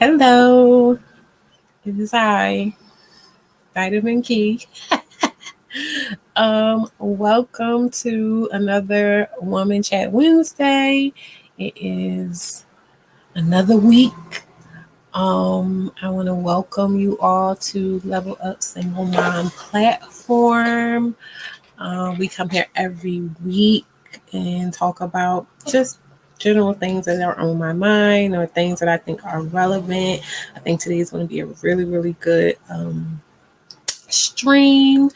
Hello, it is I, Vitamin Key. Welcome to another Woman Chat Wednesday. It is another week. I want to welcome you all to Level Up Single Mom platform. We come here every week and talk about just general things that are on my mind or things that I think are relevant. I think today is going to be a really, really good stream.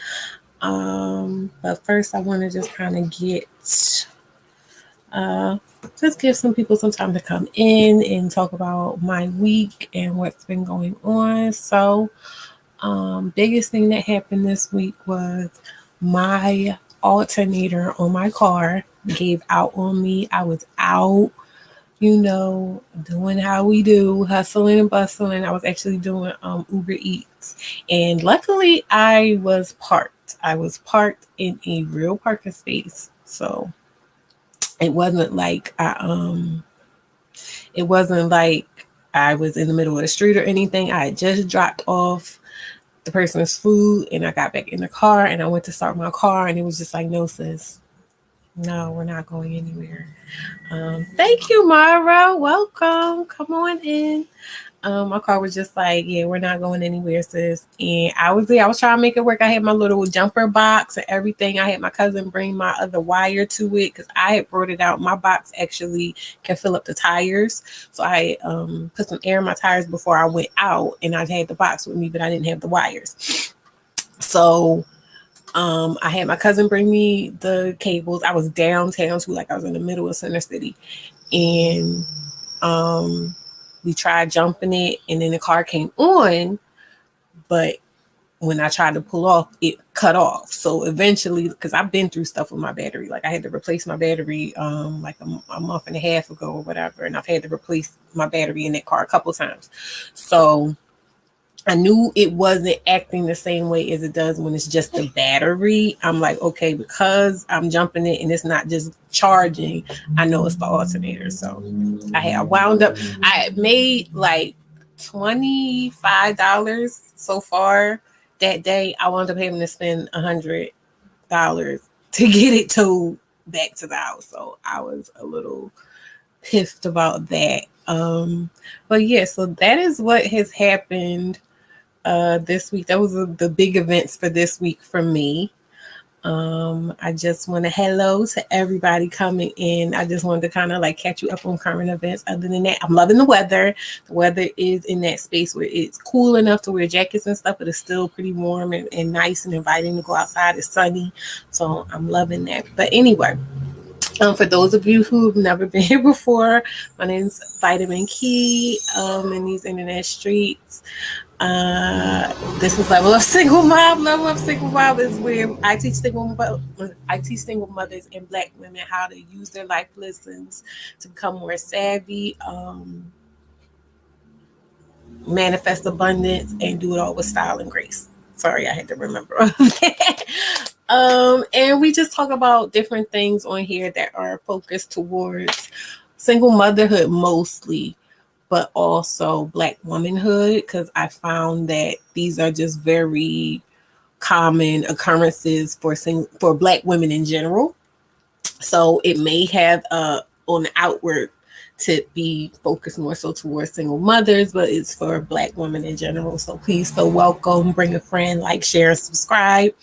But first, I want to just kind of uh, just give some people some time to come in and talk about my week and what's been going on. So, biggest thing that happened this week was my alternator on my car gave out on me. I was out, doing how we do, hustling and bustling. I was actually doing Uber Eats, and luckily I was parked. I was parked in a real parking space, so it wasn't like it wasn't like I was in the middle of the street or anything. I had just dropped off the person's food, and I got back in the car, and I went to start my car, and it was just like, no, sis. No, we're not going anywhere. Thank you, Mara. Welcome. Come on in. My car was just like, yeah, we're not going anywhere, sis. And I was there. I was trying to make it work. I had my little jumper box and everything. I had my cousin bring my other wire to it because I had brought it out. My box actually can fill up the tires. So I put some air in my tires before I went out, and I had the box with me, but I didn't have the wires. So I had my cousin bring me the cables. I was downtown too, like I was in the middle of Center City. And we tried jumping it, and then the car came on, but when I tried to pull off, it cut off. So eventually, because I've been through stuff with my battery, like I had to replace my battery like a month and a half ago or whatever, and I've had to replace my battery in that car a couple times. So I knew it wasn't acting the same way as it does when it's just the battery. I'm like, okay, because I'm jumping it and it's not just charging, I know it's the alternator. So I had wound up, I had made like $25 so far that day. I wound up having to spend $100 to get it towed back to the house. So I was a little pissed about that. But yeah, so that is what has happened this week. That was the big events for this week for me. I just want to hello to everybody coming in. I just wanted to kind of like catch you up on current events. Other than that, I'm loving the weather. The weather is in that space where it's cool enough to wear jackets and stuff, but it's still pretty warm and nice and inviting to go outside. It's sunny, so I'm loving that. But anyway, for those of you who've never been here before, my name's Vitamin Key in these internet streets. This is Level Up Single Mom. Level Up Single Mom is where I teach single mothers and Black women how to use their life lessons to become more savvy, manifest abundance, and do it all with style and grace. Sorry, I had to remember that. And we just talk about different things on here that are focused towards single motherhood mostly, but also Black womanhood, because I found that these are just very common occurrences for Black women in general. So it may have on the outward to be focused more so towards single mothers, but it's for Black women in general. So please feel welcome, bring a friend, like, share, and subscribe.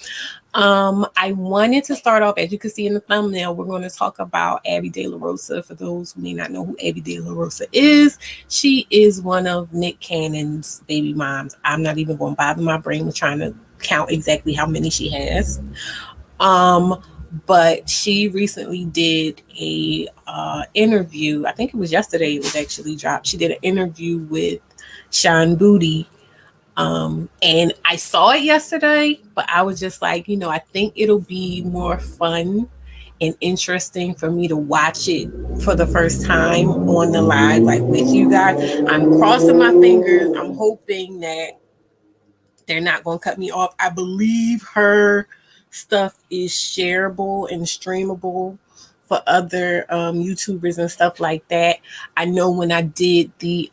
I wanted to start off, as you can see in the thumbnail, we're going to talk about Abby De La Rosa. For those who may not know who Abby De La Rosa is, she is one of Nick Cannon's baby moms. I'm not even going to bother my brain with trying to count exactly how many she has. But she recently did a interview. I think it was yesterday. It was actually dropped. She did an interview with Sean Booty. And I saw it yesterday, but I was just like, I think it'll be more fun and interesting for me to watch it for the first time on the live, like with you guys. I'm crossing my fingers. I'm hoping that they're not going to cut me off. I believe her stuff is shareable and streamable for other YouTubers and stuff like that. I know when I did the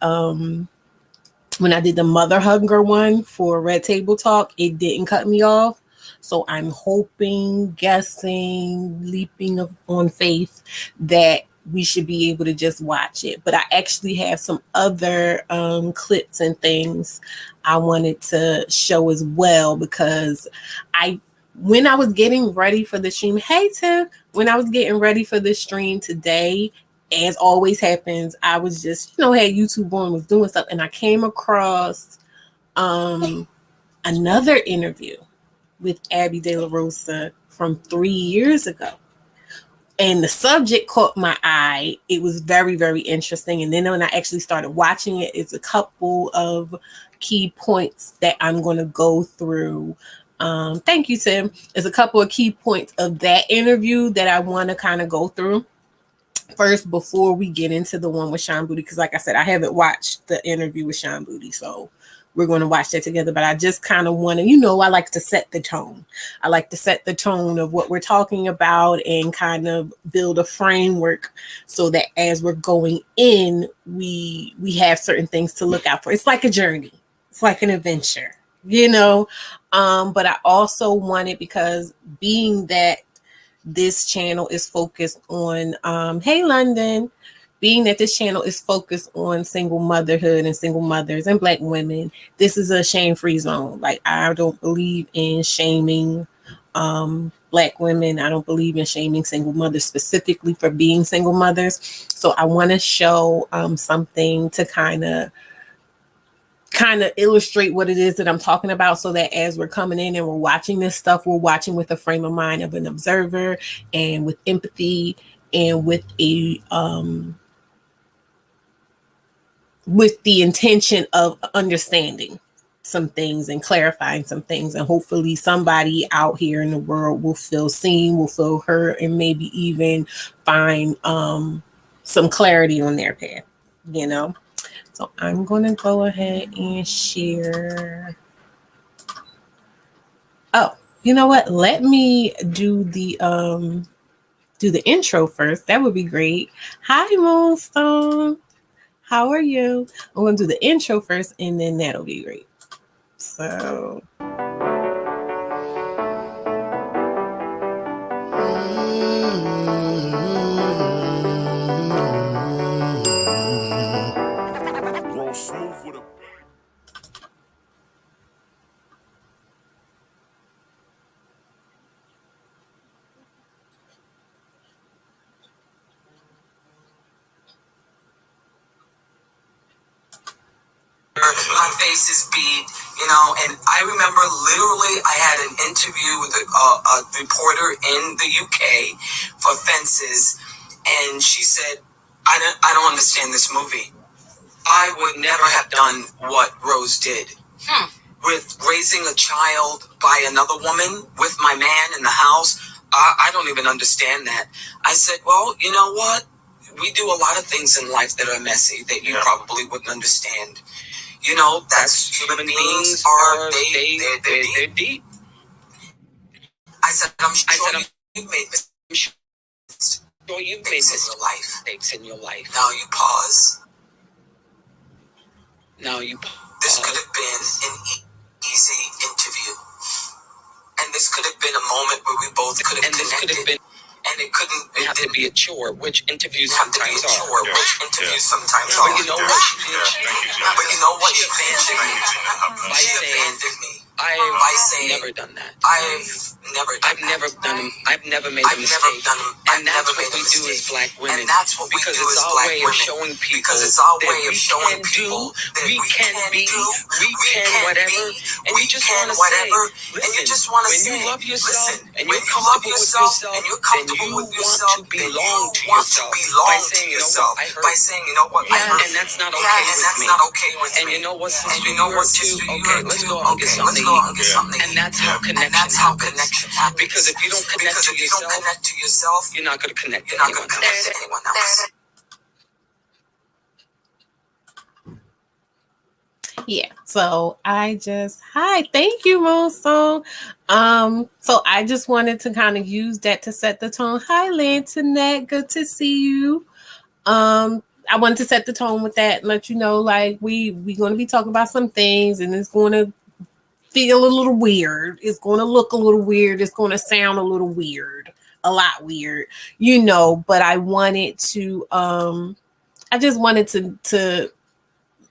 when I did the mother hunger one for Red Table Talk, it didn't cut me off. So I'm hoping, guessing, leaping on faith that we should be able to just watch it. But I actually have some other clips and things I wanted to show as well, because when I was getting ready for the stream, hey Tiff, when I was getting ready for the stream today, as always happens, I was just, had YouTube on, was doing stuff, and I came across another interview with Abby De La Rosa from 3 years ago. And the subject caught my eye. It was very, very interesting. And then when I actually started watching it, it's a couple of key points that I'm going to go through. Thank you, Tim. There's a couple of key points of that interview that I want to kind of go through first before we get into the one with Sean Booty, because like I said, I haven't watched the interview with Sean Booty, so we're going to watch that together. But I just kind of want to, I like to set the tone. I like to set the tone of what we're talking about and kind of build a framework so that as we're going in, we have certain things to look out for. It's like a journey. It's like an adventure, but I also wanted, because being that this channel is focused on, hey London, being that this channel is focused on single motherhood and single mothers and Black women, this is a shame-free zone. Like, I don't believe in shaming Black women. I don't believe in shaming single mothers specifically for being single mothers. So I want to show something to kind of illustrate what it is that I'm talking about, so that as we're coming in and we're watching this stuff, we're watching with a frame of mind of an observer and with empathy and with with the intention of understanding some things and clarifying some things, and hopefully somebody out here in the world will feel seen, will feel heard, and maybe even find some clarity on their path, So I'm going to go ahead and share. Oh, you know what? Let me do the intro first. That would be great. Hi, Moonstone. How are you? I'm going to do the intro first, and then that'll be great. So. My face is beat, and I remember literally I had an interview with a reporter in the UK for Fences, and she said, I don't understand this movie. I would never have done what Rose did. With raising a child by another woman with my man in the house, I don't even understand that. I said, well, you know what? We do a lot of things in life that are messy that you probably wouldn't understand. That's human beings are, they're deep. I said, I'm sure you've made mistakes in your life. Now you pause. This could have been an easy interview. And this could have been a moment where we both could have connected. And it have to be a chore, which interviews sometimes are. But you know what she did? She abandoned me. I've never done that. I've never made a mistake. And that's what we do as Black women. Because it's our way of showing people that we can be, we can whatever, and we just want to say, listen, when you love yourself and you're comfortable with yourself, then you want to belong to yourself by saying, you know what, I heard, and that's not okay with me. And you know what, sister, okay, let's go out and get something to eat. And that's how connection happens. Because if you don't connect to yourself, you're not going to connect to anyone else. Yeah, so thank you, Moonstone. So I just wanted to kind of use that to set the tone. Hi, Lantonette, good to see you. I wanted to set the tone with that and let you know, like, we going to be talking about some things, and it's going to feel a little weird. It's going to look a little weird. It's going to sound a little weird, a lot weird, but I wanted to, I just wanted to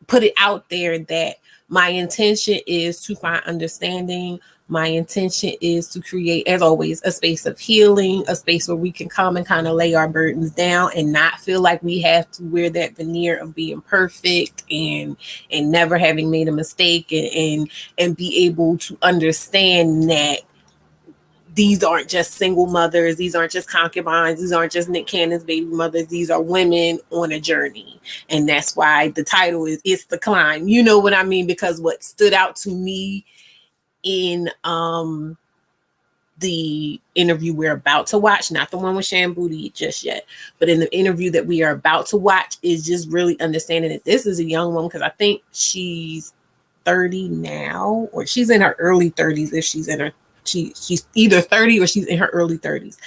put it out there that my intention is to find understanding. My intention is to create, as always, a space of healing, a space where we can come and kind of lay our burdens down and not feel like we have to wear that veneer of being perfect and never having made a mistake, and be able to understand that these aren't just single mothers. These aren't just concubines. These aren't just Nick Cannon's baby mothers. These are women on a journey. And that's why the title is It's the Climb. You know what I mean? Because what stood out to me in the interview we're about to watch, not the one with Shan Booty just yet, but in the interview that we are about to watch, is just really understanding that this is a young woman, because I think she's 30 now, or she's in her early 30s. If she's in her she's either 30 or she's in her early 30s.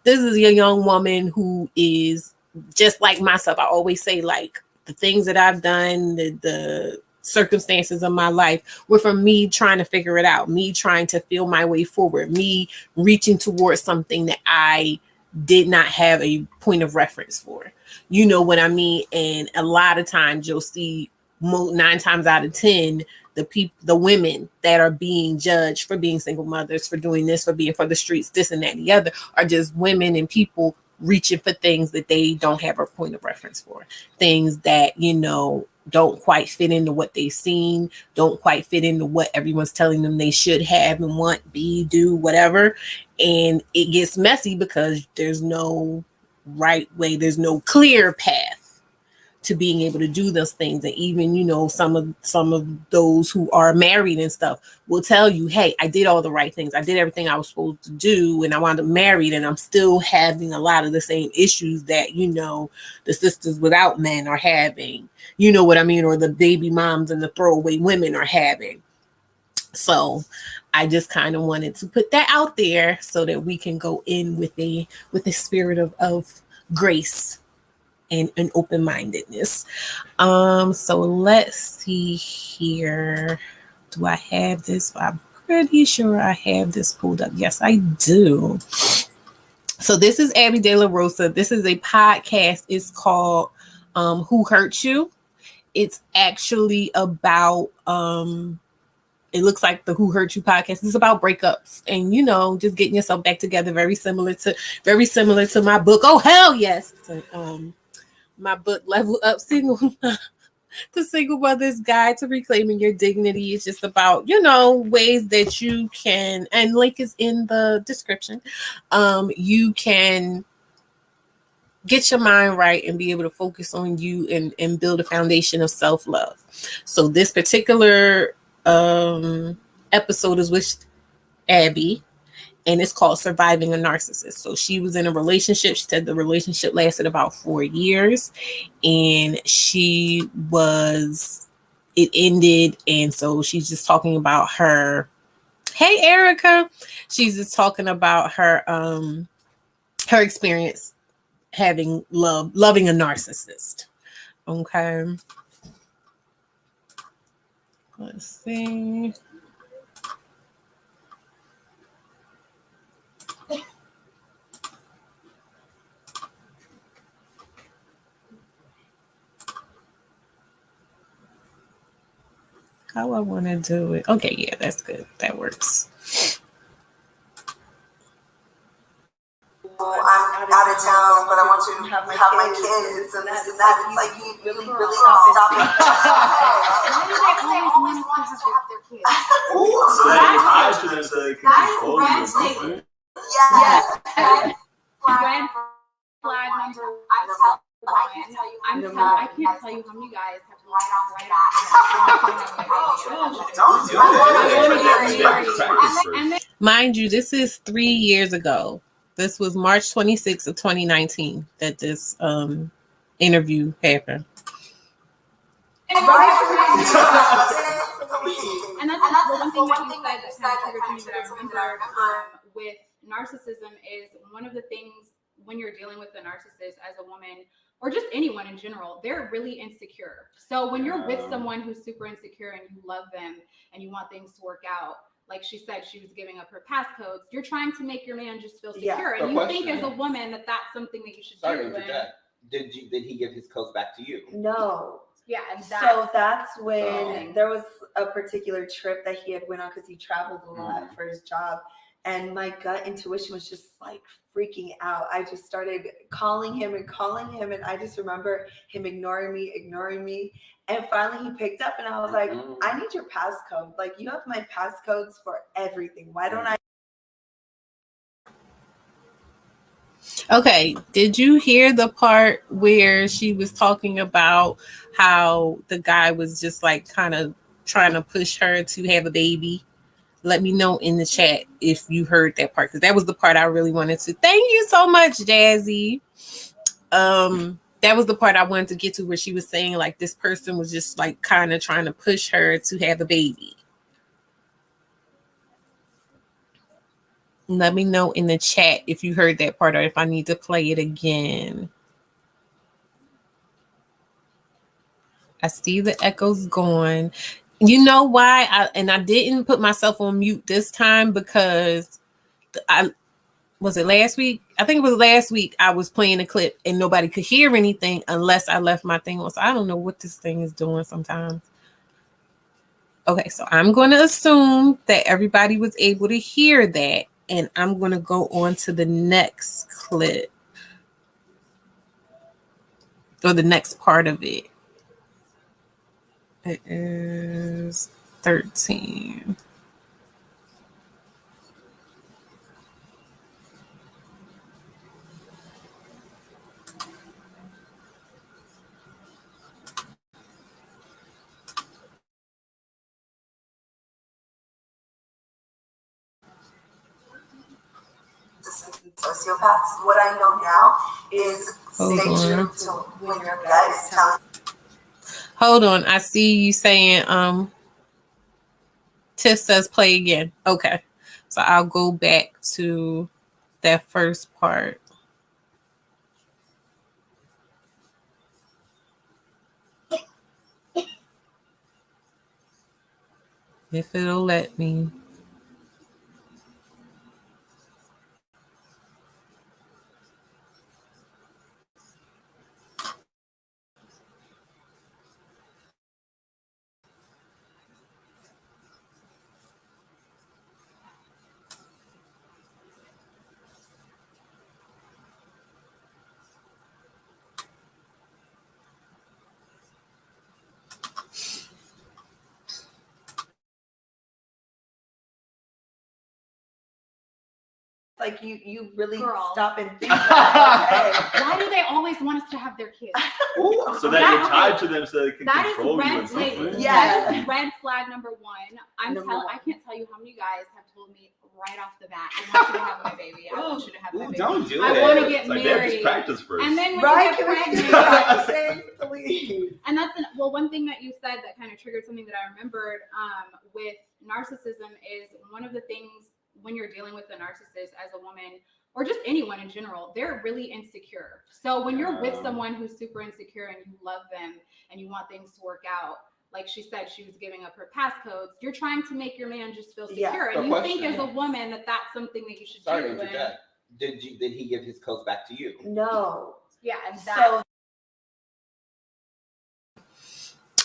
This is a young woman who is just like myself. I always say, like, the things that I've done, the circumstances of my life were from me trying to figure it out, me trying to feel my way forward, me reaching towards something that I did not have a point of reference for. You know what I mean? And a lot of times you'll see 9 times out of 10, the women that are being judged for being single mothers, for doing this, for being for the streets, this and that and the other, are just women and people reaching for things that they don't have a point of reference for, things that, don't quite fit into what they've seen, don't quite fit into what everyone's telling them they should have and want, be, do, whatever. And it gets messy because there's no right way, there's no clear path to being able to do those things. And even, some of those who are married and stuff will tell you, hey, I did all the right things. I did everything I was supposed to do, and I wound up married, and I'm still having a lot of the same issues that, the sisters without men are having, you know what I mean? Or the baby moms and the throwaway women are having. So I just kind of wanted to put that out there so that we can go in with a spirit of grace and an open-mindedness. So let's see here. Do I have this? I'm pretty sure I have this pulled up. Yes, I do. So this is Abby De La Rosa. This is a podcast. It's called Who Hurt You? It's actually about it looks like the Who Hurt You podcast is about breakups and just getting yourself back together. Very similar to my book. Oh hell yes. My book, Level Up Single, The Single Mother's Guide to Reclaiming Your Dignity. Is just about, ways that you can, and link is in the description, you can get your mind right and be able to focus on you and build a foundation of self-love. So this particular episode is with Abby, and it's called Surviving a Narcissist. So she was in a relationship. She said the relationship lasted about 4 years, and it ended. And so she's just talking about her, hey, Erica. She's just talking about her experience loving a narcissist. Okay. Let's see. How I want to do it. Okay, yeah, that's good. That works. I'm out of town, but I want you to have my kids and this and that. It's like you really need to stop it. They always want to have their kids. I should have said control. Yes. Red flag number. I can't tell you how many guys have to right off the bat. Mind you, this is 3 years ago. This was March 26th of 2019 that this interview happened. And that's the one thing that you said that I remember with narcissism is one of the things when you're dealing with a narcissist as a woman or just anyone in general, they're really insecure. So when you're with someone who's super insecure and you love them and you want things to work out, like she said, she was giving up her passcodes. You're trying to make your man just feel secure, and you think as a woman that that's something that you should do. Did he give his codes back to you? No. Yeah, and so that's when there was a particular trip that he had went on because he traveled a lot for his job, and my gut intuition was just like freaking out. I just started calling him, and I just remember him ignoring me, and finally he picked up, and I was like, I need your passcode. Like, you have my passcodes for everything. Why don't I? Okay, did you hear the part where she was talking about how the guy was just like kind of trying to push her to have a baby? Let me know in the chat if you heard that part, because that was the part I really wanted to. Thank you so much, Jazzy. That was the part I wanted to get to, where she was saying like this person was just like kind of trying to push her to have a baby. Let me know in the chat if you heard that part or if I need to play it again. I see the echo's gone. You know why? I didn't put myself on mute this time because was it last week? I think it was last week. I was playing a clip and nobody could hear anything unless I left my thing on. So I don't know what this thing is doing sometimes. Okay, so I'm going to assume that everybody was able to hear that. And I'm going to go on to the next clip. Or the next part of it. It is 13. Sociopaths. What I know now is stay true to when your gut is telling. Hold on, I see you saying Tiff says play again. Okay, so I'll go back to that first part. If it'll let me. Like you really Girl. stop and think that, okay. Why do they always want us to have their kids? Ooh, so that you're tied to them so they can That is control you and red, stuff. ladies. Yeah. That is red flag number one. I can't tell you how many guys have told me right off the bat, I want you to have my baby. I want you to have my baby. Don't do I it. want to get It's like, married. just practice first. And then when Right? you get Can we just pregnant, practice, please? and that's one thing that you said that kind of triggered something that I remembered with narcissism is one of the things when you're dealing with a narcissist as a woman or just anyone in general, they're really insecure. So when you're with someone who's super insecure and you love them and you want things to work out, like she said, she was giving up her passcodes. You're trying to make your man just feel secure, and you think as a woman that that's something that you should do. Did he give his codes back to you? No. Yeah, and that's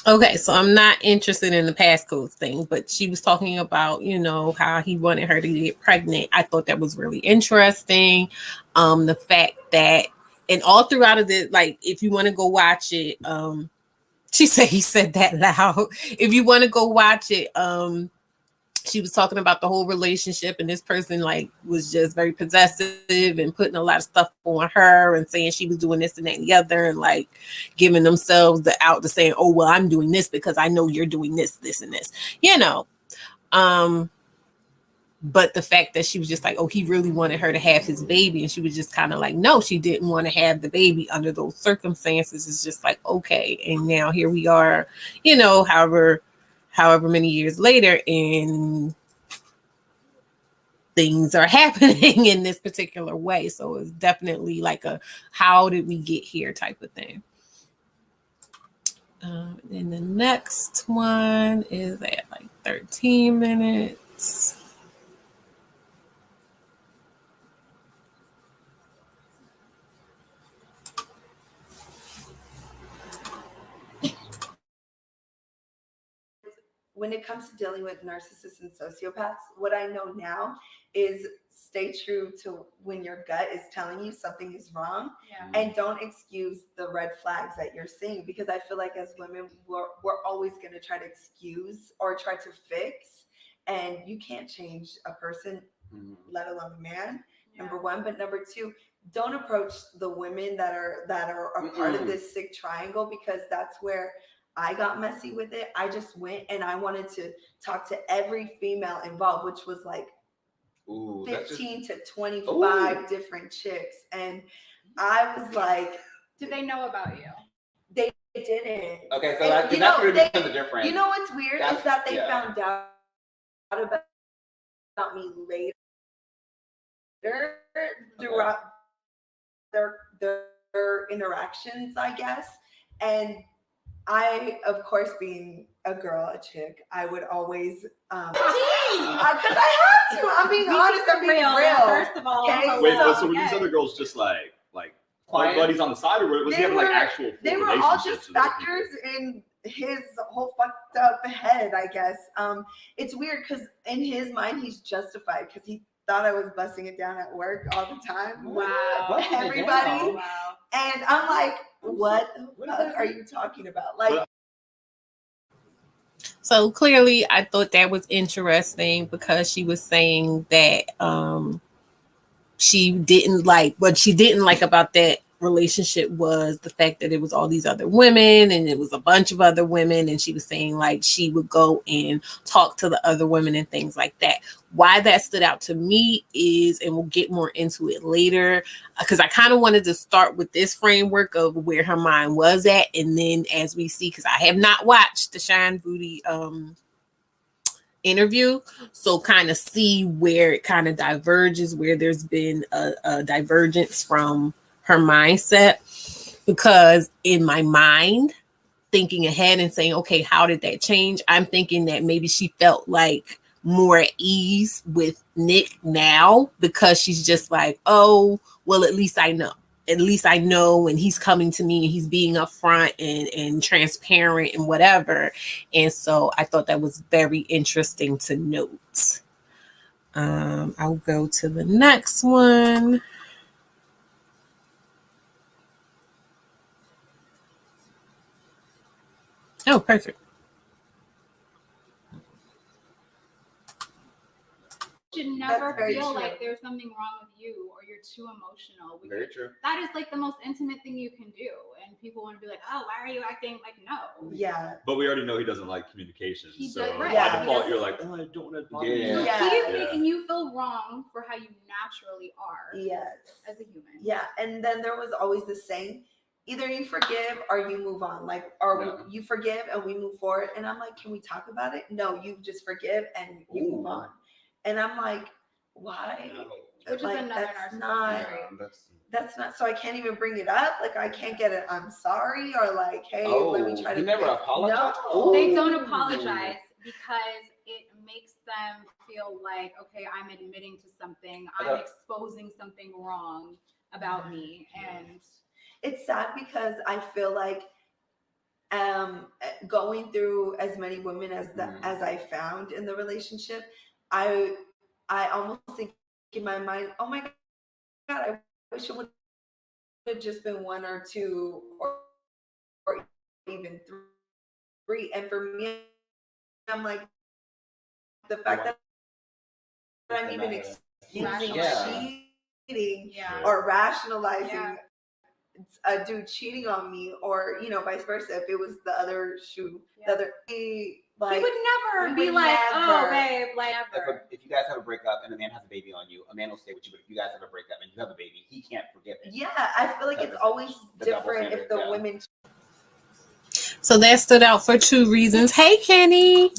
Okay, so I'm not interested in the passcodes thing, but she was talking about, you know, how he wanted her to get pregnant. I thought that was really interesting. The fact that, and all throughout of it, like, if you want to go watch it, she said he said that loud. If you want to go watch it, she was talking about the whole relationship, and this person like was just very possessive and putting a lot of stuff on her and saying she was doing this and that and the other, and like giving themselves the out to saying, oh, well, I'm doing this because I know you're doing this and this, you know. But the fact that she was just like, oh, he really wanted her to have his baby, and she was just kind of like, no, she didn't want to have the baby under those circumstances. It's just like, okay, and now here we are, you know, however many years later, and things are happening in this particular way. So it's definitely like a how did we get here type of thing. And the next one is at like 13 minutes. When it comes to dealing with narcissists and sociopaths, what I know now is stay true to when your gut is telling you something is wrong, and don't excuse the red flags that you're seeing, because I feel like as women, we're always going to try to excuse or try to fix, and you can't change a person, let alone a man, number one. But number two, don't approach the women that are a part of this sick triangle, because that's where I got messy with it. I just went and I wanted to talk to every female involved, which was like 15 to 25 different chicks. And I was like, did they know about you? They didn't. Okay, so that's where it becomes a difference. You know what's weird is that they found out about me later throughout their interactions, I guess. And I, of course, being a girl, a chick, I would always, because I have to. I'm being honest. I'm being real. First of all, wait, so were these other girls just like buddies on the side, or was he having like actual? They were all just factors in his whole fucked up head, I guess. It's weird because in his mind, he's justified because he thought I was busting it down at work all the time. Wow. Everybody. Wow. And I'm like, what are you talking about? Like, so clearly I thought that was interesting because she was saying that she didn't like, what she didn't like about that relationship was the fact that it was all these other women and it was a bunch of other women, and she was saying like she would go and talk to the other women and things like that. Why that stood out to me is, and we'll get more into it later, because I kind of wanted to start with this framework of where her mind was at, and then as we see, because I have not watched the Shine Booty interview, so kind of see where it kind of diverges, where there's been a divergence from her mindset. Because in my mind, thinking ahead and saying, okay, how did that change? I'm thinking that maybe she felt like more at ease with Nick now because she's just like, oh, well, at least I know. At least I know when he's coming to me and he's being upfront and transparent and whatever. And so I thought that was very interesting to note. I'll go to the next one. Oh, perfect. You should never feel like there's something wrong with you or you're too emotional. Very true. That is like the most intimate thing you can do. And people want to be like, oh, why are you acting like no? Yeah. But we already know he doesn't like communication. He so does, right. by default, you're like, oh, I don't want to bother you. So he's making you feel wrong for how you naturally are. Yes. As a human. Yeah. And then there was always the saying, either you forgive or you move on. Like, or you forgive and we move forward. And I'm like, can we talk about it? No, you just forgive and you move on. And I'm like, why? Which like, is another that's not, so I can't even bring it up. Like, I can't get it, I'm sorry, or like, hey, let me try to. You never apologize? No. They don't apologize because it makes them feel like, okay, I'm admitting to something, I'm exposing something wrong about me. And it's sad because I feel like going through as many women as I found in the relationship, I almost think in my mind, oh my God, I wish it would have just been one or two or even three. And for me, I'm like, the fact that I'm even excusing cheating or rationalizing a dude cheating on me, or vice versa. If it was the other shoe, the other, he would never be like, oh babe, like ever. If you guys have a breakup and a man has a baby on you, a man will stay with you. But if you guys have a breakup and you have a baby, he can't forgive it. Yeah, I feel like it's always different if the women. So that stood out for two reasons. Hey, Kenny.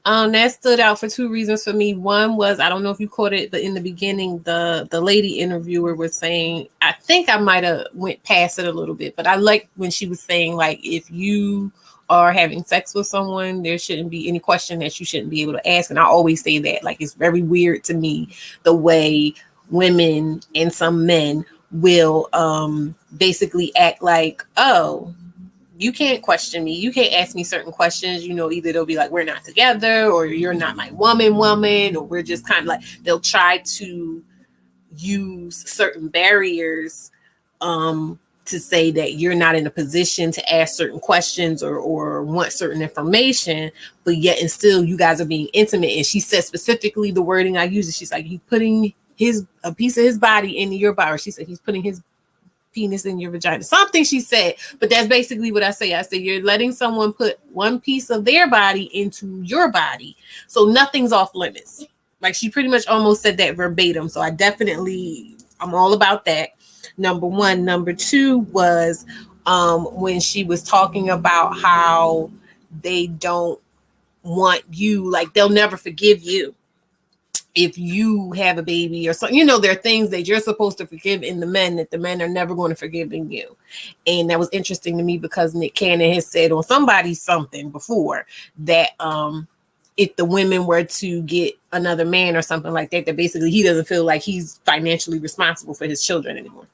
That stood out for two reasons for me. One was, I don't know if you caught it, but in the beginning, the lady interviewer was saying, I think I might have went past it a little bit, but I like when she was saying, like, if you are having sex with someone, there shouldn't be any question that you shouldn't be able to ask. And I always say that, like, it's very weird to me the way women and some men will basically act like, oh, you can't question me. You can't ask me certain questions. You know, either they'll be like, we're not together, or you're not my woman, or we're just kind of like, they'll try to use certain barriers to say that you're not in a position to ask certain questions or want certain information, but yet and still you guys are being intimate. And she said specifically the wording I use, she's like, he's putting a piece of his body into your body. She said he's putting his penis in your vagina. Something she said, but that's basically what I say. I say you're letting someone put one piece of their body into your body, so nothing's off limits. Like, she pretty much almost said that verbatim. So I'm all about that. Number one. Number two was when she was talking about how they don't want you, like, they'll never forgive you if you have a baby or something. You know, there are things that you're supposed to forgive in the men that the men are never going to forgive in you. And that was interesting to me because Nick Cannon has said on something before that if the women were to get another man or something like that, that basically he doesn't feel like he's financially responsible for his children anymore.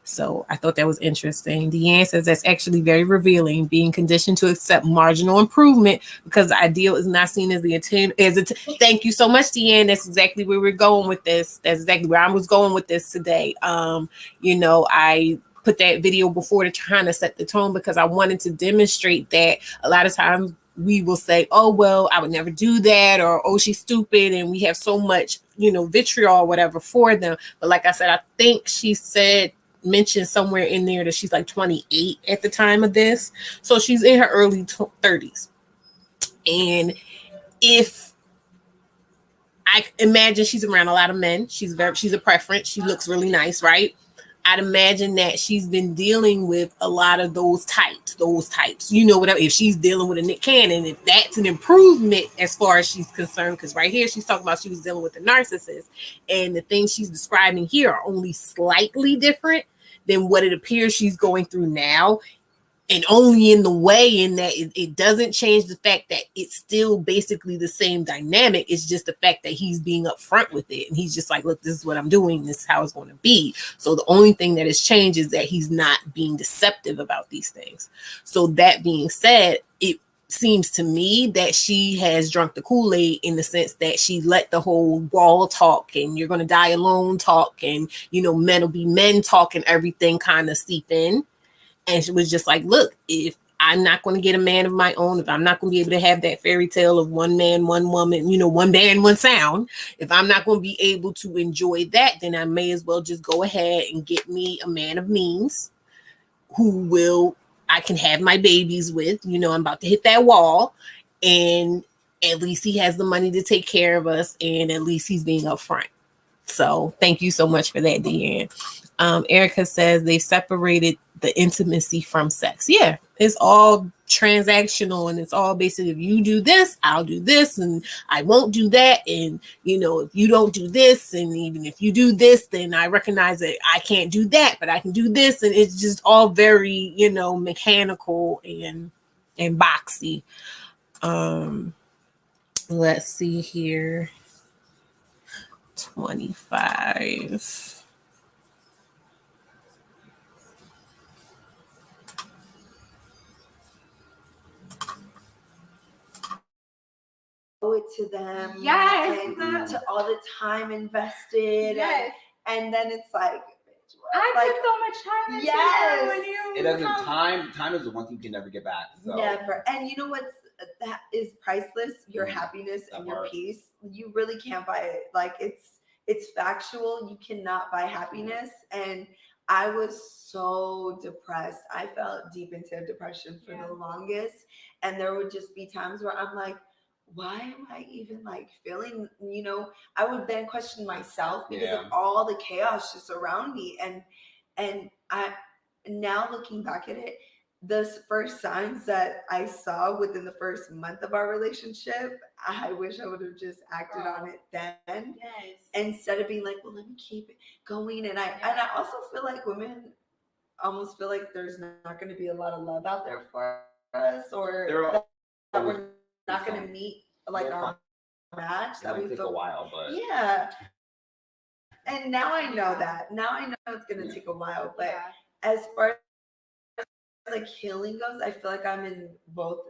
So I thought that was interesting. Deanne says that's actually very revealing, being conditioned to accept marginal improvement because the ideal is not seen as the attain. Thank you so much, Deanne. That's exactly where we're going with this. That's exactly where I was going with this today. I put that video before to kind of set the tone because I wanted to demonstrate that a lot of times we will say, oh, well, I would never do that, or, oh, she's stupid. And we have so much, vitriol or whatever for them. But like I said, I think she mentioned somewhere in there that she's like 28 at the time of this. So she's in her early 30s. And if I imagine she's around a lot of men, she's a preference. She looks really nice, right? I'd imagine that she's been dealing with a lot of those types, whatever. If she's dealing with a Nick Cannon, if that's an improvement as far as she's concerned, because right here she's talking about she was dealing with a narcissist, and the things she's describing here are only slightly different than what it appears she's going through now. And only in the way in that it doesn't change the fact that it's still basically the same dynamic. It's just the fact that he's being upfront with it. And he's just like, look, this is what I'm doing. This is how it's going to be. So the only thing that has changed is that he's not being deceptive about these things. So that being said, it seems to me that she has drunk the Kool-Aid in the sense that she let the whole wall talk and you're going to die alone talk and, men will be men talk and everything kind of seep in. And she was just like, look, if I'm not going to get a man of my own, if I'm not going to be able to have that fairy tale of one man, one woman, one band, one sound, if I'm not going to be able to enjoy that, then I may as well just go ahead and get me a man of means I can have my babies with. I'm about to hit that wall, and at least he has the money to take care of us, and at least he's being upfront. So thank you so much for that, Deanne. Erica says they separated the intimacy from sex. Yeah, it's all transactional, and it's all basically, if you do this, I'll do this, and I won't do that. And, if you don't do this, and even if you do this, then I recognize that I can't do that, but I can do this. And it's just all very, mechanical and boxy. Let's see here. 25. It to them, yes, and to all the time invested, yes, and then it's like, I put so much time into yes, it doesn't. Time is the one thing you can never get back. So. Never. And you know what's that is priceless? Your happiness and your peace. You really can't buy it. Like, it's factual. You cannot buy happiness. And I was so depressed. I felt deep into depression for the longest. And there would just be times where I'm like, why am I even like feeling, I would then question myself because of all the chaos just around me. And I, now looking back at it, the first signs that I saw within the first month of our relationship, I wish I would have just acted on it then. Yes. Instead of being like, well, let me keep it going. And I also feel like women almost feel like there's not going to be a lot of love out there for us, or that we're not going to meet like our match. That we take feel a while, but yeah. And now I know that. Now I know it's going to take a while. But as far as like healing goes, I feel like I'm in both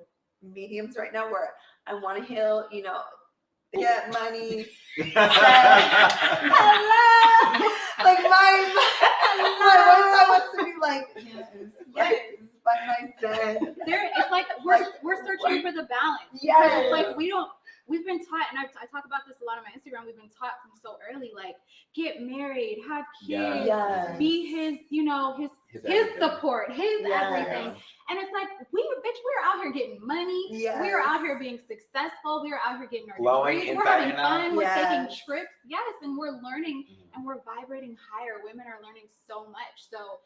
mediums right now, where I want to heal, you know, get money. Hello. Like my voice wants to be like, yes, by my son. It's like we're searching for the balance. Yeah. It's like we've been taught, and I talk about this a lot on my Instagram. We've been taught from so early, like, get married, have kids, be his, you know, his support, his everything. And it's like, we're out here getting money. Yes. We're out here being successful. We're out here getting our Glowing degrees. We're having fun. We're Yes. taking trips. Yes, and we're learning, and we're vibrating higher. Women are learning so much. So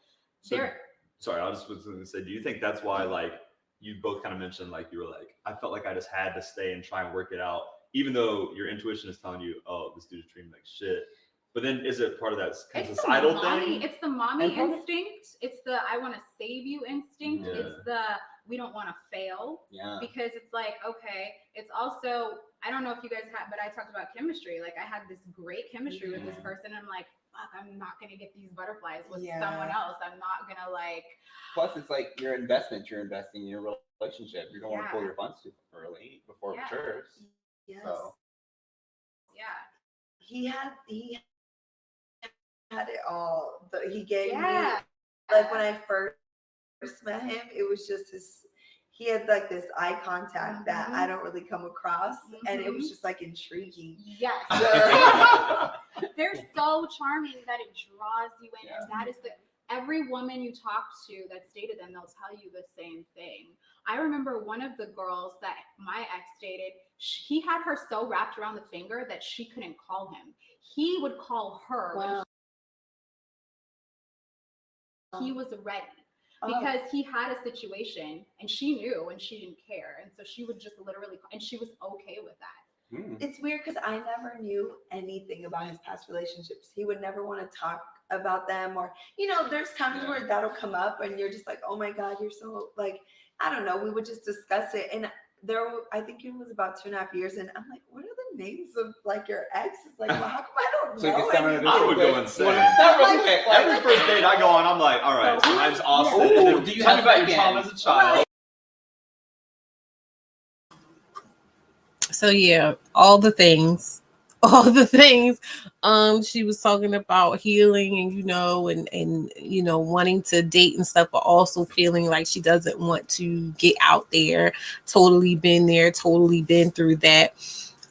sorry, I just was going to say, do you think that's why, like, you both kind of mentioned, like, you were like, I felt like I just had to stay and try and work it out, even though your intuition is telling you, oh, this dude's treating me like shit. But then is it part of that kind of societal thing? It's the mommy instinct. It's the I want to save you instinct. Yeah. It's the we don't want to fail. Yeah. Because it's like, okay, it's also, I don't know if you guys had, but I talked about chemistry. Like, I had this great chemistry with this person. I'm like, fuck, I'm not going to get these butterflies with someone else. I'm not going to like. Plus, it's like your investment. You're investing in your relationship. You don't want to pull your funds too early before it matures. Yes. So. Yeah. He had it all. He gave me, like, when I first met him, it was just he had like this eye contact that I don't really come across, and it was just like intriguing. Yes. They're so charming that it draws you in, and that is every woman you talk to that's dated them, they'll tell you the same thing. I remember one of the girls that my ex dated, he had her so wrapped around the finger that she couldn't call him. He would call her when he was ready. Because he had a situation and she knew and she didn't care. And so she would just literally, and she was okay with that. It's weird because I never knew anything about his past relationships. He would never want to talk about them, or, you know, there's times where that'll come up and you're just like, oh my God, you're so, like, I don't know. We would just discuss it. And I think it was about 2.5 years. And I'm like, what are the names of like your exes? Like, well, how come I don't know? I would go insane. Every first date I go on, I'm like, all right, so I'm Austin. Do you tell have me about your again? trauma as a child? So yeah, all the things. She was talking about healing and, you know, wanting to date and stuff, but also feeling like she doesn't want to get out there. Totally been there, totally been through that.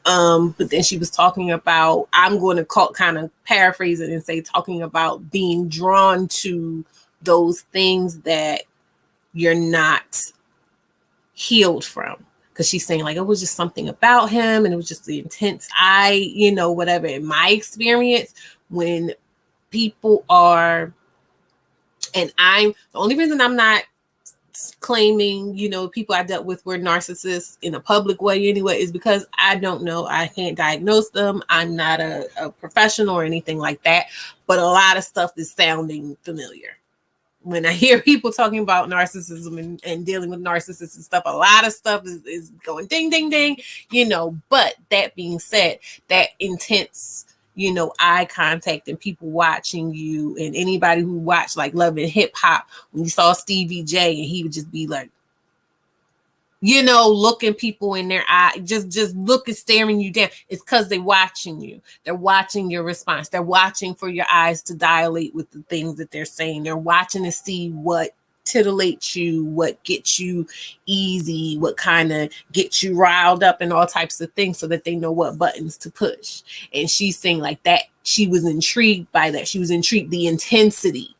But then she was talking about, I'm going to kind of paraphrase it and say, talking about being drawn to those things that you're not healed from. Because she's saying, like, it was just something about him, and it was just the intense whatever. In my experience, when people are, and the only reason I'm not claiming, people I dealt with were narcissists in a public way anyway, is because I don't know. I can't diagnose them. I'm not a professional or anything like that. But a lot of stuff is sounding familiar. When I hear people talking about narcissism and dealing with narcissists and stuff, a lot of stuff is going ding, ding, ding, But that being said, that intense, eye contact and people watching you, and anybody who watched like Love and Hip Hop, when you saw Stevie J and he would just be like, looking people in their eye, just looking, staring you down. It's because they're watching you. They're watching your response. They're watching for your eyes to dilate with the things that they're saying. They're watching to see what titillates you, what gets you easy, what kind of gets you riled up, and all types of things, so that they know what buttons to push. And she's saying like that, she was intrigued by that. She was intrigued, the intensity.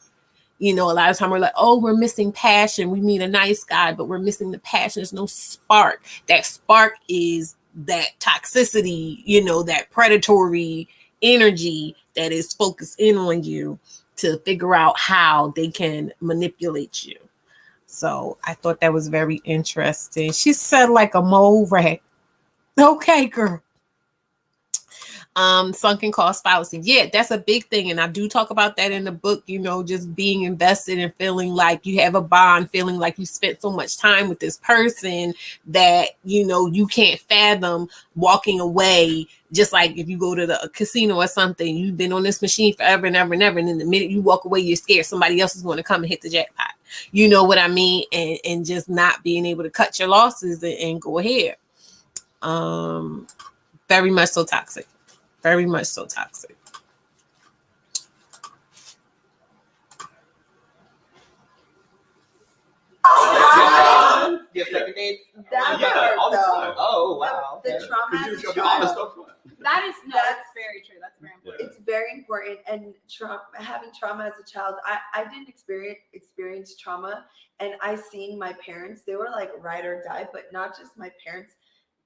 A lot of time we're like, oh, we're missing passion. We meet a nice guy, but we're missing the passion. There's no spark. That spark is that toxicity, that predatory energy that is focused in on you to figure out how they can manipulate you. So I thought that was very interesting. She said like a mole rat. Okay, girl. Sunken cost fallacy. Yeah, that's a big thing. And I do talk about that in the book, just being invested and feeling like you have a bond, feeling like you spent so much time with this person that, you can't fathom walking away. Just like if you go to the casino or something, you've been on this machine forever and ever and ever. And then the minute you walk away, you're scared somebody else is going to come and hit the jackpot. You know what I mean? And just not being able to cut your losses and go ahead. Very much so toxic. Very much so toxic. You have second dates? That all the part, time. though. Oh, wow. The Okay. trauma Because as you're a be honest child. up front. That's very true. That's very important. It's very important. And having trauma as a child, I didn't experience trauma, and I seen my parents. They were like ride or die, but not just my parents.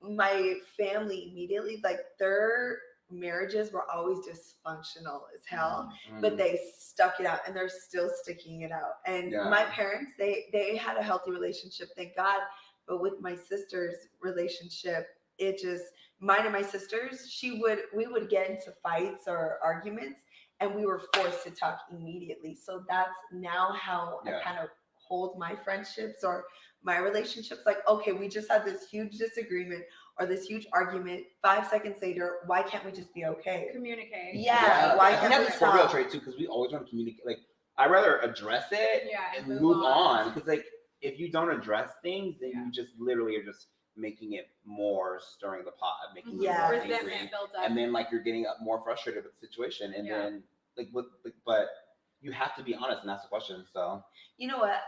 My family immediately, like their marriages were always dysfunctional as hell, but they stuck it out, and they're still sticking it out. And my parents, they had a healthy relationship, thank God. But with my sister's relationship, it just, mine and my sisters, we would get into fights or arguments, and we were forced to talk immediately. So that's now how I kind of hold my friendships or my relationships. Like, okay, we just had this huge disagreement or this huge argument. 5 seconds later, why can't we just be okay? Communicate. Yeah. Why can't we that's a real talk? trait too, because we always want to communicate. Like, I'd rather address it and move on. Because like, if you don't address things, then you just literally are just making it more, stirring the pot, making it more angry, and then like you're getting more frustrated with the situation, and then but you have to be honest and ask the question. So you know what,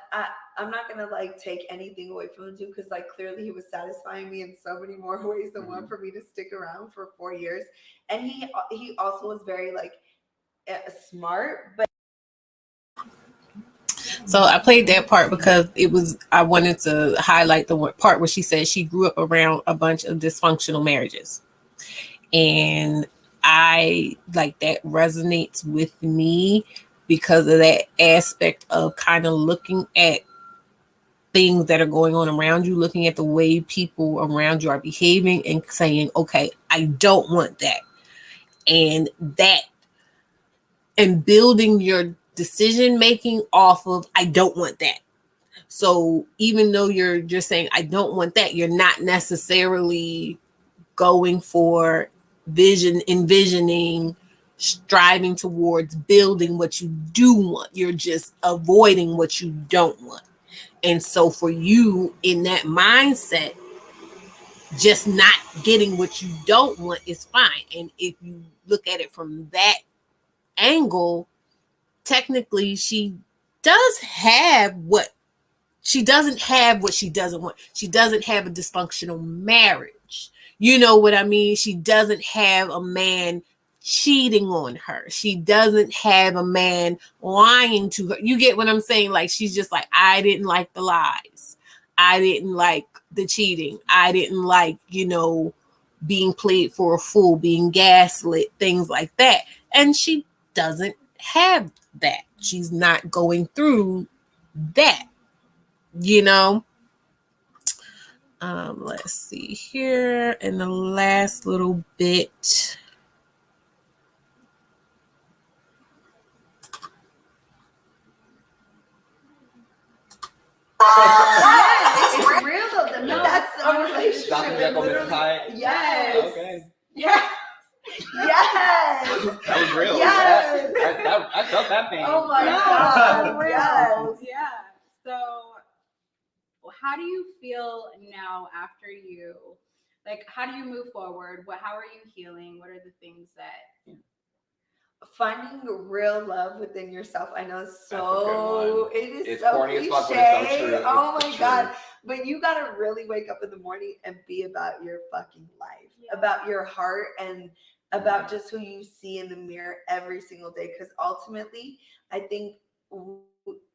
I'm not gonna like take anything away from him too, because like clearly he was satisfying me in so many more ways than one for me to stick around for 4 years. And he also was very like smart. But so I played that part because I wanted to highlight the part where she said she grew up around a bunch of dysfunctional marriages. And I like that resonates with me because of that aspect of kind of looking at things that are going on around you, looking at the way people around you are behaving and saying, okay, I don't want that. And building your decision making off of, I don't want that. So even though you're just saying, I don't want that, you're not necessarily going for envisioning, striving towards building what you do want. You're just avoiding what you don't want. And so for you in that mindset, just not getting what you don't want is fine. And if you look at it from that angle, technically she does have what she doesn't have what she doesn't want. She doesn't have a dysfunctional marriage. You know what I mean? She doesn't have a man cheating on her. She doesn't have a man lying to her. You get what I'm saying? Like, she's just like, I didn't like the lies. I didn't like the cheating. I didn't like, being played for a fool, being gaslit, things like that. And she doesn't have that. She's not going through that. Let's see here in the last little bit. It's real though. That's a relationship. Yes. okay. Yes. Yes. That was real. Yes. I felt that pain. Oh my God. Yes. Yeah. So how do you feel now after how do you move forward? How are you healing? What are the things that finding real love within yourself? I know it is so corny as fuck, but it's so true. Oh my God. But you gotta really wake up in the morning and be about your fucking life, about your heart, and about just who you see in the mirror every single day. Because ultimately, I think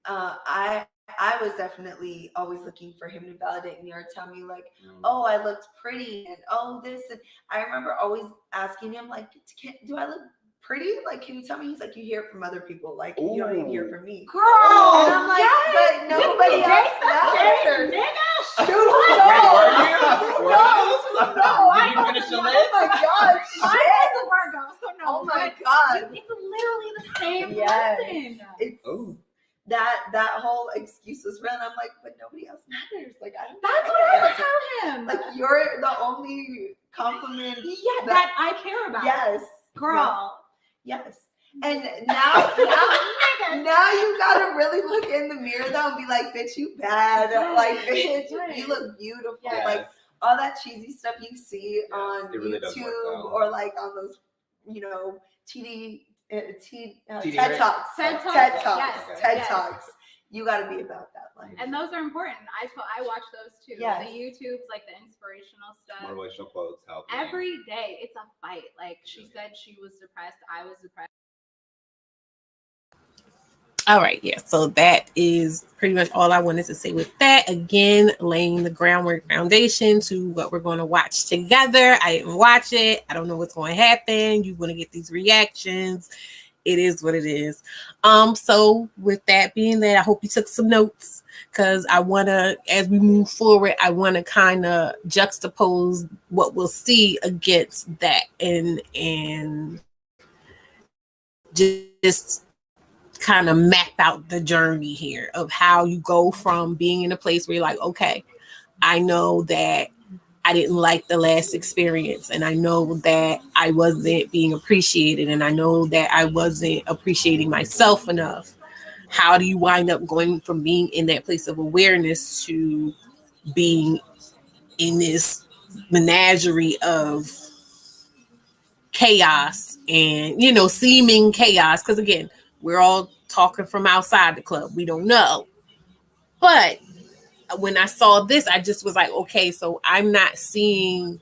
I was definitely always looking for him to validate me or tell me like, oh, I looked pretty, and oh this. And I remember always asking him like, do I look pretty? Like, can you tell me? He's like, you hear it from other people. Like, you don't even hear it from me. Girl. And I'm like, but nobody else matters. Did you finish the list? Oh my God. Mine was the Virgo, so no. Oh my God. It's literally the same Yes. person. It's that whole excuse was real. And I'm like, but nobody else matters. Like, I don't That's care. what I would tell him. Like, you're the only compliment. Yeah, that I care about. Yes. Girl. Yes. And now you gotta really look in the mirror though and be like, bitch, you bad. Like, bitch, you look beautiful. Yes. Like all that cheesy stuff you see on really does work, YouTube though. or like on those, you know, TED TED Talks. TED Talks. TED Talks. Yes. TED Yes. Talks. You gotta be about that life. And those are important. I watch those too. Yes. The YouTubes, like the inspirational stuff. Motivational quotes help. Every day, it's a fight. Like she said, she was depressed. I was depressed. All right, yeah. So that is pretty much all I wanted to say with that. Again, laying the groundwork foundation to what we're going to watch together. I didn't watch it. I don't know what's going to happen. You're going to get these reactions. It is what it is. So with that being that, I hope you took some notes because I want to, as we move forward, I want to kind of juxtapose what we'll see against that and just kind of map out the journey here of how you go from being in a place where you're like, okay, I know that I didn't like the last experience and I know that I wasn't being appreciated and I know that I wasn't appreciating myself enough. How do you wind up going from being in that place of awareness to being in this menagerie of chaos and, you know, seeming chaos? Because again, we're all talking from outside the club. We don't know. But when I saw this, I just was like, okay, so I'm not seeing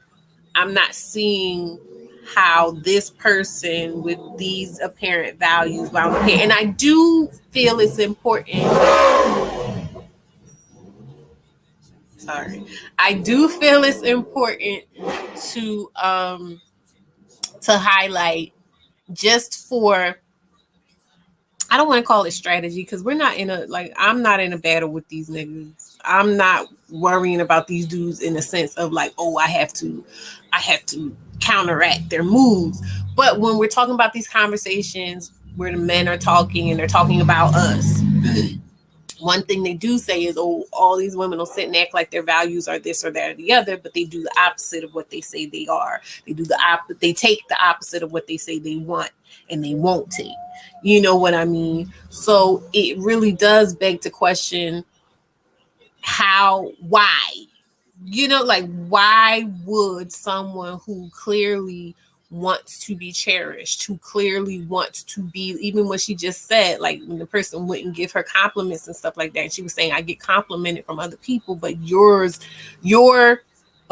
how this person with these apparent values wound up here. And I do feel it's important. Sorry. I do feel it's important to highlight just for, I don't want to call it strategy because we're not in a, like, I'm not in a battle with these niggas. I'm not worrying about these dudes in the sense of like, oh, I have to counteract their moves. But when we're talking about these conversations where the men are talking and they're talking about us, one thing they do say is, oh, all these women will sit and act like their values are this or that or the other, but they do the opposite of what they say they are. They do they take the opposite of what they say they want and they won't take. You know what I mean? So it really does beg to question why? You know, like, why would someone who clearly wants to be cherished, who clearly wants to be, even what she just said, like when the person wouldn't give her compliments and stuff like that, she was saying, I get complimented from other people, but your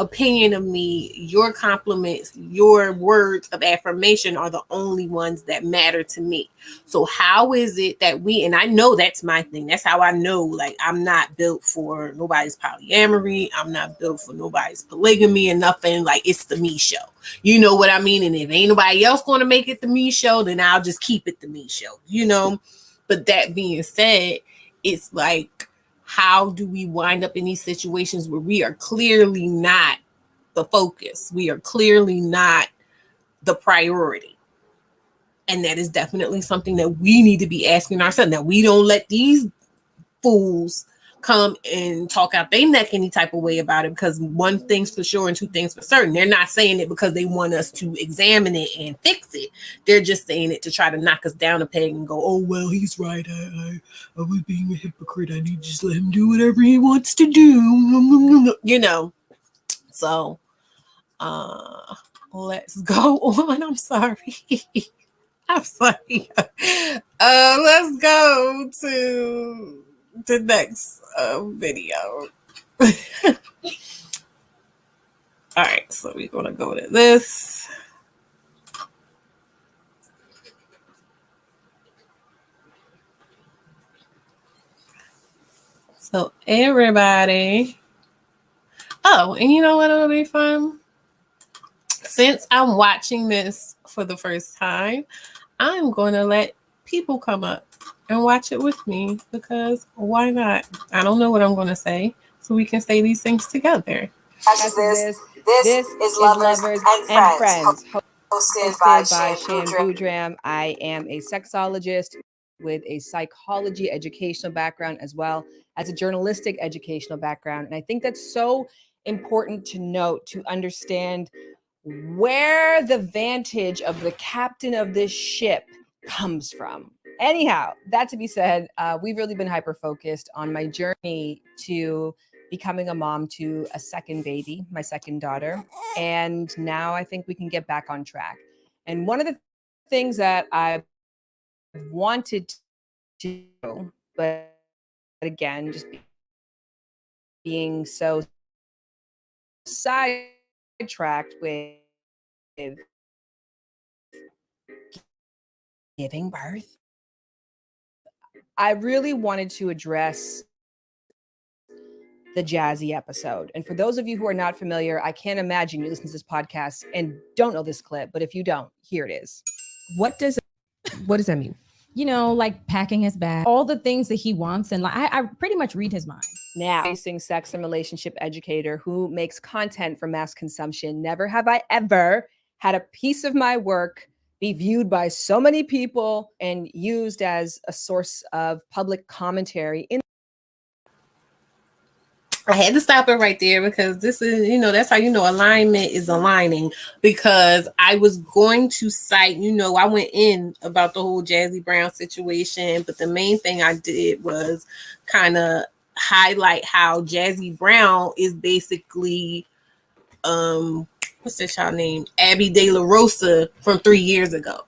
opinion of me, your compliments, your words of affirmation are the only ones that matter to me. So how is it that and I know that's my thing. That's how I know, like, I'm not built for nobody's polyamory. I'm not built for nobody's polygamy and nothing. Like, it's the me show. You know what I mean? And if ain't nobody else going to make it the me show, then I'll just keep it the me show, you know? But that being said, it's like, how do we wind up in these situations where we are clearly not the focus? We are clearly not the priority. And that is definitely something that we need to be asking ourselves. That we don't let these fools come and talk out their neck any type of way about it, because one thing's for sure and two things for certain. They're not saying it because they want us to examine it and fix it. They're just saying it to try to knock us down a peg and go, oh, well, he's right. I was being a hypocrite. I need to just let him do whatever he wants to do. You know, so let's go on. I'm sorry. I'm sorry. Let's go to the next video. All right, so we're gonna go to this. So everybody. Oh, and you know what? It'll be fun. since I'm watching this for the first time, I'm going to let people come up and watch it with me, because why not? I don't know what I'm going to say, so we can say these things together. This is Lovers and Friends, hosted by Shan Boudram. I am a sexologist with a psychology educational background as well as a journalistic educational background. And I think that's so important to note, to understand where the vantage of the captain of this ship comes from. Anyhow, that to be said, we've really been hyper-focused on my journey to becoming a mom to a second baby, my second daughter. And now I think we can get back on track. And one of the things that I wanted to do, but again, just being so sidetracked with giving birth, I really wanted to address the Jazzy episode. And for those of you who are not familiar, I can't imagine you listen to this podcast and don't know this clip, but if you don't, here it is. What does that mean? You know, like packing his bag, all the things that he wants. And like, I pretty much read his mind. Now, facing sex and relationship educator who makes content for mass consumption. Never have I ever had a piece of my work be viewed by so many people and used as a source of public commentary. I had to stop it right there, because this is, that's how alignment is aligning. Because I was going to cite, I went in about the whole Jazzy Brown situation, but the main thing I did was kind of highlight how Jazzy Brown is basically, what's that child name? Abby De La Rosa from 3 years ago.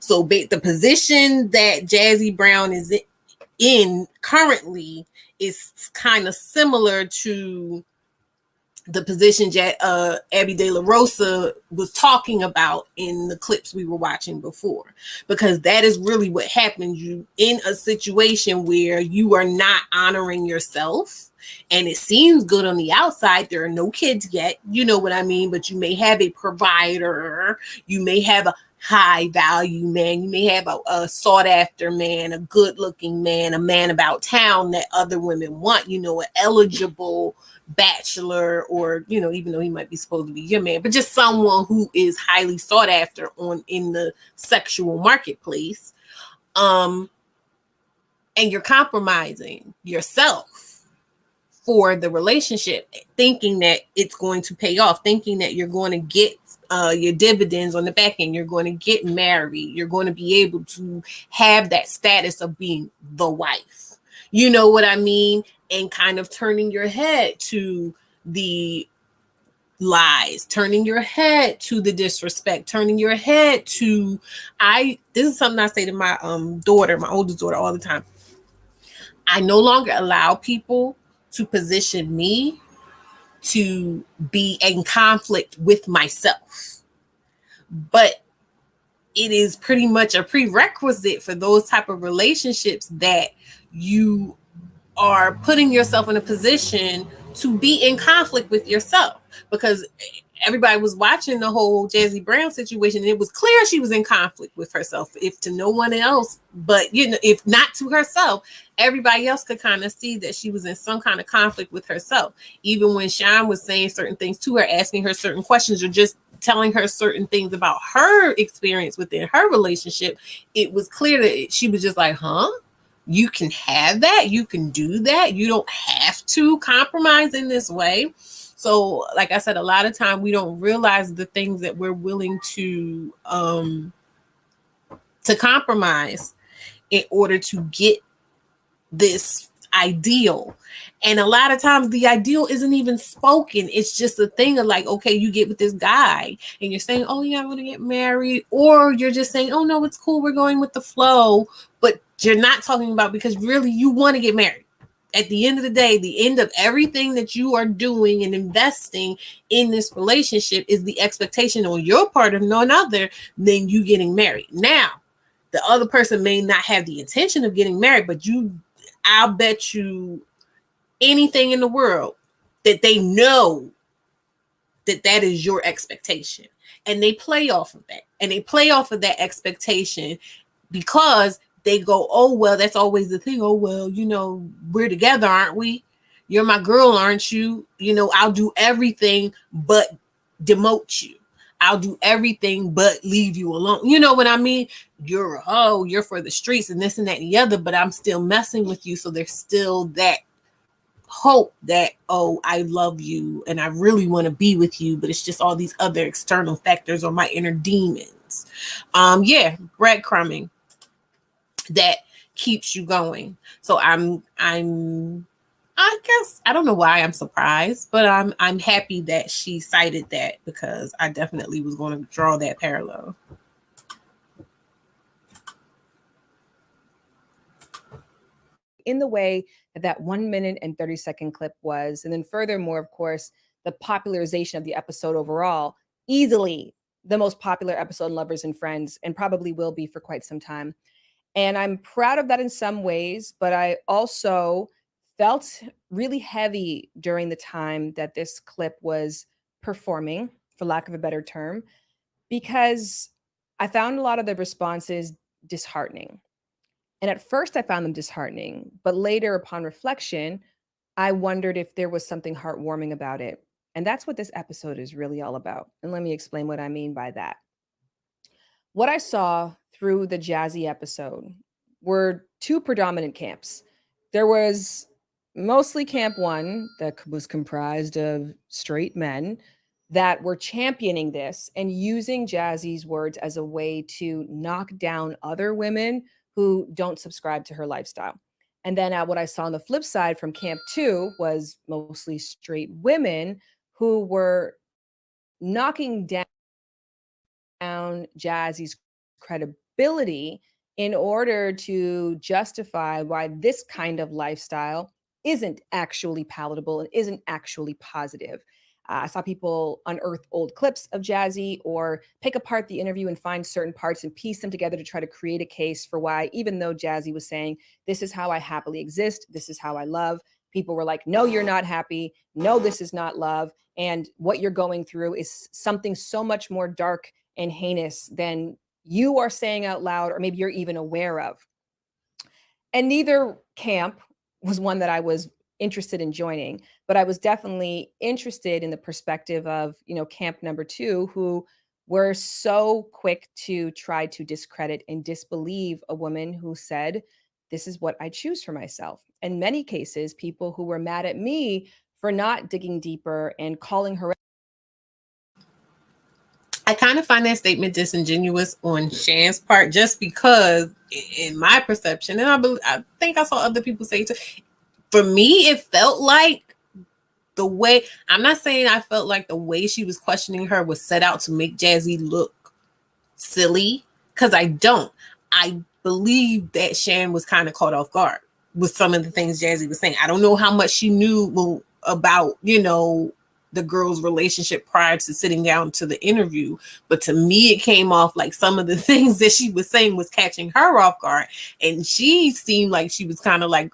So the position that Jazzy Brown is in currently is kind of similar to the position Abby De La Rosa was talking about in the clips we were watching before, because that is really what happens. You in a situation where you are not honoring yourself, and it seems good on the outside. There are no kids yet, you know what I mean? But you may have a provider, you may have a high value man, you may have a sought after man, a good looking man, a man about town that other women want, an eligible bachelor, or even though he might be supposed to be your man, but just someone who is highly sought after in the sexual marketplace. And you're compromising yourself for the relationship, thinking that it's going to pay off, thinking that you're going to get your dividends on the back end, you're going to get married, you're going to be able to have that status of being the wife. You know what I mean? And kind of turning your head to the lies, turning your head to the disrespect, turning your head to this is something I say to my daughter, my oldest daughter, all the time. I no longer allow people to position me to be in conflict with myself. But it is pretty much a prerequisite for those type of relationships that you are putting yourself in a position to be in conflict with yourself, because everybody was watching the whole Jazzy Brown situation, and it was clear she was in conflict with herself, if to no one else, but if not to herself, everybody else could kind of see that she was in some kind of conflict with herself. Even when Sean was saying certain things to her, asking her certain questions, or just telling her certain things about her experience within her relationship, it was clear that she was just like, you can have that, you can do that, you don't have to compromise in this way. So like I said, a lot of time we don't realize the things that we're willing to compromise in order to get this ideal. And a lot of times the ideal isn't even spoken. It's just a thing of like, okay, you get with this guy and you're saying, oh yeah, I'm gonna get married, or you're just saying, oh no, it's cool, we're going with the flow, but you're not talking about, because really you want to get married. At the end of the day, the end of everything that you are doing and investing in this relationship is the expectation on your part of none other than you getting married. Now, the other person may not have the intention of getting married, but I'll bet you anything in the world that they know that is your expectation. And they play off of that. And they play off of that expectation because they go, oh, well, that's always the thing. Oh, well, you know, we're together, aren't we? You're my girl, aren't you? You know, I'll do everything but demote you. I'll do everything but leave you alone. You know what I mean? You're a hoe, you're for the streets and this and that and the other, but I'm still messing with you. So there's still that hope that, oh, I love you and I really want to be with you, but it's just all these other external factors or my inner demons. Yeah, breadcrumbing that keeps you going. So I guess I don't know why I'm surprised, but I'm happy that she cited that because I definitely was going to draw that parallel. In the way that 1 minute and 30-second clip was, and then furthermore, of course, the popularization of the episode overall, easily the most popular episode in Lovers and Friends, and probably will be for quite some time. And I'm proud of that in some ways, but I also felt really heavy during the time that this clip was performing, for lack of a better term, because I found a lot of the responses disheartening. And at first I found them disheartening, but later upon reflection, I wondered if there was something heartwarming about it. And that's what this episode is really all about. And let me explain what I mean by that. What I saw through the Jazzy episode were two predominant camps. There was mostly camp one that was comprised of straight men that were championing this and using Jazzy's words as a way to knock down other women who don't subscribe to her lifestyle. And then what I saw on the flip side from camp two was mostly straight women who were knocking down Jazzy's credibility in order to justify why this kind of lifestyle isn't actually palatable and isn't actually positive. I saw people unearth old clips of Jazzy or pick apart the interview and find certain parts and piece them together to try to create a case for why, even though Jazzy was saying, this is how I happily exist, this is how I love, people were like, no, you're not happy. No, this is not love. And what you're going through is something so much more dark and heinous than you are saying out loud, or maybe you're even aware of. And neither camp was one that I was interested in joining, but I was definitely interested in the perspective of, you know, camp number two, who were so quick to try to discredit and disbelieve a woman who said, this is what I choose for myself. In many cases, people who were mad at me for not digging deeper and calling her. I kind of find that statement disingenuous on Shan's part, just because in my perception, and I think I saw other people say too, for me, it felt like the way, I'm not saying I felt like the way she was questioning her was set out to make Jazzy look silly, because I don't. I believe that Shan was kind of caught off guard with some of the things Jazzy was saying. I don't know how much she knew about, you know, the girl's relationship prior to sitting down to the interview, but to me, it came off like some of the things that she was saying was catching her off guard, and she seemed like she was kind of like,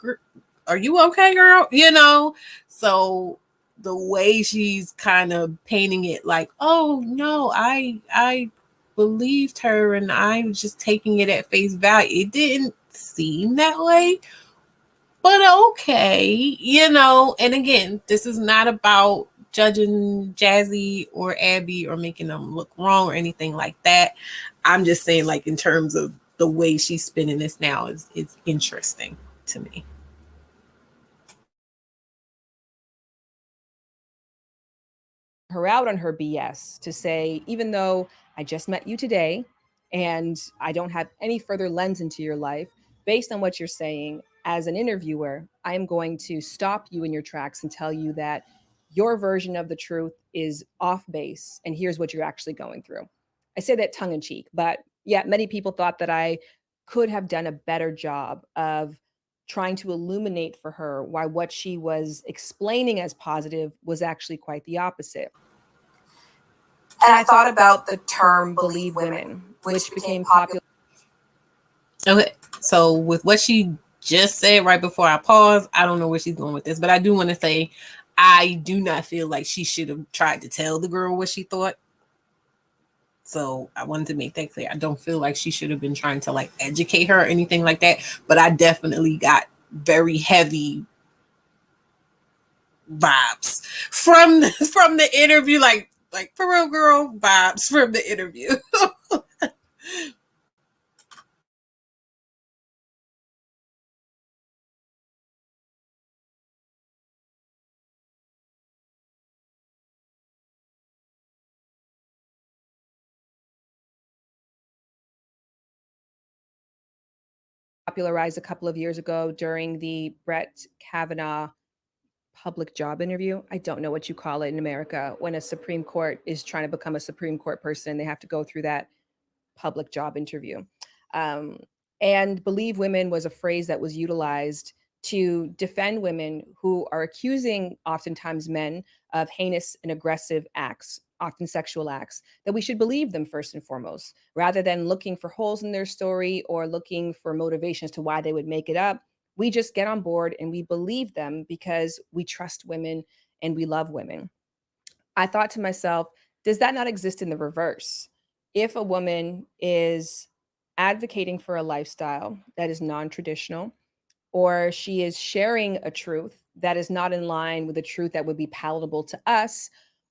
are you okay, girl? You know, so the way she's kind of painting it like, oh no, I believed her and I was just taking it at face value. It didn't seem that way, but okay, you know. And again, this is not about judging Jazzy or Abby or making them look wrong or anything like that. I'm just saying, like, in terms of the way she's spinning this now is interesting to me. Her out on her BS to say, even though I just met you today and I don't have any further lens into your life, based on what you're saying as an interviewer, I am going to stop you in your tracks and tell you that your version of the truth is off base and here's what you're actually going through. I say that tongue in cheek, but yeah, many people thought that I could have done a better job of trying to illuminate for her why what she was explaining as positive was actually quite the opposite. And I thought about the term believe women, which became popular. Okay, so with what she just said right before I pause, I don't know where she's going with this, but I do want to say I do not feel like she should have tried to tell the girl what she thought. So I wanted to make that clear. I don't feel like she should have been trying to like educate her or anything like that. But I definitely got very heavy vibes from the interview, like for real girl vibes from the interview. Popularized a couple of years ago during the Brett Kavanaugh public job interview. I don't know what you call it in America when a Supreme Court is trying to become a Supreme Court person. They have to go through that public job interview. Um, and believe women was a phrase that was utilized to defend women who are accusing oftentimes men of heinous and aggressive acts, often sexual acts, that we should believe them first and foremost, rather than looking for holes in their story or looking for motivations to why they would make it up. We just get on board and we believe them because we trust women and we love women. I thought to myself, does that not exist in the reverse? If a woman is advocating for a lifestyle that is non-traditional, or she is sharing a truth that is not in line with a truth that would be palatable to us,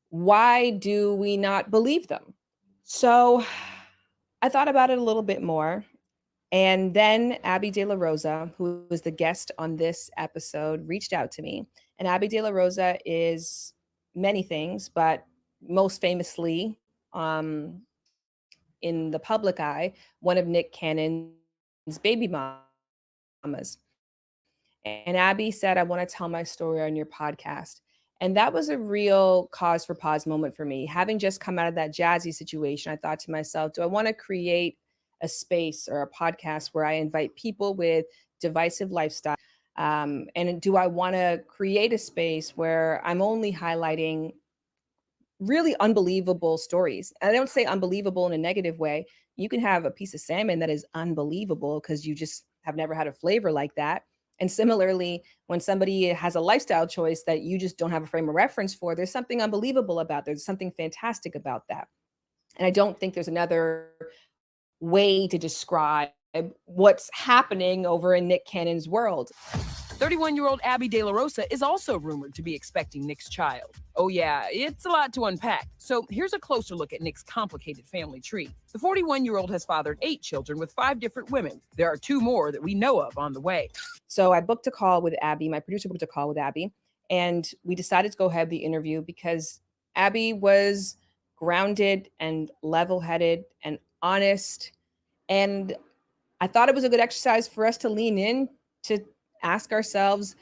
why do we not believe them? So I thought about it a little bit more. And then Abby De La Rosa, who was the guest on this episode, reached out to me. And Abby De La Rosa is many things, but most famously, in the public eye, one of Nick Cannon's baby mamas. And Abby said, I want to tell my story on your podcast. And that was a real cause for pause moment for me. Having just come out of that Jazzy situation, I thought to myself, do I want to create a space or a podcast where I invite people with divisive lifestyle? And do I want to create a space where I'm only highlighting really unbelievable stories? And I don't say unbelievable in a negative way. You can have a piece of salmon that is unbelievable because you just have never had a flavor like that. And similarly, when somebody has a lifestyle choice that you just don't have a frame of reference for, there's something unbelievable about that. There's something fantastic about that. And I don't think there's another way to describe what's happening over in Nick Cannon's world. 31-year-old Abby De La Rosa is also rumored to be expecting Nick's child. Oh yeah, it's a lot to unpack. So here's a closer look at Nick's complicated family tree. The 41-year-old has fathered 8 children with 5 different women. There are 2 more that we know of on the way. So I booked a call with Abby. My producer booked a call with Abby. And we decided to go have the interview because Abby was grounded and level-headed and honest. And I thought it was a good exercise for us to lean in to ask ourselves,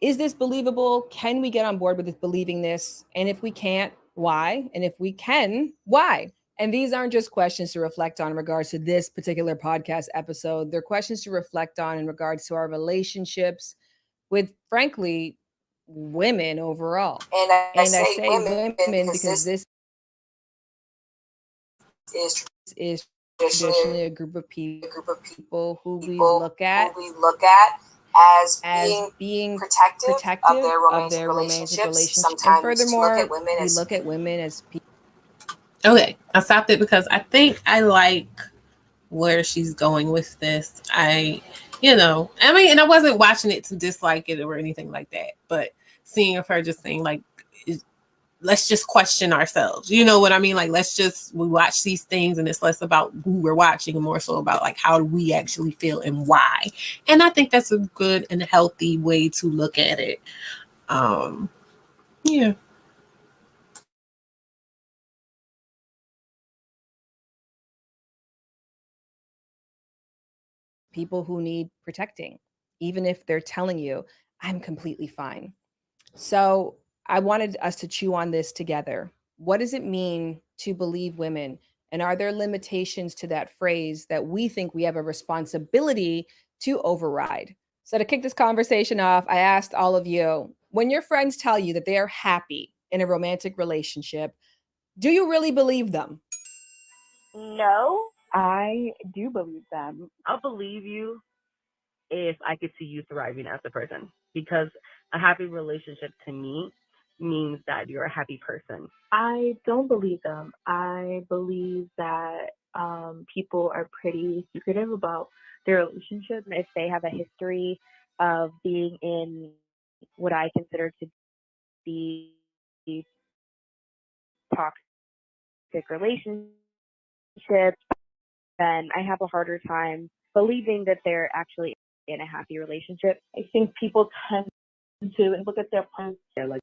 is this believable? Can we get on board with believing this? And if we can't, why? And if we can, why? And these aren't just questions to reflect on in regards to this particular podcast episode. They're questions to reflect on in regards to our relationships with, frankly, women overall. And I say women because this is traditionally a group of people who we look at as being protective of their romantic relationships. Sometimes and furthermore, we look at women as people. Okay, I stopped it because I think I like where she's going with this. And I wasn't watching it to dislike it or anything like that, but seeing of her just saying like, let's just question ourselves. You know what I mean? Like, we watch these things and it's less about who we're watching and more so about like, how do we actually feel and why? And I think that's a good and healthy way to look at it. Yeah. People who need protecting, even if they're telling you, I'm completely fine. So I wanted us to chew on this together. What does it mean to believe women? And are there limitations to that phrase that we think we have a responsibility to override? So to kick this conversation off, I asked all of you, when your friends tell you that they are happy in a romantic relationship, do you really believe them? No, I do believe them. I'll believe you if I could see you thriving as a person, because a happy relationship to me means that you're a happy person. I don't believe them. I believe that people are pretty secretive about their relationship. If they have a history of being in what I consider to be toxic relationships, then I have a harder time believing that they're actually in a happy relationship. I think people tend to look at their partner like,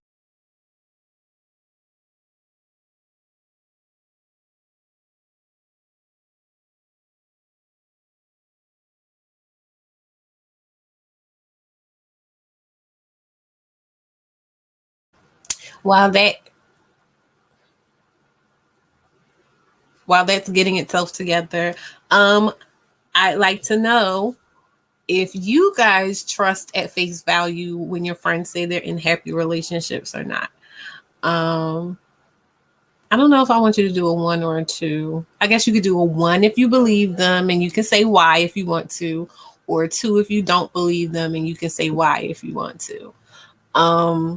While that's getting itself together, I'd like to know if you guys trust at face value when your friends say they're in happy relationships or not. I don't know if I want you to do a 1 or a 2. I guess you could do a 1 if you believe them and you can say why if you want to, or a 2 if you don't believe them and you can say why if you want to. And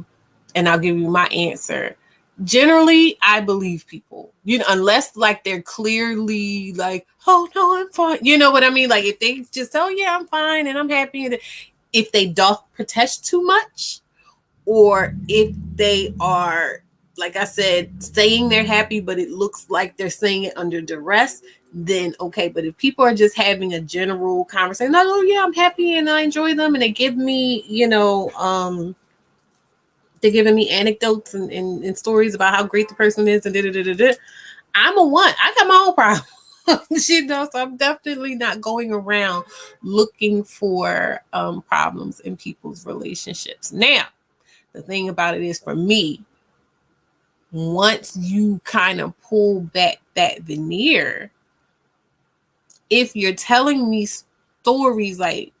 I'll give you my answer. Generally, I believe people, unless like they're clearly like, oh no, I'm fine. You know what I mean? Like if they just, oh yeah, I'm fine and I'm happy. And if they don't protest too much, or if they are, like I said, saying they're happy, but it looks like they're saying it under duress, then okay. But if people are just having a general conversation, like, oh yeah, I'm happy and I enjoy them, and they give me, they're giving me anecdotes and stories about how great the person is, and I'm a 1. I got my own problems, so I'm definitely not going around looking for problems in people's relationships. Now, the thing about it is, for me, once you kind of pull back that veneer, if you're telling me stories, like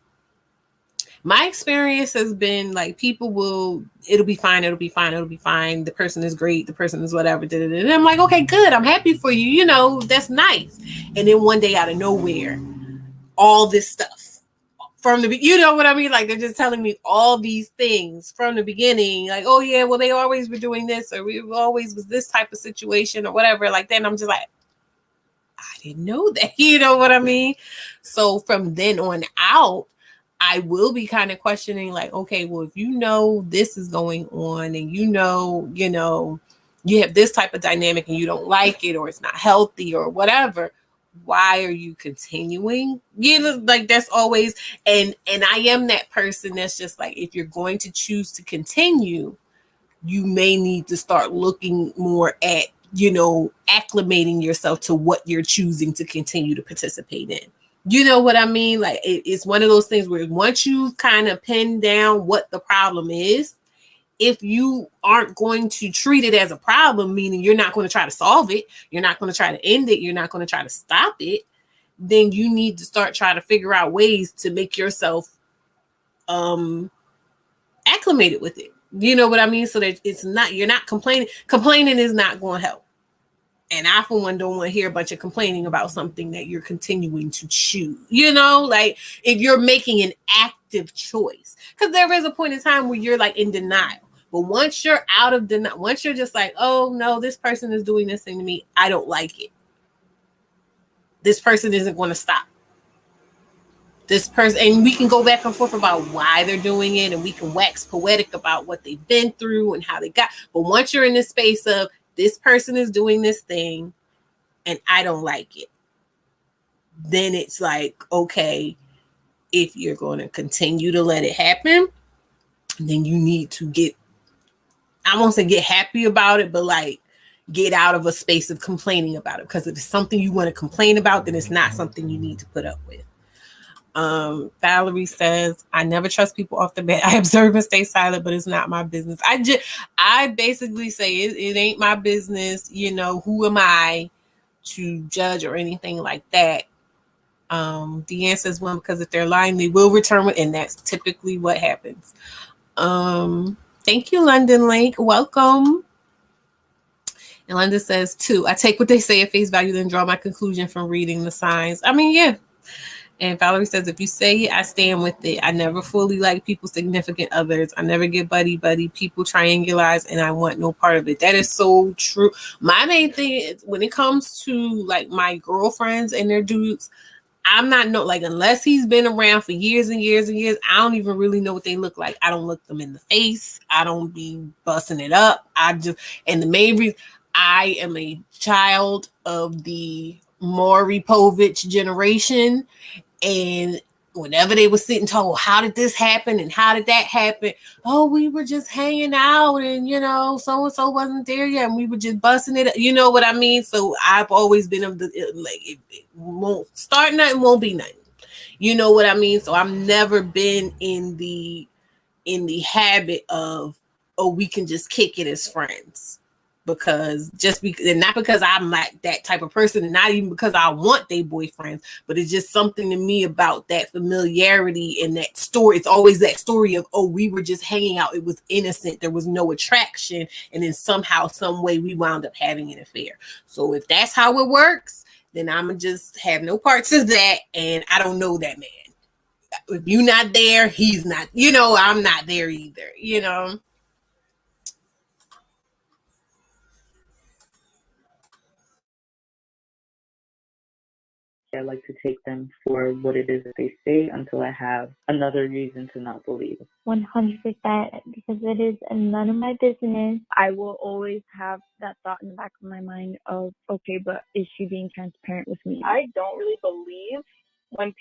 my experience has been like, people will, it'll be fine, the person is great, the person is whatever, and I'm like, okay, good, I'm happy for you, that's nice. And then one day out of nowhere, all this stuff from the, you know what I mean? Like they're just telling me all these things from the beginning, like, oh yeah, well they always were doing this, or we always was this type of situation or whatever. Like then I'm just like, I didn't know that, you know what I mean? So from then on out, I will be kind of questioning, like, okay, well, if this is going on and you have this type of dynamic and you don't like it, or it's not healthy or whatever, why are you continuing? Like that's always, and I am that person that's just like, if you're going to choose to continue, you may need to start looking more at, acclimating yourself to what you're choosing to continue to participate in. You know what I mean? Like it's one of those things where once you kind of pin down what the problem is, if you aren't going to treat it as a problem, meaning you're not going to try to solve it, you're not going to try to end it, you're not going to try to stop it, then you need to start trying to figure out ways to make yourself acclimated with it. You know what I mean? So that it's not, you're not complaining. Complaining is not going to help. And I, for one, don't want to hear a bunch of complaining about something that you're continuing to choose. Like if you're making an active choice, because there is a point in time where you're like in denial. But once you're out of denial, once you're just like, oh no, this person is doing this thing to me, I don't like it. This person isn't going to stop. This person, and we can go back and forth about why they're doing it, and we can wax poetic about what they've been through and how they got. But once you're in this space of, this person is doing this thing and I don't like it, then it's like, okay, if you're going to continue to let it happen, then you need to I won't say get happy about it, but like get out of a space of complaining about it. Because if it's something you want to complain about, then it's not something you need to put up with. Valerie says, I never trust people off the bat. I observe and stay silent, but it's not my business. I basically say it ain't my business. Who am I to judge or anything like that? The answer is 1, because if they're lying, they will return it, and that's typically what happens. Thank you, London Lake. Welcome. And London says 2, I take what they say at face value, then draw my conclusion from reading the signs. I mean, yeah. And Valerie says, if you say it, I stand with it. I never fully like people's significant others. I never get buddy. People triangularize, and I want no part of it. That is so true. My main thing is when it comes to like my girlfriends and their dudes, I'm not like unless he's been around for years and years and years, I don't even really know what they look like. I don't look them in the face. I don't be busting it up. And the main reason, I am a child of the Maury Povich generation. And whenever they were sitting talking, well, how did this happen and how did that happen? Oh, we were just hanging out and, so-and-so wasn't there yet. And we were just busting it. You know what I mean? So I've always been of the, like, it won't start nothing, won't be nothing. You know what I mean? So I've never been in the habit of, oh, we can just kick it as friends. And not because I'm like that type of person, and not even because I want they boyfriends, but it's just something to me about that familiarity and that story. It's always that story of, oh, we were just hanging out. It was innocent. There was no attraction. And then somehow, some way we wound up having an affair. So if that's how it works, then I'm going to just have no parts of that. And I don't know that man. If you're not there, he's not, I'm not there either, I like to take them for what it is that they say until I have another reason to not believe. 100%, because it is none of my business. I will always have that thought in the back of my mind of, okay, but is she being transparent with me? I don't really believe when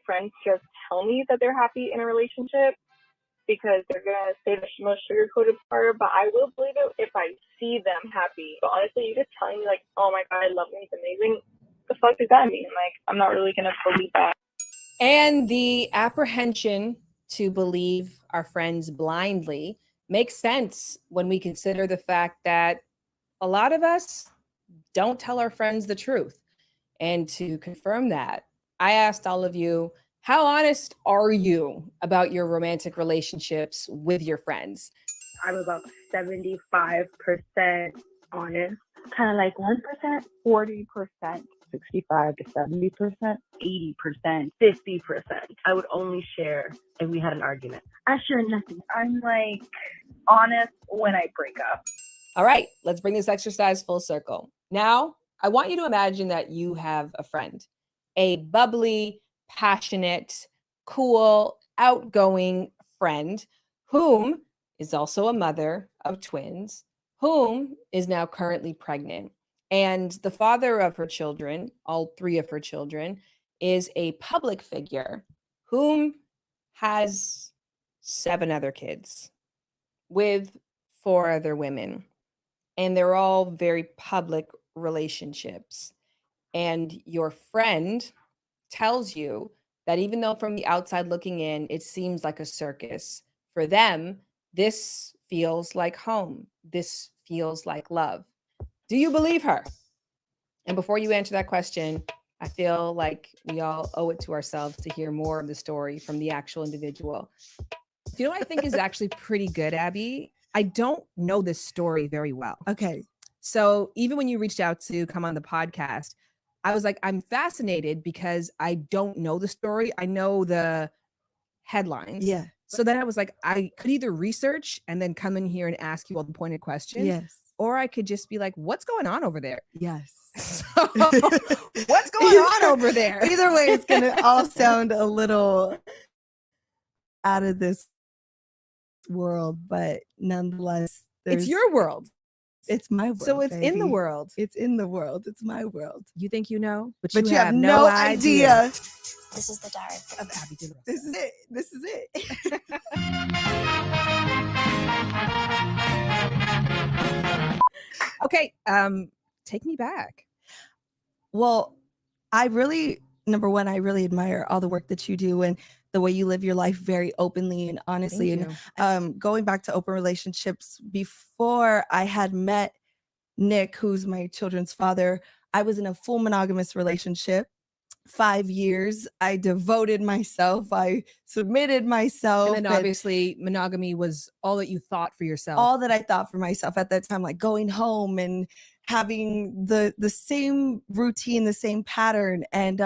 friends just tell me that they're happy in a relationship because they're going to say the most sugar-coated part, but I will believe it if I see them happy. But honestly, you just telling me like, oh my God, I love him, he's amazing. The fuck does that mean? Like, I'm not really gonna believe that. And the apprehension to believe our friends blindly makes sense when we consider the fact that a lot of us don't tell our friends the truth. And to confirm that, I asked all of you, how honest are you about your romantic relationships with your friends? I'm about 75% honest, kind of like 1%, 40%. 65 to 70%, 80%, 50%. I would only share if we had an argument. I share nothing. I'm like honest when I break up. All right, let's bring this exercise full circle. Now, I want you to imagine that you have a friend, a bubbly, passionate, cool, outgoing friend whom is also a mother of twins, whom is now currently pregnant. And the father of her children, all three of her children, is a public figure whom has 7 other kids with 4 other women. And they're all very public relationships. And your friend tells you that even though from the outside looking in, it seems like a circus, for them, this feels like home. This feels like love. Do you believe her? And before you answer that question, I feel like we all owe it to ourselves to hear more of the story from the actual individual. You know what I think is actually pretty good, Abby? I don't know this story very well. Okay. So even when you reached out to come on the podcast, I was like, I'm fascinated because I don't know the story. I know the headlines. Yeah. So then I was like, I could either research and then come in here and ask you all the pointed questions. Yes. Or I could just be like, what's going on over there? Yes. So, what's going on over there? Either way, it's going to all sound a little out of this world, but nonetheless, it's your world. It's my world. So it's baby. in the world. It's in the world. It's my world. You think you know, but you have no idea. This is the diary of Abby De La Rosa. This is it. This is it. Okay, take me back. Well, number one, I really admire all the work that you do and the way you live your life very openly and honestly. And going back to open relationships, before I had met Nick, who's my children's father, I was in a full monogamous relationship. 5 years. I devoted myself. I submitted myself. And then obviously monogamy was all that you thought for yourself. All that I thought for myself at that time, like going home and having the same routine, the same pattern. And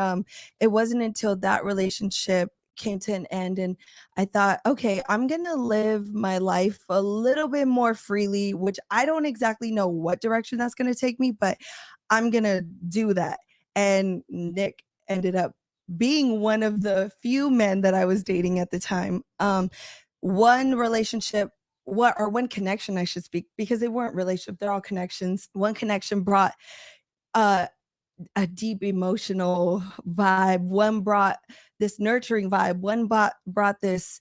it wasn't until that relationship came to an end and I thought, okay, I'm gonna live my life a little bit more freely, which I don't exactly know what direction that's gonna take me, but I'm gonna do that. And Nick ended up being one of the few men that I was dating at the time. One relationship, one connection, I should speak, because they weren't relationships, they're all connections. One connection brought a deep emotional vibe. One brought this nurturing vibe. One brought this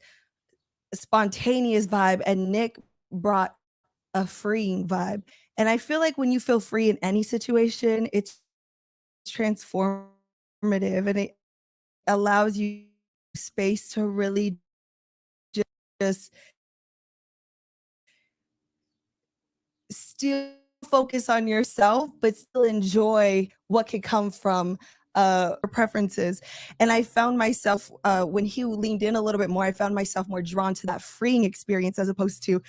spontaneous vibe, and Nick brought a freeing vibe. And I feel like when you feel free in any situation, it's transformative and it allows you space to really just still focus on yourself, but still enjoy what could come from preferences. And I found myself, when he leaned in a little bit more, I found myself more drawn to that freeing experience as opposed to,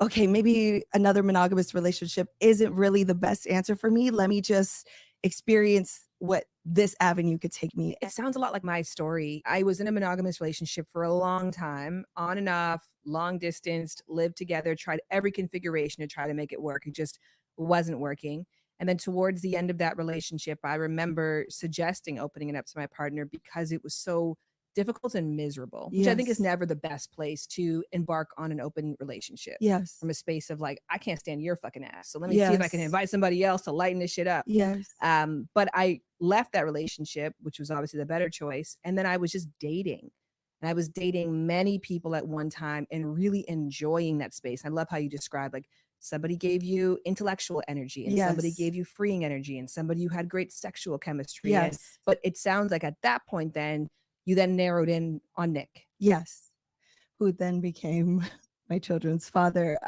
okay, maybe another monogamous relationship isn't really the best answer for me. Let me just experience what this avenue could take me. It sounds a lot like my story. I was in a monogamous relationship for a long time, on and off, long distance, lived together, tried every configuration to try to make it work. It just wasn't working. And then towards the end of that relationship, I remember suggesting opening it up to my partner because it was so difficult and miserable, which I think is never the best place to embark on an open relationship. Yes. From a space of like, I can't stand your fucking ass. So let me see if I can invite somebody else to lighten this shit up. Yes. But I left that relationship, which was obviously the better choice. And then I was just dating. And I was dating many people at one time and really enjoying that space. I love how you described like somebody gave you intellectual energy and somebody gave you freeing energy and somebody you had great sexual chemistry. Yes. But it sounds like at that point then you then narrowed in on Nick. Yes. Who then became my children's father.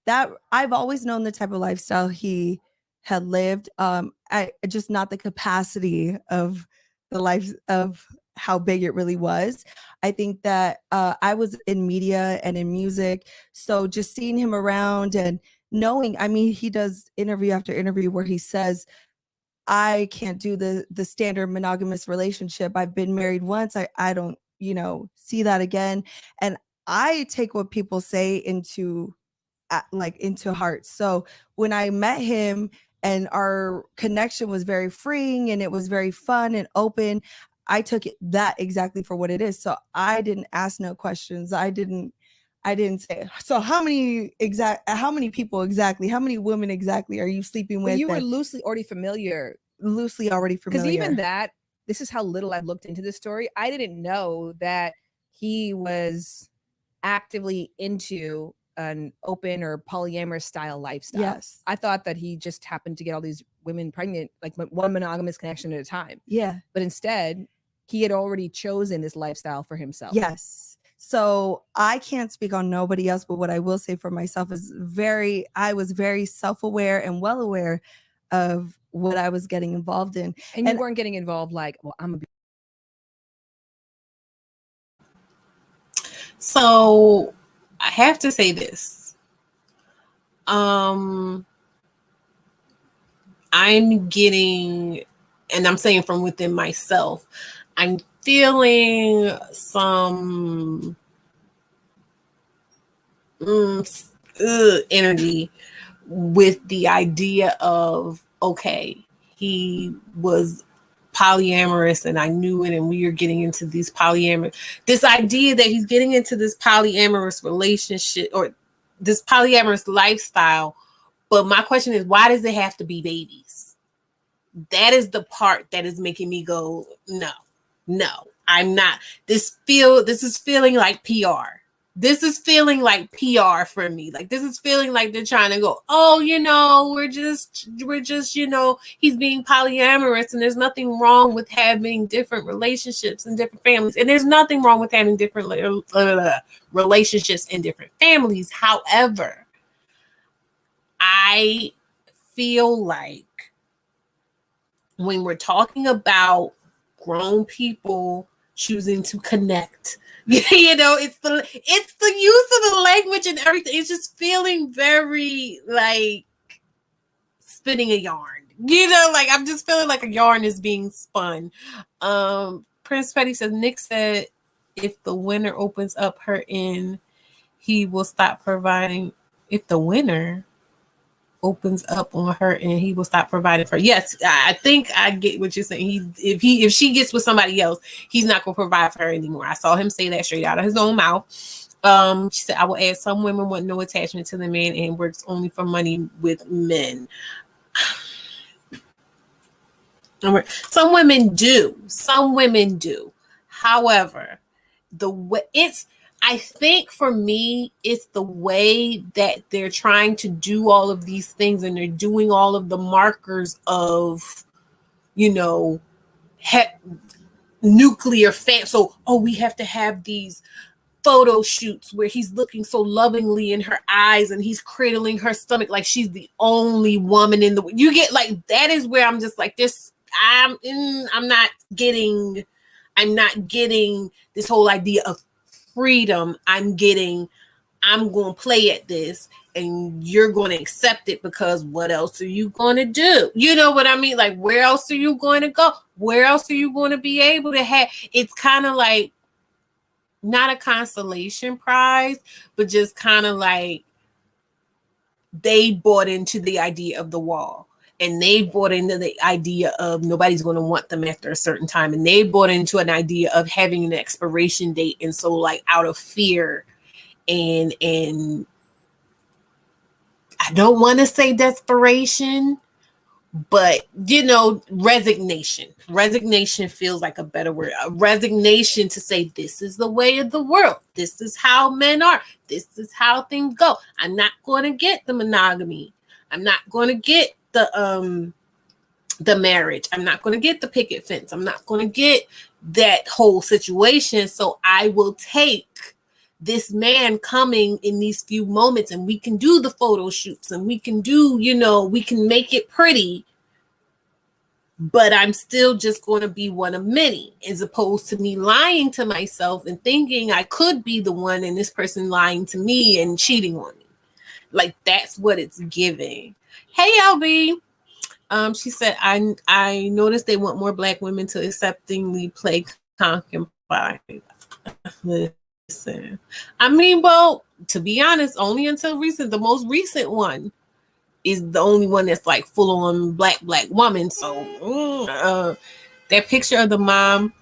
That I've always known the type of lifestyle he had lived. I just not the capacity of the life of how big it really was. I think that I was in media and in music. So just seeing him around and knowing, I mean, he does interview after interview where he says, I can't do the standard monogamous relationship. I've been married once. I don't, see that again. And I take what people say into heart. So when I met him and our connection was very freeing and it was very fun and open, I took that exactly for what it is. So I didn't ask no questions. I didn't say, so how many people exactly, how many women exactly are you sleeping with? But you were loosely already familiar. Because even that, this is how little I looked into this story. I didn't know that he was actively into an open or polyamorous style lifestyle. Yes. I thought that he just happened to get all these women pregnant, like one monogamous connection at a time. Yeah. But instead, he had already chosen this lifestyle for himself. Yes. So I can't speak on nobody else, but what I will say for myself is I was very self-aware and well aware of what I was getting involved in. And you weren't getting involved like, well, I'm a So I have to say this. I'm getting, and I'm saying from within myself, I'm feeling some energy with the idea of, okay, he was polyamorous and I knew it, and we are getting into this idea that he's getting into this polyamorous relationship or this polyamorous lifestyle. But my question is, why does it have to be babies? That is the part that is making me go, no, I'm not. This is feeling like PR. This is feeling like PR for me. Like, this is feeling like they're trying to go, oh, we're just, he's being polyamorous, and there's nothing wrong with having different relationships and different families. And there's nothing wrong with having different relationships in different families. However, I feel like when we're talking about grown people choosing to connect. You know, it's the use of the language and everything. It's just feeling very like spinning a yarn. You know, like I'm just feeling like a yarn is being spun. Prince Petty says, Nick said if the winner opens up her end, he will stop providing. If the winner opens up on her and he will stop providing for her. Yes, I think I get what you're saying. If she gets with somebody else, he's not gonna provide for her anymore. I saw him say that straight out of his own mouth. She said, I will add, some women want no attachment to the man and works only for money with men. Some women do. However, the way I think for me, it's the way that they're trying to do all of these things and they're doing all of the markers of, you know, nuclear fam. So, we have to have these photo shoots where he's looking so lovingly in her eyes and he's cradling her stomach like she's the only woman in the world. You get like, that is where I'm just like this. I'm not getting this whole idea of freedom. I'm going to play at this and you're going to accept it because what else are you going to do? You know what I mean? Like, where else are you going to go? Where else are you going to be able to have? It's kind of like not a consolation prize, but just kind of like they bought into the idea of the wall. And they bought into the idea of nobody's going to want them after a certain time. And they bought into an idea of having an expiration date. And so like out of fear and I don't want to say desperation, but you know, resignation feels like a better word. A resignation to say, this is the way of the world. This is how men are. This is how things go. I'm not going to get the monogamy. I'm not going to get the marriage. I'm not going to get the picket fence. I'm not going to get that whole situation. So I will take this man coming in these few moments and we can do the photo shoots and we can do, you know, we can make it pretty, but I'm still just going to be one of many, as opposed to me lying to myself and thinking I could be the one and this person lying to me and cheating on me. Like, that's what it's giving. Hey, LB. She said, I noticed they want more Black women to acceptingly play concubine. Listen, I mean, well, to be honest, only until recent, the most recent one is the only one that's like full on black woman. So that picture of the mom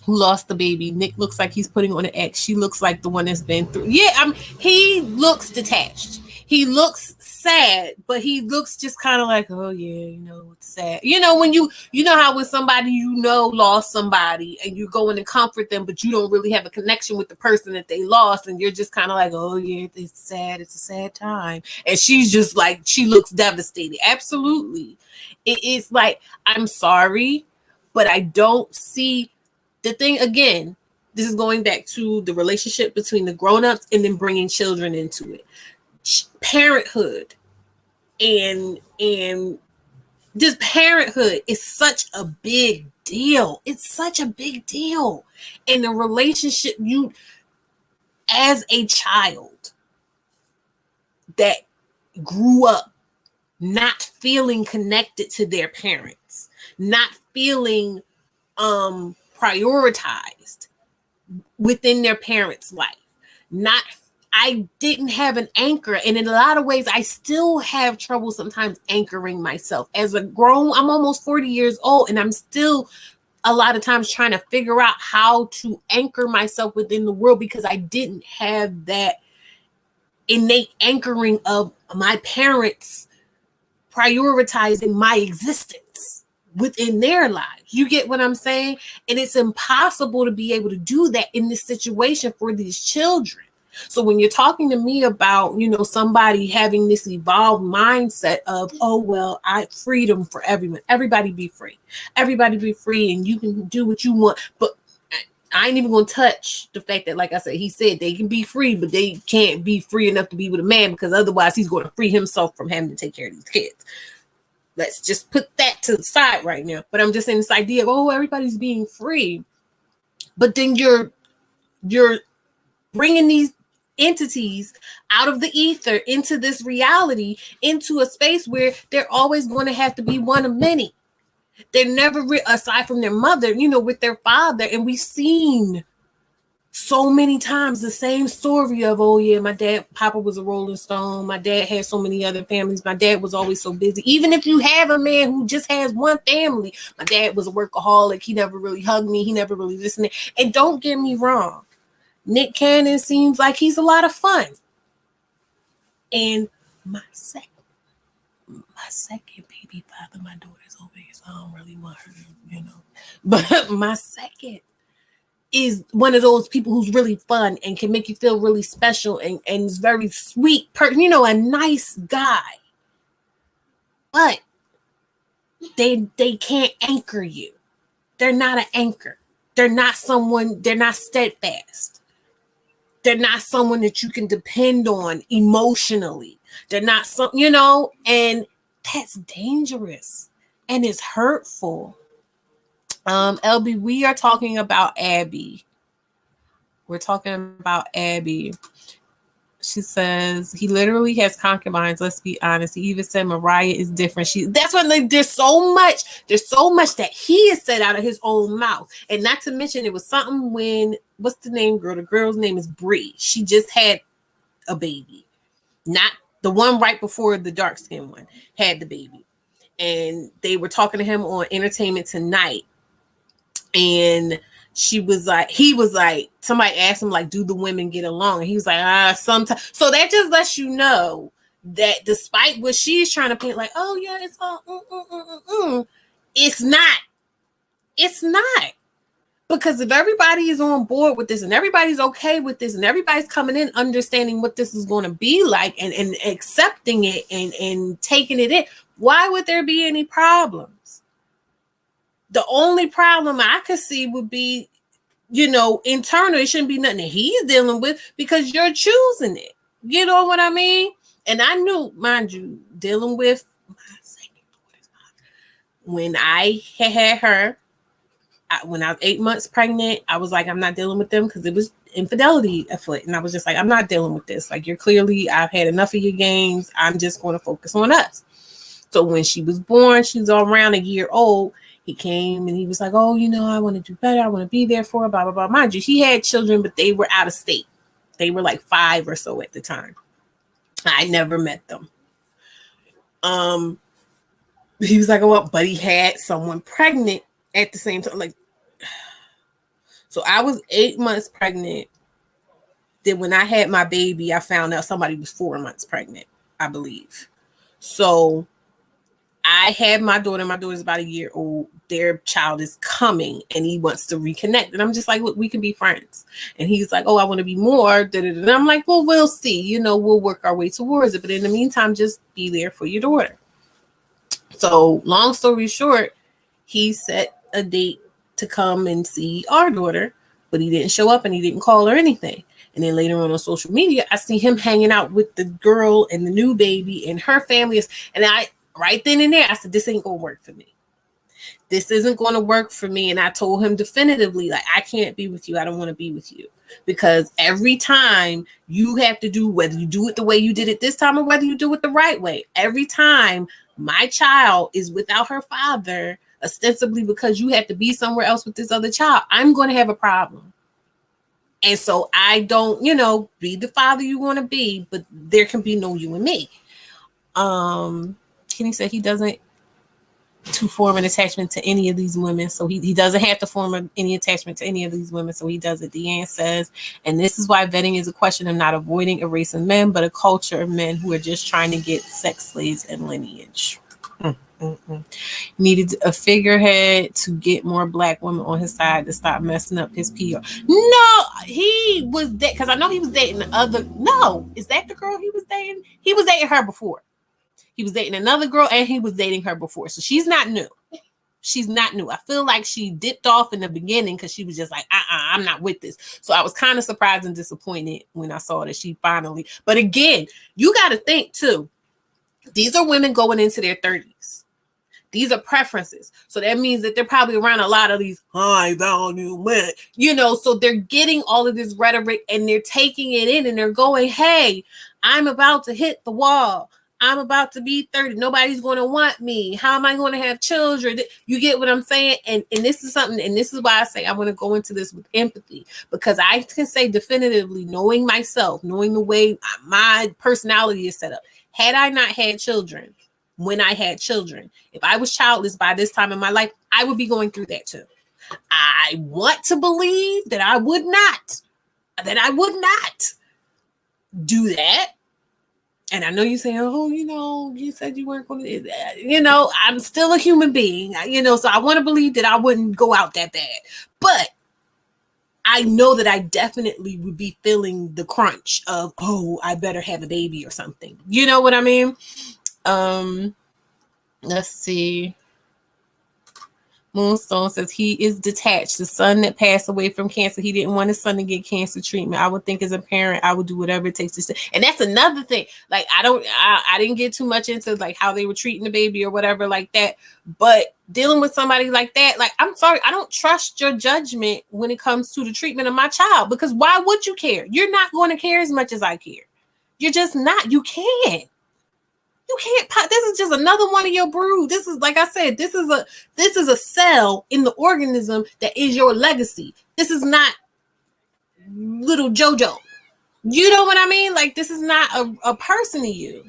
who lost the baby, Nick looks like he's putting on an X. She looks like the one that's been through. Yeah, he looks detached. He looks sad, but he looks just kind of like, oh yeah, you know, it's sad. You know, when you know how when somebody you know lost somebody and you go in and comfort them, but you don't really have a connection with the person that they lost, and you're just kind of like, oh yeah, it's sad. It's a sad time. And she's just like, she looks devastated. Absolutely. It is like, I'm sorry, but I don't see the thing again. This is going back to the relationship between the grown-ups and then bringing children into it. Parenthood and this parenthood is such a big deal. It's such a big deal. In the relationship, you as a child that grew up not feeling connected to their parents, not feeling prioritized within their parents' life, I didn't have an anchor. And in a lot of ways, I still have trouble sometimes anchoring myself. As a grown, I'm almost 40 years old, and I'm still a lot of times trying to figure out how to anchor myself within the world because I didn't have that innate anchoring of my parents prioritizing my existence within their lives. You get what I'm saying? And it's impossible to be able to do that in this situation for these children. So when you're talking to me about, you know, somebody having this evolved mindset of, oh, well, freedom for everyone. Everybody be free. Everybody be free and you can do what you want. But I ain't even going to touch the fact that, like I said, he said they can be free, but they can't be free enough to be with a man because otherwise he's going to free himself from having to take care of these kids. Let's just put that to the side right now. But I'm just saying this idea of, oh, everybody's being free. But then you're bringing these entities out of the ether into this reality, into a space where they're always going to have to be one of many. They're never, aside from their mother, with their father. And we've seen so many times the same story of, oh yeah, my papa was a Rolling Stone. My dad had so many other families. My dad was always so busy. Even if you have a man who just has one family, my dad was a workaholic. He never really hugged me. He never really listened. And don't get me wrong, Nick Cannon seems like he's a lot of fun. And my second baby father, my daughter's over here, so I don't really want her, But my second is one of those people who's really fun and can make you feel really special and is very sweet, a nice guy. But they can't anchor you. They're not an anchor. They're not steadfast. They're not someone that you can depend on emotionally. They're not and that's dangerous and it's hurtful. LB, we are talking about Abby. We're talking about Abby. She says he literally has concubines. Let's be honest. He even said Mariah is different. That's when there's so much that he has said out of his own mouth. And not to mention, it was something when, what's the name, girl? The girl's name is Bree. She just had a baby. Not the one right before the dark skinned one had the baby. And they were talking to him on Entertainment Tonight. And he was like, somebody asked him, like, do the women get along? And he was like, sometimes. So that just lets you know that despite what she's trying to paint, like, oh yeah, it's all, it's not. It's not. Because if everybody is on board with this and everybody's okay with this and everybody's coming in understanding what this is going to be like and accepting it and taking it in, why would there be any problems? The only problem I could see would be, internal. It shouldn't be nothing that he's dealing with because you're choosing it. You know what I mean? And I knew, mind you, dealing with my second daughter, when I had her, when I was 8 months pregnant, I was like, I'm not dealing with them because it was infidelity afoot. And I was just like, I'm not dealing with this. Like, I've had enough of your games. I'm just going to focus on us. So when she was born, she was around a year old. He came and he was like, oh, I want to do better. I want to be there for her, blah, blah, blah. Mind you, he had children, but they were out of state. They were like 5 or so at the time. I never met them. He was like, oh, but he had someone pregnant at the same time. Like, so I was 8 months pregnant. Then when I had my baby, I found out somebody was 4 months pregnant, I believe. So I had my daughter. My daughter's about a year old. Their child is coming and he wants to reconnect. And I'm just like, look, we can be friends. And he's like, oh, I want to be more. And I'm like, well, we'll see. We'll work our way towards it. But in the meantime, just be there for your daughter. So long story short, he set a date to come and see our daughter, but he didn't show up and he didn't call or anything. And then later on social media, I see him hanging out with the girl and the new baby and her family. And right then and there, I said, this ain't going to work for me. This isn't going to work for me. And I told him definitively, like, I can't be with you. I don't want to be with you. Because every time you have to do, whether you do it the way you did it this time or whether you do it the right way, every time my child is without her father, ostensibly because you have to be somewhere else with this other child, I'm going to have a problem. And so I don't, be the father you want to be, but there can be no you and me. Kenny said he doesn't to form an attachment to any of these women. So he doesn't have to form any attachment to any of these women. So he does it. Deanne says, and this is why vetting is a question of not avoiding erasing men, but a culture of men who are just trying to get sex slaves and lineage. Needed a figurehead to get more black women on his side to stop messing up his PR. No, he was that because I know he was dating the other. No, is that the girl he was dating? He was dating her before. He was dating another girl and he was dating her before. So she's not new. She's not new. I feel like she dipped off in the beginning because she was just like, I'm not with this. So I was kind of surprised and disappointed when I saw that she finally. But again, you got to think too. These are women going into their 30s. These are preferences. So that means that they're probably around a lot of these high value men, you know, so they're getting all of this rhetoric and they're taking it in and they're going, hey, I'm about to hit the wall. I'm about to be 30. Nobody's going to want me. How am I going to have children? You get what I'm saying? And this is something, and this is why I say I want to go into this with empathy, because I can say definitively, knowing myself, knowing the way my personality is set up, had I not had children, when I had children, if I was childless by this time in my life, I would be going through that too. I want to believe that I would not do that. And I know you say, oh, you know, you said you weren't going to do that. You know, I'm still a human being, you know, so I want to believe that I wouldn't go out that bad. But I know that I definitely would be feeling the crunch of, oh, I better have a baby or something. You know what I mean? Let's see. Moonstone says he is detached. The son that passed away from cancer, he didn't want his son to get cancer treatment. I would think as a parent, I would do whatever it takes to stay. And that's another thing. Like, I didn't get too much into like how they were treating the baby or whatever like that. But dealing with somebody like that, like, I'm sorry, I don't trust your judgment when it comes to the treatment of my child, because why would you care? You're not going to care as much as I care. You're just not. You can't. You can't. This is just another one of your brood. This is, like I said, this is a cell in the organism that is your legacy. This is not little JoJo. You know what I mean? Like, this is not a person to you.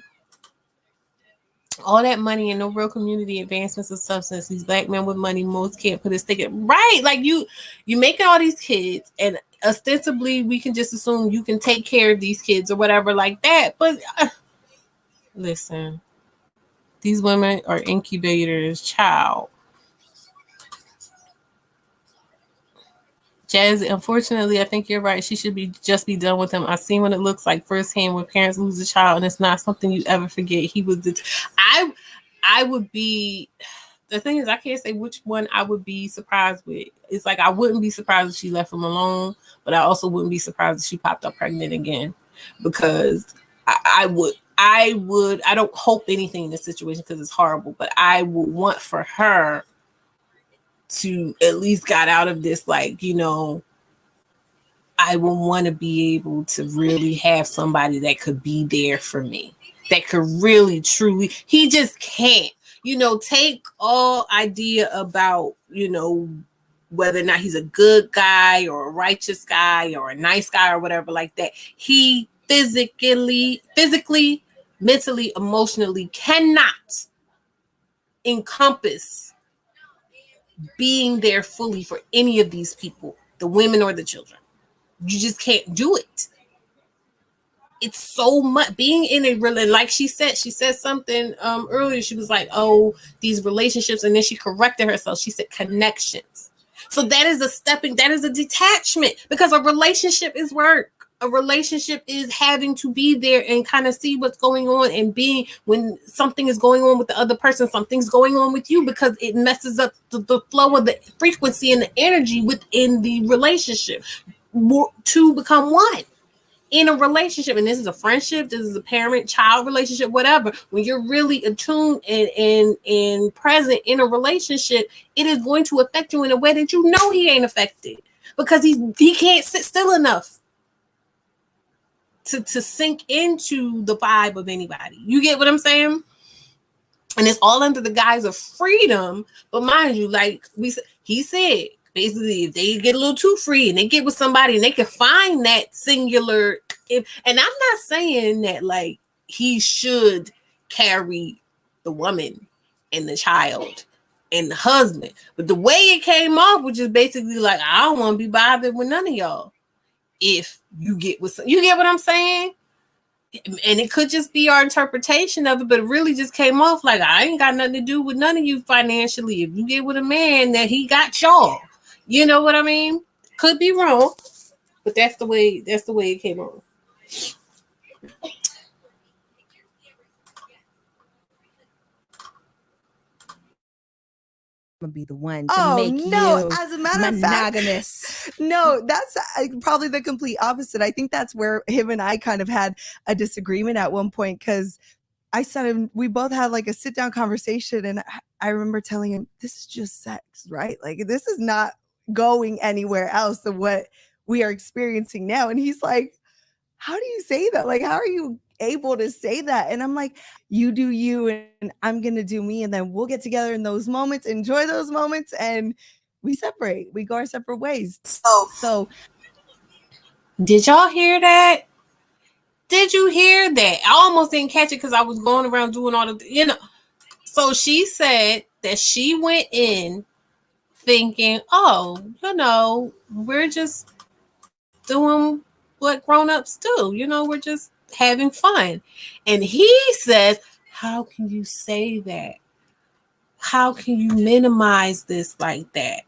All that money and no real community advancements of substance. These black men with money, most can't put a stick in. Right? Like, you making all these kids, and ostensibly we can just assume you can take care of these kids or whatever like that. But listen, these women are incubators, child. Jazz, unfortunately, I think you're right. She should just be done with him. I've seen what it looks like firsthand when parents lose a child, and it's not something you ever forget. He was I would be, the thing is, I can't say which one I would be surprised with. It's like, I wouldn't be surprised if she left him alone, but I also wouldn't be surprised if she popped up pregnant again, because I don't hope anything in this situation because it's horrible, but I would want for her to at least got out of this, like, you know, I would want to be able to really have somebody that could be there for me, that could really, truly, he just can't, you know, take all idea about, you know, whether or not he's a good guy or a righteous guy or a nice guy or whatever like that. He physically, mentally, emotionally cannot encompass being there fully for any of these people, the women or the children. You just can't do it. It's so much being in a really, like she said something earlier. She was like, oh, these relationships, and then she corrected herself. She said connections. So that is a detachment, because a relationship is work. A relationship is having to be there and kind of see what's going on, and being, when something is going on with the other person, something's going on with you, because it messes up the flow of the frequency and the energy within the relationship to become one in a relationship. And this is a friendship, this is a parent-child relationship, whatever. When you're really attuned and present in a relationship, it is going to affect you in a way that you know he ain't affected, because he can't sit still enough to sink into the vibe of anybody. You get what I'm saying? And it's all under the guise of freedom. But mind you, like he said, basically, if they get a little too free and they get with somebody and they can find that singular, and I'm not saying that like he should carry the woman and the child and the husband, but the way it came off was just basically like, I don't want to be bothered with none of y'all. If you get what I'm saying? And it could just be our interpretation of it, but it really just came off like, I ain't got nothing to do with none of you financially. If you get with a man, that he got y'all. You know what I mean? Could be wrong, but that's the way it came on. Gonna be the one to make you as a matter monogamous. Of fact, no, that's probably the complete opposite. I think that's where him and I kind of had a disagreement at one point, because I said, and we both had like a sit down conversation. And I remember telling him, this is just sex, right? Like, this is not going anywhere else than what we are experiencing now. And he's like, how do you say that? Like, how are you able to say that? And I'm like, you do you, and I'm going to do me. And then we'll get together in those moments, enjoy those moments. And we separate, we go our separate ways. So did y'all hear that? Did you hear that? I almost didn't catch it because I was going around doing all the, So she said that she went in thinking, oh, we're just doing what grown-ups do. We're just having fun. And he says, how can you say that? How can you minimize this like that?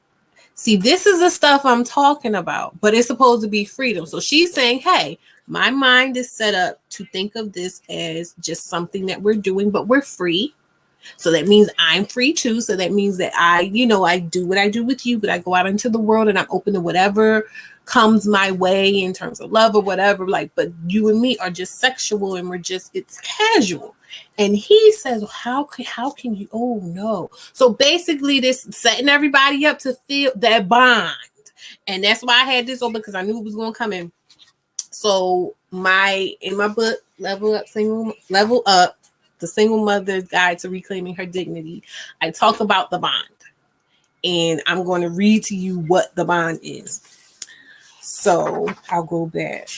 See, this is the stuff I'm talking about, but it's supposed to be freedom. So she's saying, hey, my mind is set up to think of this as just something that we're doing, but we're free. So that means I'm free too. So that means that I do what I do with you, but I go out into the world and I'm open to whatever comes my way in terms of love or whatever. Like, but you and me are just sexual and it's casual. And he says, how can you? Oh no. So basically this setting everybody up to feel that bond. And that's why I had this open, because I knew it was going to come in. So in my book, Level Up, The Single Mother's Guide to Reclaiming Her Dignity, I talk about the bond. And I'm going to read to you what the bond is. So I'll go back.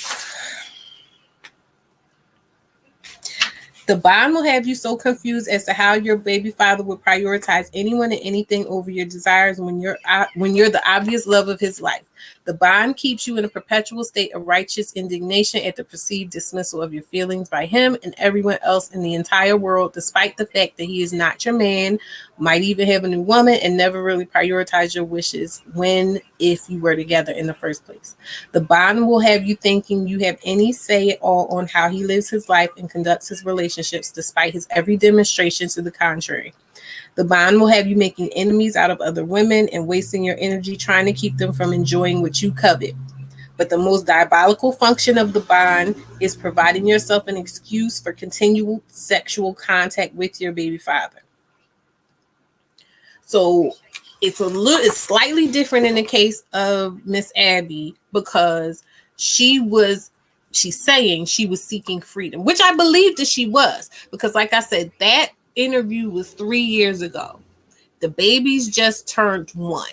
The bond will have you so confused as to how your baby father would prioritize anyone and anything over your desires when you're the obvious love of his life. The bond keeps you in a perpetual state of righteous indignation at the perceived dismissal of your feelings by him and everyone else in the entire world, despite the fact that he is not your man, might even have a new woman, and never really prioritize your wishes if you were together in the first place. The bond will have you thinking you have any say at all on how he lives his life and conducts his relationships, despite his every demonstration to the contrary. The bond will have you making enemies out of other women and wasting your energy trying to keep them from enjoying what you covet. But the most diabolical function of the bond is providing yourself an excuse for continual sexual contact with your baby father. So it's slightly different in the case of Miss Abby, because she's saying she was seeking freedom, which I believe that she was, because like I said, that interview was 3 years ago. The baby's just turned 1.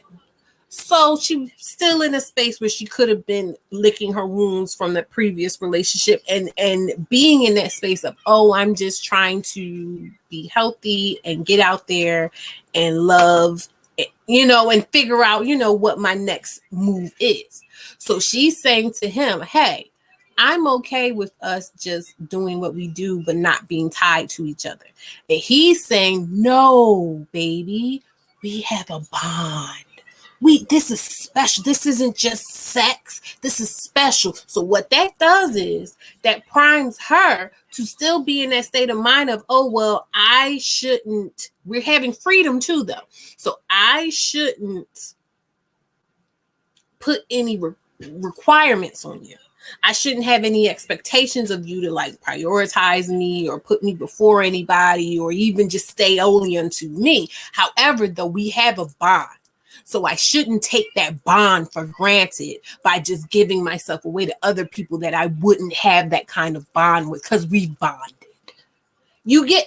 So she's still in a space where she could have been licking her wounds from the previous relationship and being in that space of, oh, I'm just trying to be healthy and get out there and love, and figure out, what my next move is. So she's saying to him, hey, I'm okay with us just doing what we do, but not being tied to each other. And he's saying, no, baby, we have a bond. This is special. This isn't just sex. This is special. So what that does is that primes her to still be in that state of mind of, oh, well, I shouldn't. We're having freedom too, though. So I shouldn't put any requirements on you. I shouldn't have any expectations of you to like prioritize me or put me before anybody or even just stay only unto me. However, though, we have a bond. So I shouldn't take that bond for granted by just giving myself away to other people that I wouldn't have that kind of bond with, because we bonded. You get,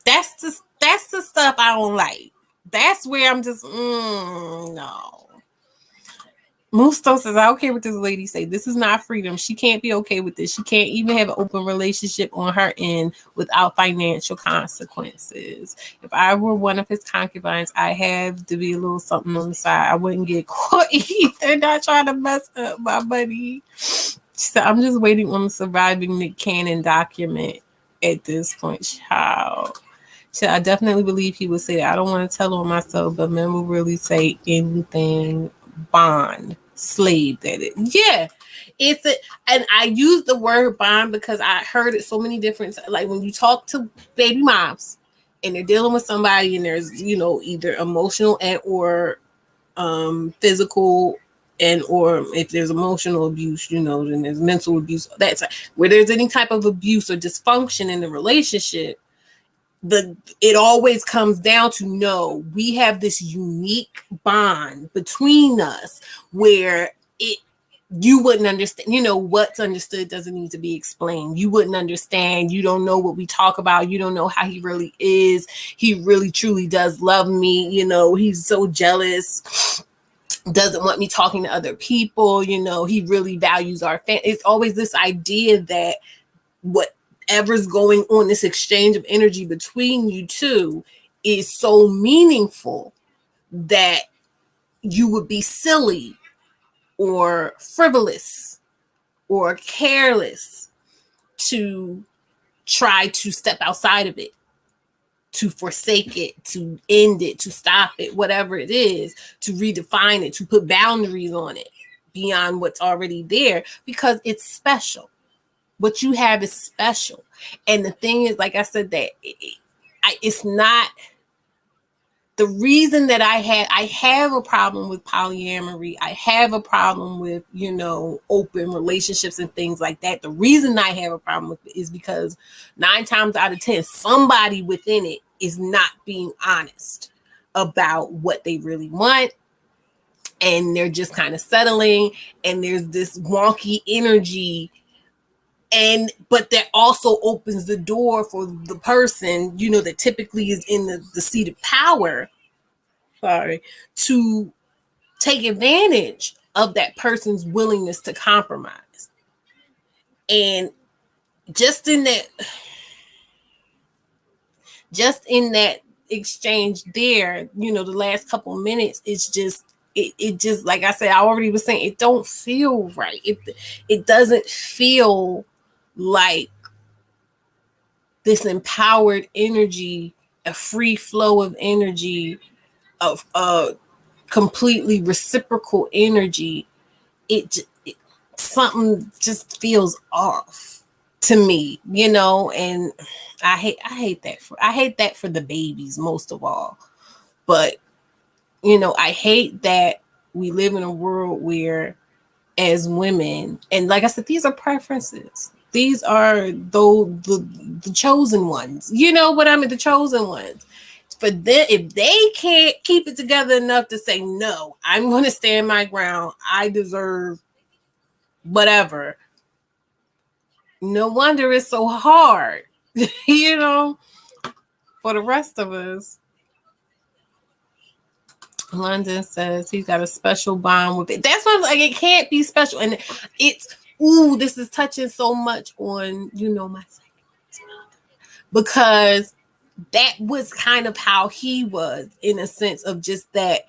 that's the stuff I don't like. That's where I'm just, no. Musto says, I don't care what this lady say. This is not freedom. She can't be okay with this. She can't even have an open relationship on her end without financial consequences. If I were one of his concubines, I have to be a little something on the side. I wouldn't get caught either. Not trying to mess up my money. She said, I'm just waiting on the surviving Nick Cannon document at this point, child. So I definitely believe he would say that. I don't want to tell on myself, but men will really say anything. Bond, slave, that it. Yeah, and I use the word bond because I heard it so many different, like when you talk to baby moms and they're dealing with somebody and there's, either emotional and or physical and or if there's emotional abuse, you know, then there's mental abuse. That's where there's any type of abuse or dysfunction in the relationship. It always comes down to, no, we have this unique bond between us where you wouldn't understand, you know, what's understood doesn't need to be explained. You wouldn't understand. You don't know what we talk about. You don't know how he really is. He really truly does love me. You know, he's so jealous, doesn't want me talking to other people. You know, he really values our family. It's always this idea that whatever's going on, this exchange of energy between you two is so meaningful that you would be silly or frivolous or careless to try to step outside of it, to forsake it, to end it, to stop it, whatever it is, to redefine it, to put boundaries on it beyond what's already there, because it's special. What you have is special. And the thing is, like I said, that it's not the reason that I have a problem with polyamory. I have a problem with, you know, open relationships and things like that. The reason I have a problem with it is because 9 times out of 10, somebody within it is not being honest about what they really want. And they're just kind of settling. And there's this wonky energy. But that also opens the door for the person, you know, that typically is in the seat of power, to take advantage of that person's willingness to compromise. And just in that exchange there, you know, the last couple minutes, it's just it just, like I said, I already was saying, it don't feel right. It doesn't feel like this empowered energy, a free flow of energy, of completely reciprocal energy. Something just feels off to me, you know, and I hate that for the babies most of all. But, you know, I hate that we live in a world where, as women, and like I said, these are preferences. These are the chosen ones. You know what I mean? The chosen ones. But then if they can't keep it together enough to say, no, I'm going to stand my ground, I deserve whatever, no wonder it's so hard, you know, for the rest of us. London says he's got a special bond with it. That's what I'm like, it can't be special. And it's, this is touching so much on, you know, my second, because that was kind of how he was, in a sense of just that,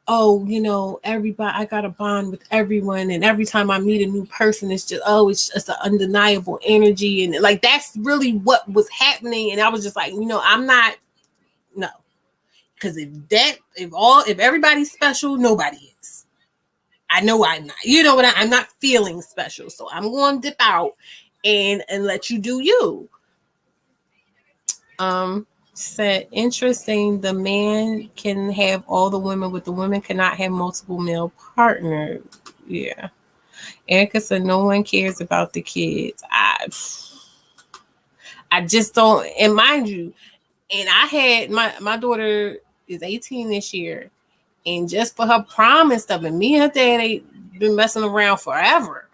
oh, you know, everybody, I got a bond with everyone. And every time I meet a new person, it's just, it's just an undeniable energy. And like, that's really what was happening. And I was just like, you know, I'm not, no. Because if everybody's special, nobody is. I know I'm not. You know what? I'm not feeling special. So I'm going to dip out and let you do you. Said, interesting, the man can have all the women, but the women cannot have multiple male partners. Yeah. Erica said, no one cares about the kids. I just don't. And mind you, and I had my daughter is 18 this year. And just for her prom and stuff, and me and her dad ain't been messing around forever.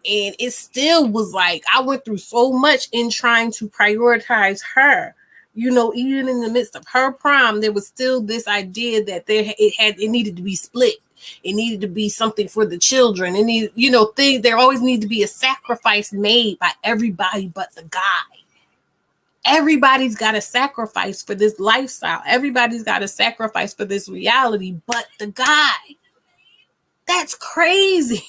And it still was like, I went through so much in trying to prioritize her. You know, even in the midst of her prom, there was still this idea that it needed to be split. It needed to be something for the children. It needed, you know, there always needs to be a sacrifice made by everybody but the guy. Everybody's got to sacrifice for this lifestyle. Everybody's got to sacrifice for this reality, but the guy. That's crazy.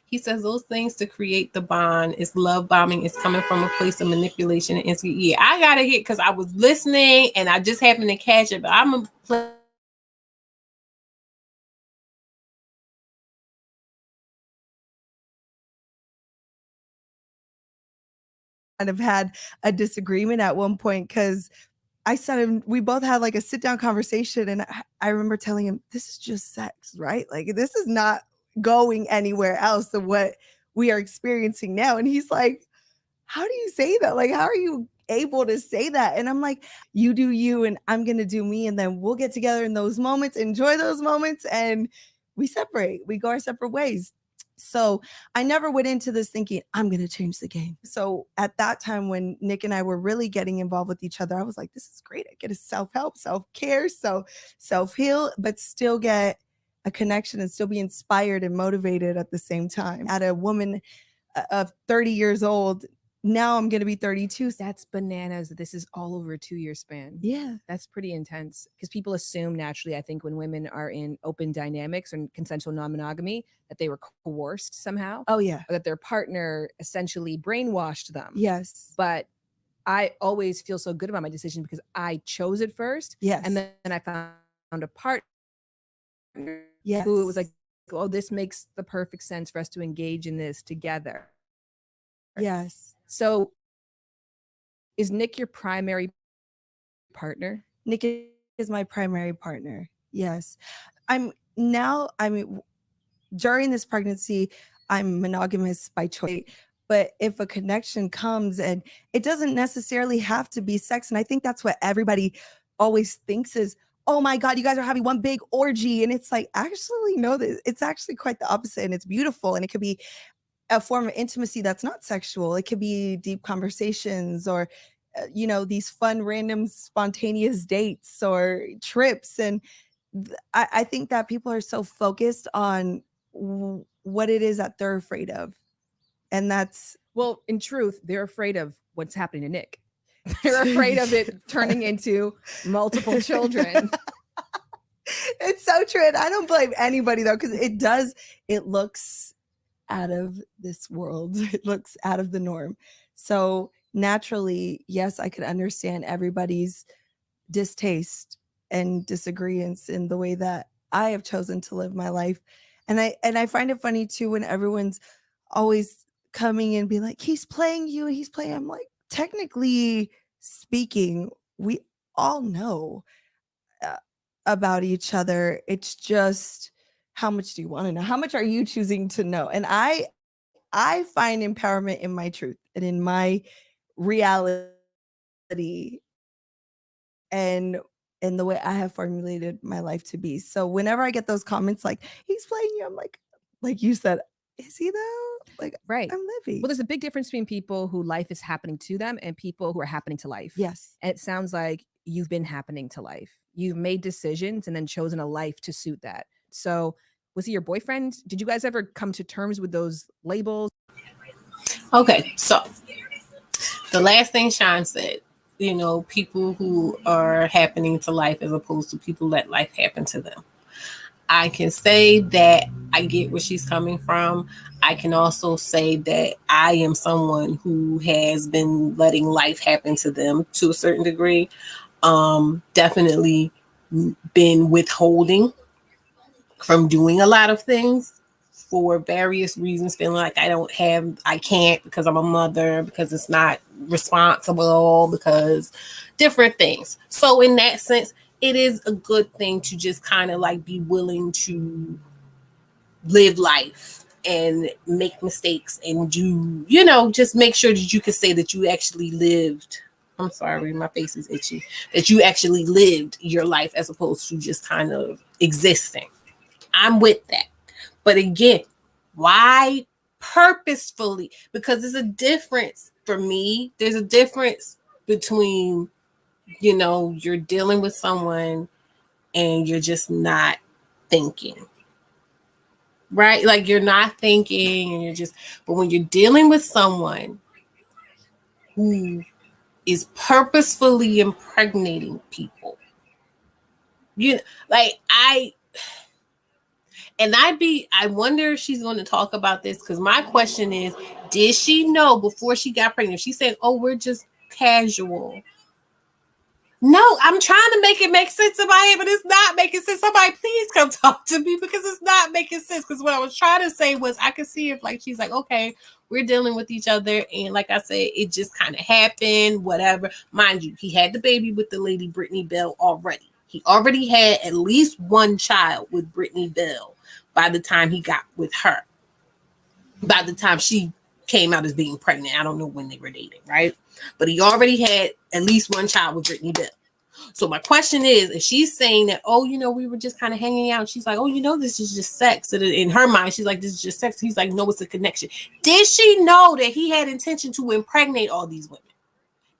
He says those things to create the bond is love bombing. Is coming from a place of manipulation and insecurity. Yeah, I got to hit because I was listening and I just happened to catch it, but I'm going to play. Kind of had a disagreement at one point because I said, and we both had like a sit down conversation. And I remember telling him, this is just sex, right? Like, this is not going anywhere else than what we are experiencing now. And he's like, how do you say that? Like, how are you able to say that? And I'm like, you do you, and I'm going to do me. And then we'll get together in those moments, enjoy those moments, and we separate. We go our separate ways. So I never went into this thinking, I'm going to change the game. So at that time, when Nick and I were really getting involved with each other, I was like, this is great. I get a self-help, self-care, so self-heal, but still get a connection and still be inspired and motivated at the same time. At a woman of 30 years old, now I'm going to be 32. That's bananas. This is all over a 2-year span. Yeah. That's pretty intense because people assume naturally, I think when women are in open dynamics and consensual non-monogamy, that they were coerced somehow. Oh yeah. Or that their partner essentially brainwashed them. Yes. But I always feel so good about my decision because I chose it first. Yes. And then I found a partner yes. who was like, oh, this makes the perfect sense for us to engage in this together. Yes. So is Nick your primary partner? Nick is my primary partner. Yes. During this pregnancy, I'm monogamous by choice. But if a connection comes, and it doesn't necessarily have to be sex. And I think that's what everybody always thinks is, oh my God, you guys are having one big orgy. And it's like, actually, no, it's actually quite the opposite. And it's beautiful. And it could be a form of intimacy that's not sexual. It could be deep conversations or, these fun, random, spontaneous dates or trips. And I think that people are so focused on what it is that they're afraid of. And that's... Well, in truth, they're afraid of what's happening to Nick. They're afraid of it turning into multiple children. It's so true. And I don't blame anybody, though, because it looks out of this world. It looks out of the norm. So naturally, yes, I could understand everybody's distaste and disagreements in the way that I have chosen to live my life. And I find it funny too when everyone's always coming and be like, he's playing you, he's playing. I'm like, technically speaking, we all know about each other. It's just, how much do you want to know? How much are you choosing to know? And I find empowerment in my truth and in my reality and in the way I have formulated my life to be. So whenever I get those comments like, he's playing you, I'm like you said, is he though? Like, right. I'm living. Well, there's a big difference between people who life is happening to them and people who are happening to life. Yes. And it sounds like you've been happening to life. You've made decisions and then chosen a life to suit that. So was he your boyfriend? Did you guys ever come to terms with those labels? Okay, so the last thing Sean said, people who are happening to life as opposed to people let life happen to them. I can say that I get where she's coming from. I can also say that I am someone who has been letting life happen to them to a certain degree. Definitely been withholding from doing a lot of things for various reasons, feeling like I can't because I'm a mother, because it's not responsible, because different things. So in that sense, it is a good thing to just kind of like be willing to live life and make mistakes and do, just make sure that you can say that you actually lived. I'm sorry, my face is itchy. That you actually lived your life as opposed to just kind of existing. I'm with that. But again, why purposefully? Because there's a difference for me. There's a difference between, you're dealing with someone and you're just not thinking. Right? Like you're not thinking and but when you're dealing with someone who is purposefully impregnating people, I wonder if she's going to talk about this, because my question is, did she know before she got pregnant? She said, oh, we're just casual. No, I'm trying to make it make sense in my head, but it's not making sense. Somebody please come talk to me because it's not making sense. Because what I was trying to say was I could see if like she's like, okay, we're dealing with each other. And like I said, it just kind of happened, whatever. Mind you, he had the baby with the lady Brittany Bell already. He already had at least one child with Brittany Bell by the time he got with her. By the time she came out as being pregnant. I don't know when they were dating, right? But he already had at least one child with Brittany Bell. So my question is, if she's saying that, oh, you know, we were just kind of hanging out. She's like, oh, you know, this is just sex. And in her mind, she's like, this is just sex. He's like, no, it's a connection. Did she know that he had intention to impregnate all these women?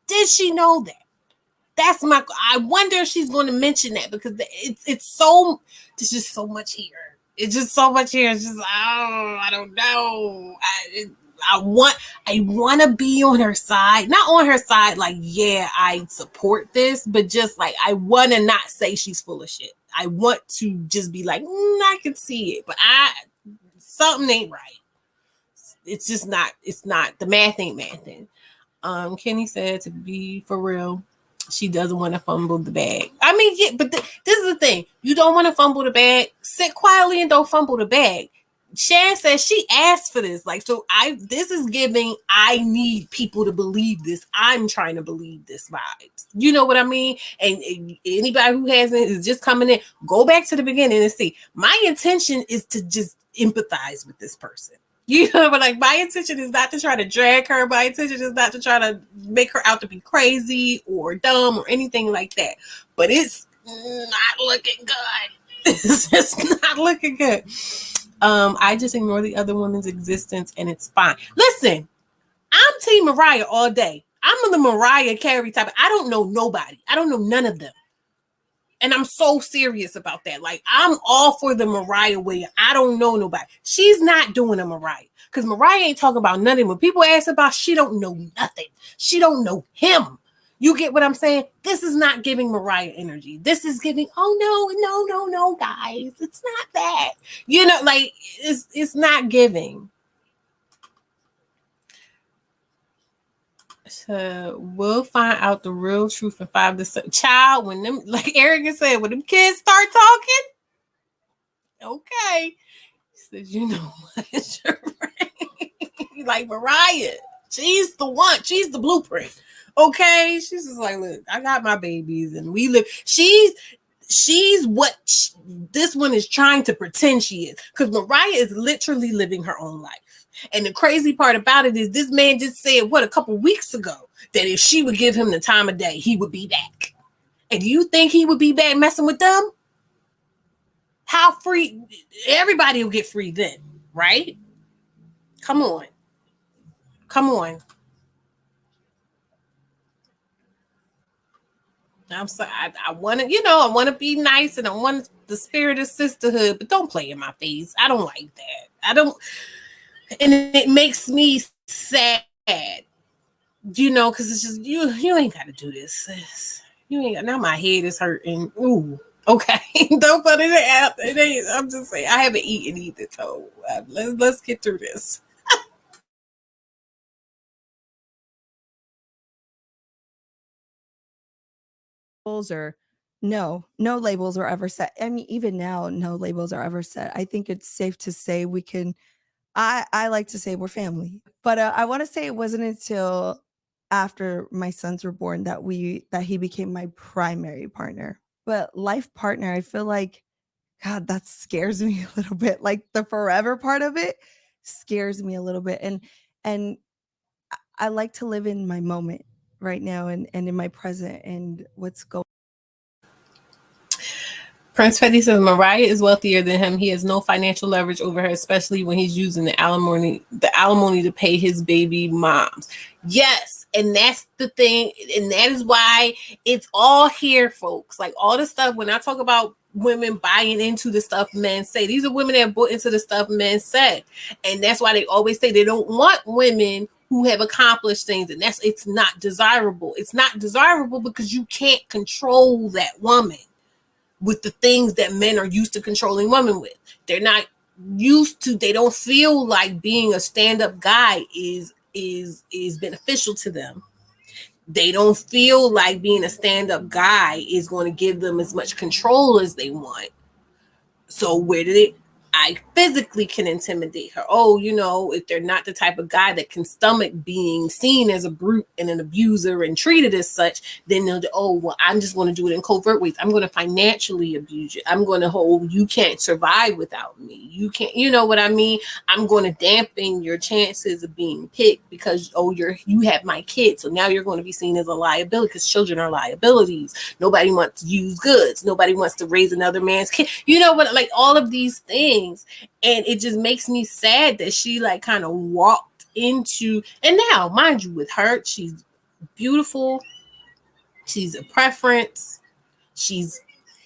Did she know that? That's my, I wonder if she's going to mention that because it's so, there's just so much here. It's just so much here. It's just, oh, I don't know. I want to be on her side. Not on her side, like, yeah, I support this, but just like, I want to not say she's full of shit. I want to just be like, I can see it, but something ain't right. It's just not, it's not, the math ain't mathing. Kenny said, to be for real, she doesn't want to fumble the bag. I mean, yeah, but this is the thing. You don't want to fumble the bag. Sit quietly and don't fumble the bag. Shan says she asked for this. Like, so this is giving, I need people to believe this. I'm trying to believe this vibes. You know what I mean? And anybody who hasn't is just coming in, go back to the beginning and see. My intention is to just empathize with this person. You know, but like my intention is not to try to drag her. My intention is not to try to make her out to be crazy or dumb or anything like that. But it's not looking good. It's just not looking good. I just ignore the other woman's existence and it's fine. Listen, I'm Team Mariah all day. I'm the Mariah Carey type. I don't know nobody. I don't know none of them. And I'm so serious about that. Like, I'm all for the Mariah way. I don't know nobody. She's not doing a Mariah. Because Mariah ain't talking about nothing. When people ask about, she don't know nothing. She don't know him. You get what I'm saying? This is not giving Mariah energy. This is giving, oh, no, guys. It's not that. You know, like, it's not giving. So we'll find out the real truth in 5 to 7. Child, when them, like Erica said, when them kids start talking, okay. He says, you know what? You're right. Like Mariah, she's the one. She's the blueprint. Okay. She's just like, look, I got my babies and we live. She's what this one is trying to pretend she is. Because Mariah is literally living her own life. And the crazy part about it is this man just said, a couple weeks ago, that if she would give him the time of day, he would be back. And you think he would be back messing with them? How free? Everybody will get free then, right? Come on. I'm sorry. I want to, I want to be nice and I want the spirit of sisterhood, but don't play in my face. I don't like that. And it makes me sad, because it's just, you ain't got to do this. You ain't, now my head is hurting. Ooh, okay. Don't put it out. It ain't, I'm just saying, I haven't eaten either, so let's get through this. Or no labels are ever set. I mean, even now, no labels are ever set. I think it's safe to say we can, I like to say we're family, but I want to say it wasn't until after my sons were born that he became my primary partner. But life partner, I feel like, God, that scares me a little bit. Like the forever part of it scares me a little bit. And I like to live in my moment right now and in my present and what's going on. Prince Petty says Mariah is wealthier than him. He has no financial leverage over her, especially when he's using the alimony to pay his baby moms. Yes, and that's the thing, and that is why it's all here, folks. Like all the stuff, when I talk about women buying into the stuff men say, these are women that bought into the stuff men said. And that's why they always say they don't want women who have accomplished things, and it's not desirable. It's not desirable because you can't control that woman with the things that men are used to controlling women with. They're not used to, they don't feel like being a stand-up guy is beneficial to them. They don't feel like being a stand-up guy is going to give them as much control as they want. So where did it? I physically can intimidate her. Oh, you know, if they're not the type of guy that can stomach being seen as a brute and an abuser and treated as such, then they'll, oh, well, I'm just going to do it in covert ways. I'm going to financially abuse you. I'm going to hold, you can't survive without me. You can't, you know what I mean? I'm going to dampen your chances of being picked because, oh, you have my kid. So now you're going to be seen as a liability because children are liabilities. Nobody wants to use goods. Nobody wants to raise another man's kid. You know what? Like all of these things. And it just makes me sad that she like kind of walked into, and now mind you, with her, she's beautiful, she's a preference, she's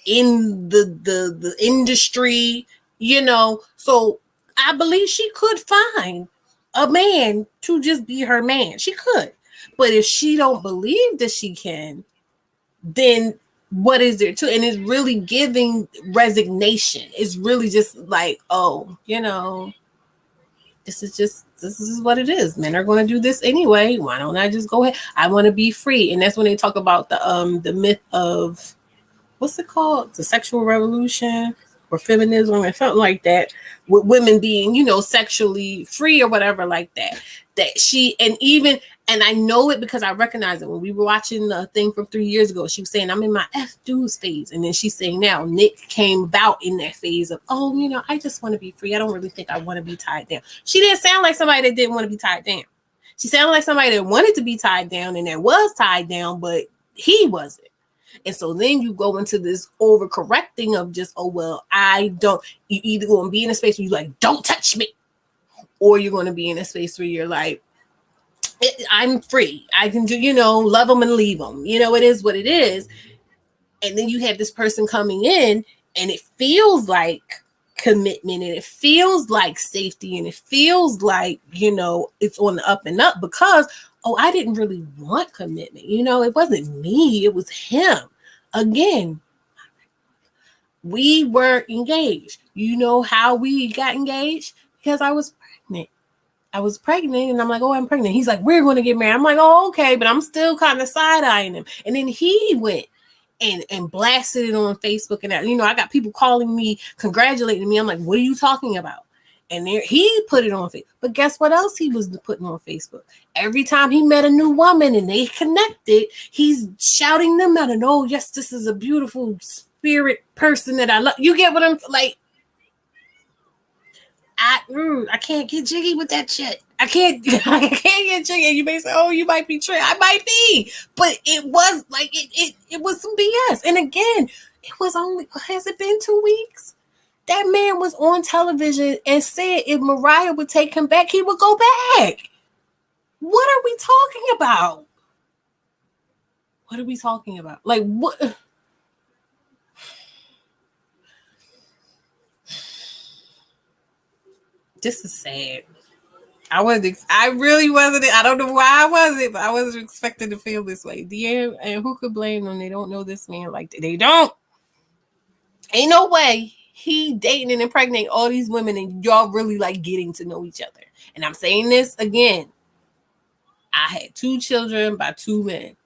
in the industry, you know, so I believe she could find a man to just be her man. She could. But if she don't believe that she can, then what is there to? And it's really giving resignation. It's really just like, oh, you know, this is what it is. Men are going to do this anyway. Why don't I just go ahead? I want to be free. And that's when they talk about the myth of, what's it called? The sexual revolution or feminism or something like that, with women being, you know, sexually free or whatever like that. That she, and even, and I know it because I recognize it when we were watching the thing from 3 years ago. She was saying, I'm in my F dudes phase. And then she's saying now, Nick came about in that phase of, oh, you know, I just want to be free. I don't really think I want to be tied down. She didn't sound like somebody that didn't want to be tied down. She sounded like somebody that wanted to be tied down and that was tied down, but he wasn't. And so then you go into this overcorrecting of just, oh, well, you either going to be in a space where you're like, don't touch me. Or you're going to be in a space where you're like, I'm free. I can do, you know, love them and leave them. You know, it is what it is. And then you have this person coming in and it feels like commitment and it feels like safety and it feels like, you know, it's on the up and up because, oh, I didn't really want commitment. You know, it wasn't me. It was him. Again, we were engaged. You know how we got engaged? Because I was pregnant. And I'm like, oh, I'm pregnant. He's like, we're going to get married. I'm like, oh, okay. But I'm still kind of side-eyeing him. And then he went and blasted it on Facebook. And, you know, I got people calling me, congratulating me. I'm like, what are you talking about? And there, he put it on Facebook. But guess what else he was putting on Facebook? Every time he met a new woman and they connected, he's shouting them out. And, oh, yes, this is a beautiful spirit person that I love. You get what I'm like? I can't get jiggy with that shit. I can't get jiggy. You may say, oh, you might be tricked. I might be. But it was like, it was some BS. And again, it was only, has it been 2 weeks? That man was on television and said if Mariah would take him back, he would go back. What are we talking about? What are we talking about? Like, what? This is sad. I really wasn't. I don't know why I wasn't, but I wasn't expecting to feel this way. DM, and who could blame them? They don't know this man like that. They don't. Ain't no way he dating and impregnating all these women and y'all really like getting to know each other. And I'm saying this again. I had 2 children by 2 men.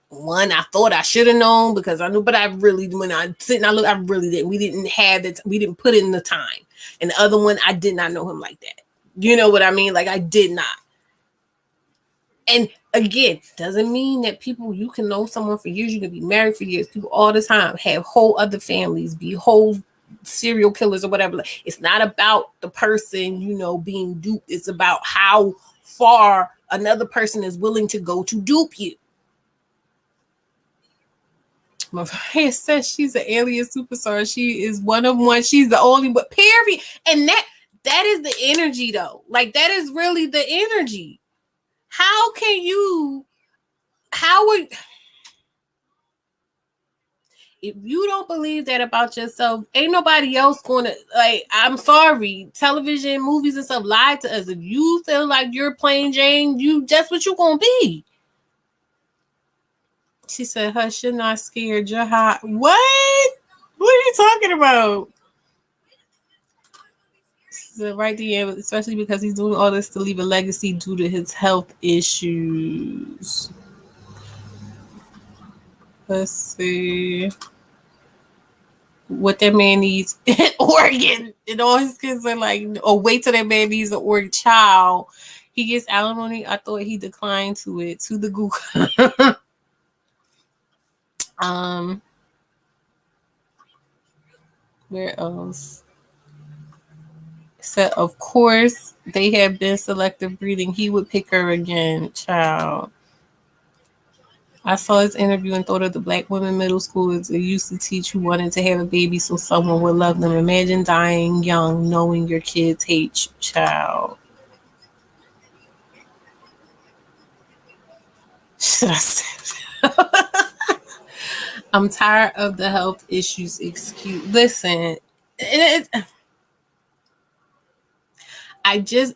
One I thought I should have known because I knew, but I really, when I sit and I look, I really didn't. We didn't have that. We didn't put in the time. And the other one, I did not know him like that. You know what I mean? Like I did not. And again, doesn't mean that people, you can know someone for years, you can be married for years, people all the time have whole other families, be whole serial killers or whatever. It's not about the person, you know, being duped. It's about how far another person is willing to go to dupe you. My friend says she's an alien superstar. She is one of one. She's the only one, period. And that is the energy though. Like that is really the energy. How would, if you don't believe that about yourself, ain't nobody else gonna, like, I'm sorry, television, movies and stuff lied to us. If you feel like you're plain Jane, that's what you're gonna be. She said, hush, you're not scared, you're hot. What? What are you talking about? She said, right there, especially because he's doing all this to leave a legacy due to his health issues. Let's see. What that man needs an organ. And all his kids are like, oh, wait till that man needs an organ. Child. He gets alimony. I thought he declined to it. To the Google. Where else? So of course they have been selective breeding. He would pick her again, child. I saw his interview and thought of the black women middle schools they used to teach who wanted to have a baby so someone would love them. Imagine dying young, knowing your kids hate you, child. Should I say that? I'm tired of the health issues excuse. Listen, I just,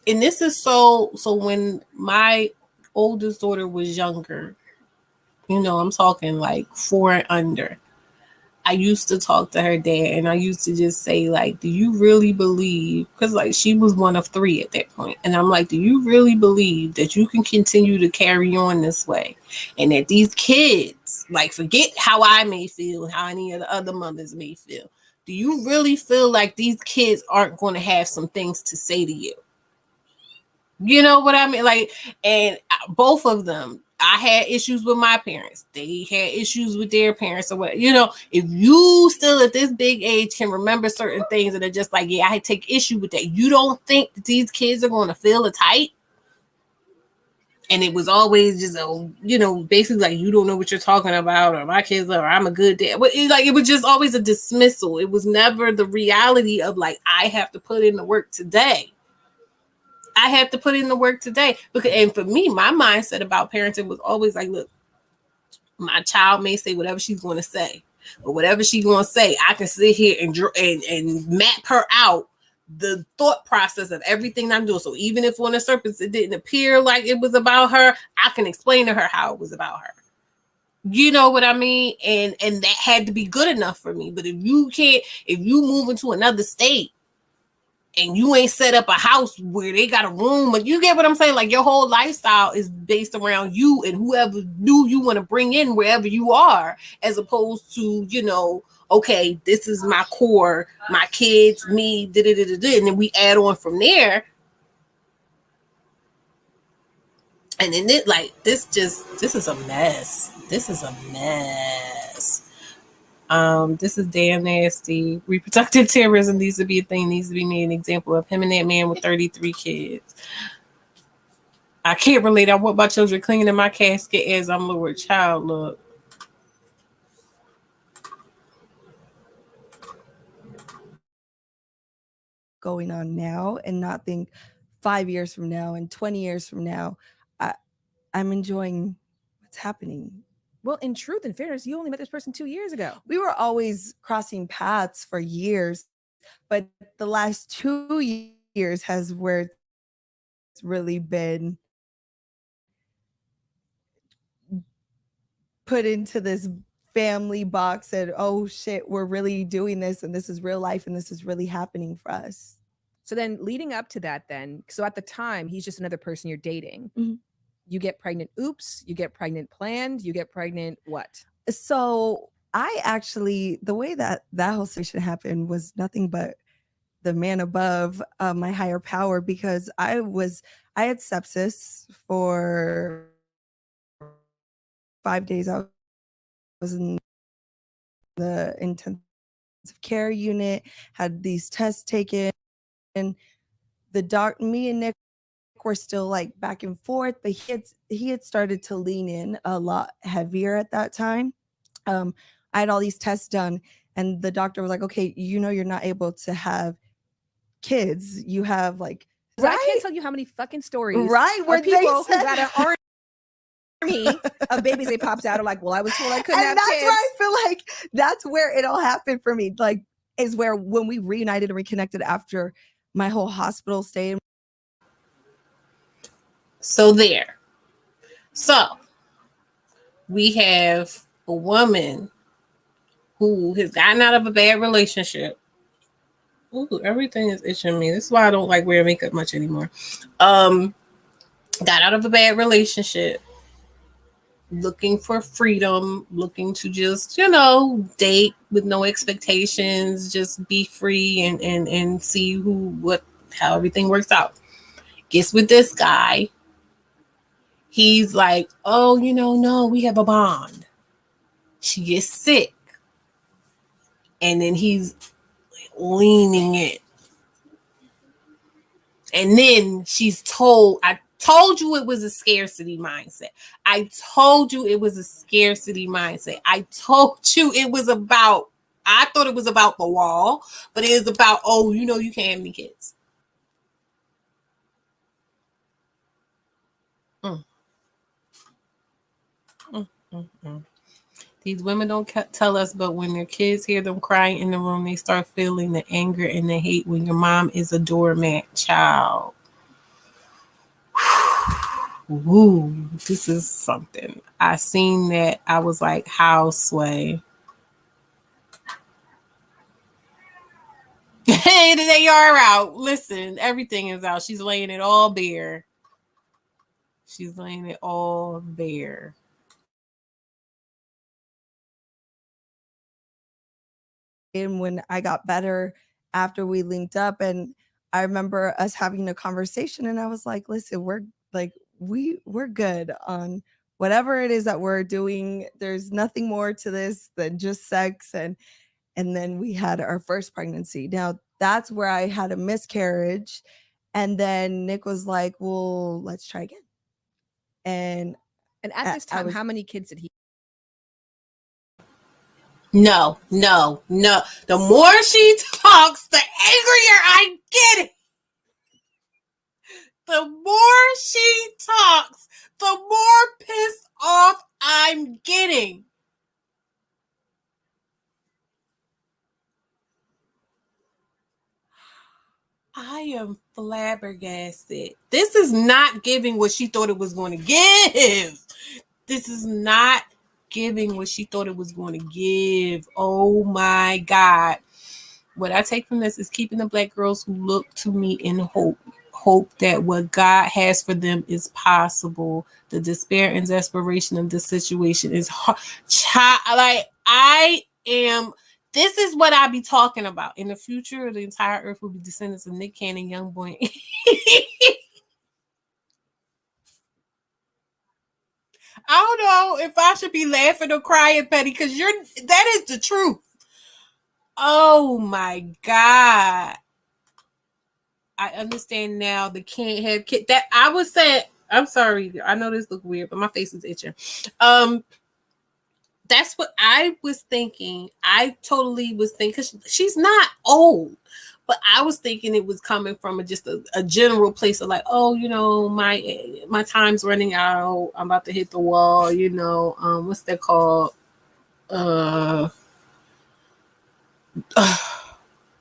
and this is so when my oldest daughter was younger, you know, I'm talking like 4 and under, I used to talk to her dad and I used to just say, like, do you really believe, because like she was one of 3 at that point, and I'm like, do you really believe that you can continue to carry on this way and that these kids, like, forget how I may feel, how any of the other mothers may feel, do you really feel like these kids aren't going to have some things to say to you? You know what I mean? Like, and both of them, I had issues with my parents. They had issues with their parents or what. You know, if you still at this big age can remember certain things and are just like, yeah, I take issue with that. You don't think that these kids are going to feel it tight? And it was always just, you know, basically like, you don't know what you're talking about, or my kids, or I'm a good dad. But it was just always a dismissal. It was never the reality of like, I have to put in the work today. I have to put in the work today. Because, and for me, my mindset about parenting was always like, look, my child may say whatever she's going to say, but whatever she's going to say, I can sit here and map her out the thought process of everything I'm doing. So even if on the surface it didn't appear like it was about her, I can explain to her how it was about her. You know what I mean? And that had to be good enough for me. But if you move into another state and you ain't set up a house where they got a room, but you get what I'm saying? Like, your whole lifestyle is based around you and whoever new you want to bring in wherever you are, as opposed to, you know, okay, this is my core, my kids, me, and then we add on from there. And then it, like, this is a mess. This is a mess. This is damn nasty. Reproductive terrorism needs to be a thing, needs to be made an example of. Him and that man with 33 kids. I can't relate. I want my children clinging in my casket as I'm Lord. Child, look. Going on now and not think 5 years from now and 20 years from now, I'm enjoying what's happening. Well, in truth and fairness, you only met this person 2 years ago. We were always crossing paths for years, but the last 2 years has where it's really been put into this family box and, oh shit, we're really doing this and this is real life and this is really happening for us. So then leading up to that then, so at the time, he's just another person you're dating. Mm-hmm. You get pregnant, oops, you get pregnant planned, you get pregnant what? So I actually, the way that whole situation happened was nothing but the man above, my higher power, because I had sepsis for 5 days. I was in the intensive care unit, had these tests taken, and me and Nick were still like back and forth, but he had started to lean in a lot heavier at that time. I had all these tests done and the doctor was like, okay, you know, you're not able to have kids. You have like, right? I can't tell you how many fucking stories, right, where people who got an army of babies they popped out are like, well, I was told I couldn't have kids. That's where I feel like that's where it all happened for me. Like, is where when we reunited and reconnected after my whole hospital stay. So we have a woman who has gotten out of a bad relationship. Ooh, everything is itching me. This is why I don't like wearing makeup much anymore. Got out of a bad relationship. looking for freedom, looking to just, you know, date with no expectations, just be free and see how everything works out. Gets with this guy. He's like, oh, you know, no, we have a bond. She gets sick. And then he's leaning in. And then she's told, I told you it was a scarcity mindset. I told you it was a scarcity mindset. I told you it was about, I thought it was about the wall, but it is about, oh, you know, you can't have any kids. These women don't tell us, but when their kids hear them crying in the room, they start feeling the anger and the hate when your mom is a doormat child. Woo, this is something. I seen that. I was like, how, Sway? Hey, they are out. Listen, everything is out. She's laying it all bare. She's laying it all bare. And when I got better after we linked up, and I remember us having a conversation, and I was like, listen, we're good on whatever it is that we're doing. There's nothing more to this than just sex. And then we had our first pregnancy. Now that's where I had a miscarriage. And then Nick was like, well, let's try again. And at this time, how many kids did he? No. The more she talks, the angrier I get. The more she talks, the more pissed off I'm getting. I am flabbergasted. This is not giving what she thought it was going to give. This is not giving what she thought it was going to give. Oh my God. What I take from this is keeping the Black girls who look to me in hope that what God has for them is possible. The despair and desperation of this situation is hard. This is what I be talking about. In the future, the entire earth will be descendants of Nick Cannon, Young Boy. I don't know if I should be laughing or crying, Petty, because that is the truth. Oh my God. I understand now the can't have kids. That I was saying, I'm sorry. I know this look weird, but my face is itching. That's what I was thinking. I totally was thinking, because she's not old, but I was thinking it was coming from just a general place of like, oh, you know, my time's running out. I'm about to hit the wall. You know, what's that called?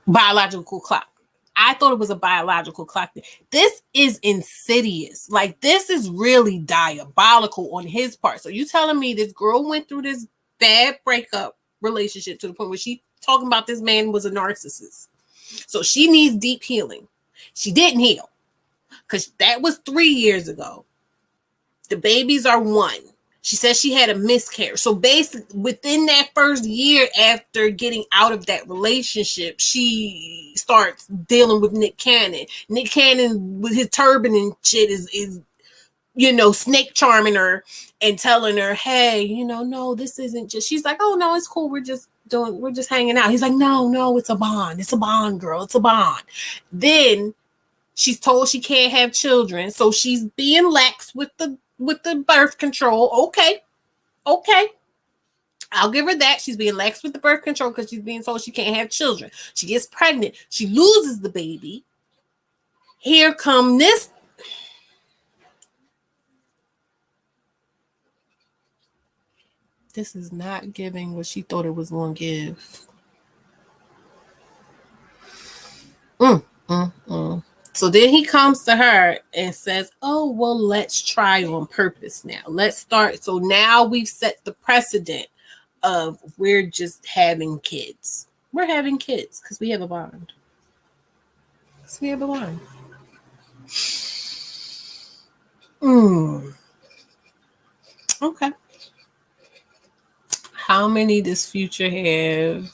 Biological clock. I thought it was a biological clock. This is insidious. Like, this is really diabolical on his part. So you telling me this girl went through this bad breakup relationship to the point where she talking about this man was a narcissist. So she needs deep healing. She didn't heal because that was 3 years ago. The babies are 1. She says she had a miscarriage. So basically, within that first year after getting out of that relationship, she starts dealing with Nick Cannon. Nick Cannon, with his turban and shit, is you know, snake charming her and telling her, hey, you know, no, this isn't just. She's like, oh no, it's cool. We're just hanging out. He's like, no, it's a bond. It's a bond, girl. It's a bond. Then she's told she can't have children, so she's being lax with the birth control. Okay. I'll give her that. She's being lax with the birth control because she's being told she can't have children. She gets pregnant. She loses the baby. Here come this. This is not giving what she thought it was going to give. So then he comes to her and says, oh, well, let's try on purpose now. Let's start. So now we've set the precedent of we're just having kids. We're having kids because we have a bond. Okay. many does Future have?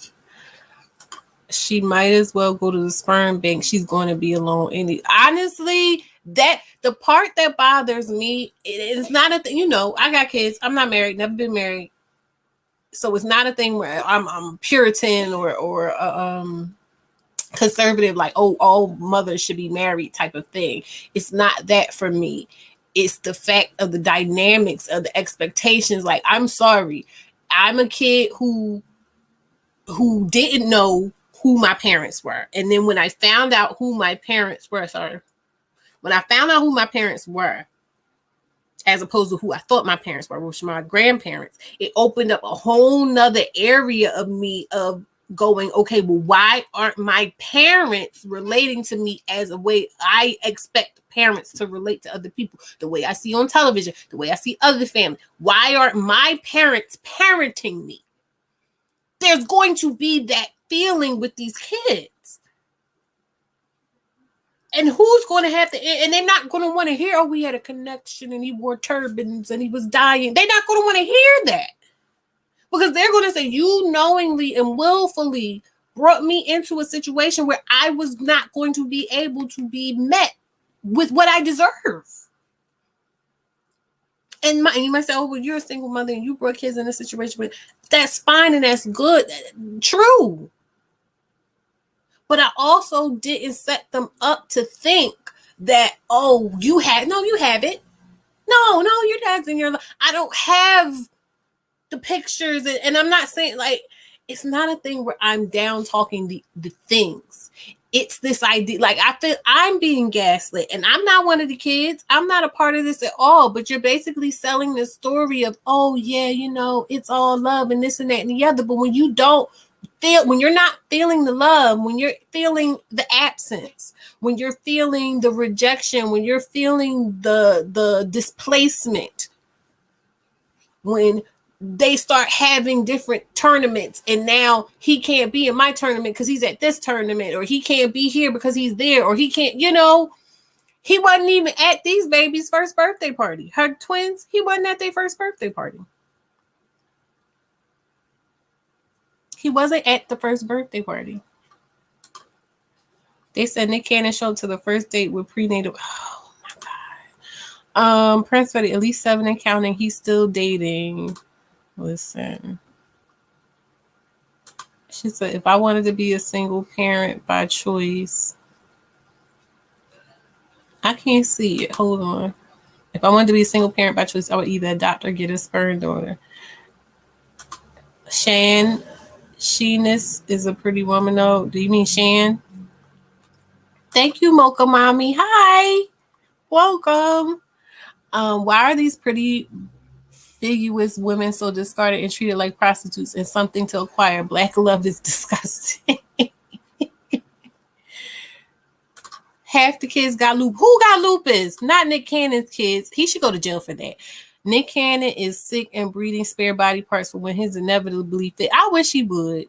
She might as well go to the sperm bank. She's going to be alone. Honestly, that the part that bothers me, it's not a thing. You know, I got kids. I'm not married. Never been married. So it's not a thing where I'm Puritan or conservative, like, oh, all mothers should be married type of thing. It's not that for me. It's the fact of the dynamics of the expectations. Like, I'm sorry, I'm a kid who didn't know who my parents were, and then when I found out who my parents were, as opposed to who I thought my parents were, which were my grandparents, it opened up a whole nother area of me of going, okay, well, why aren't my parents relating to me as a way I expect parents to relate to other people, the way I see on television, the way I see other family? Why aren't my parents parenting me? There's going to be that feeling with these kids. And who's going to have to, and they're not going to want to hear, oh, we had a connection and he wore turbans and he was dying. They're not going to want to hear that. Because they're going to say, you knowingly and willfully brought me into a situation where I was not going to be able to be met with what I deserve. And you might say, oh, well, you're a single mother and you brought kids in a situation where that's fine and that's good. True. But I also didn't set them up to think that, oh, you have it. No, your dad's in your life. I don't have the pictures. And I'm not saying, like, it's not a thing where I'm down talking the things. It's this idea, like, I feel I'm being gaslit and I'm not one of the kids. I'm not a part of this at all. But you're basically selling this story of, oh, yeah, you know, it's all love and this and that and the other. But when you don't, when you're not feeling the love, when you're feeling the absence, when you're feeling the rejection, when you're feeling the displacement, when they start having different tournaments and now he can't be in my tournament because he's at this tournament, or he can't be here because he's there, or he can't, you know, he wasn't even at these babies' first birthday party. Her twins, he wasn't at their first birthday party. He wasn't at the first birthday party. They said Nick Cannon showed up to the first date with prenatal. Oh my God. Prince Betty, at least 7 and counting. He's still dating. Listen. She said, if I wanted to be a single parent by choice, I can't see it. Hold on. If I wanted to be a single parent by choice, I would either adopt or get a sperm donor. Sheeness is a pretty woman, though. Do you mean Shan? Thank you, Mocha Mommy. Hi. Welcome. Why are these pretty ambiguous women so discarded and treated like prostitutes and something to acquire? Black love is disgusting. Half the kids got lupus. Who got lupus? Not Nick Cannon's kids. He should go to jail for that. Nick Cannon is sick and breeding spare body parts for when his inevitably fit. I wish he would.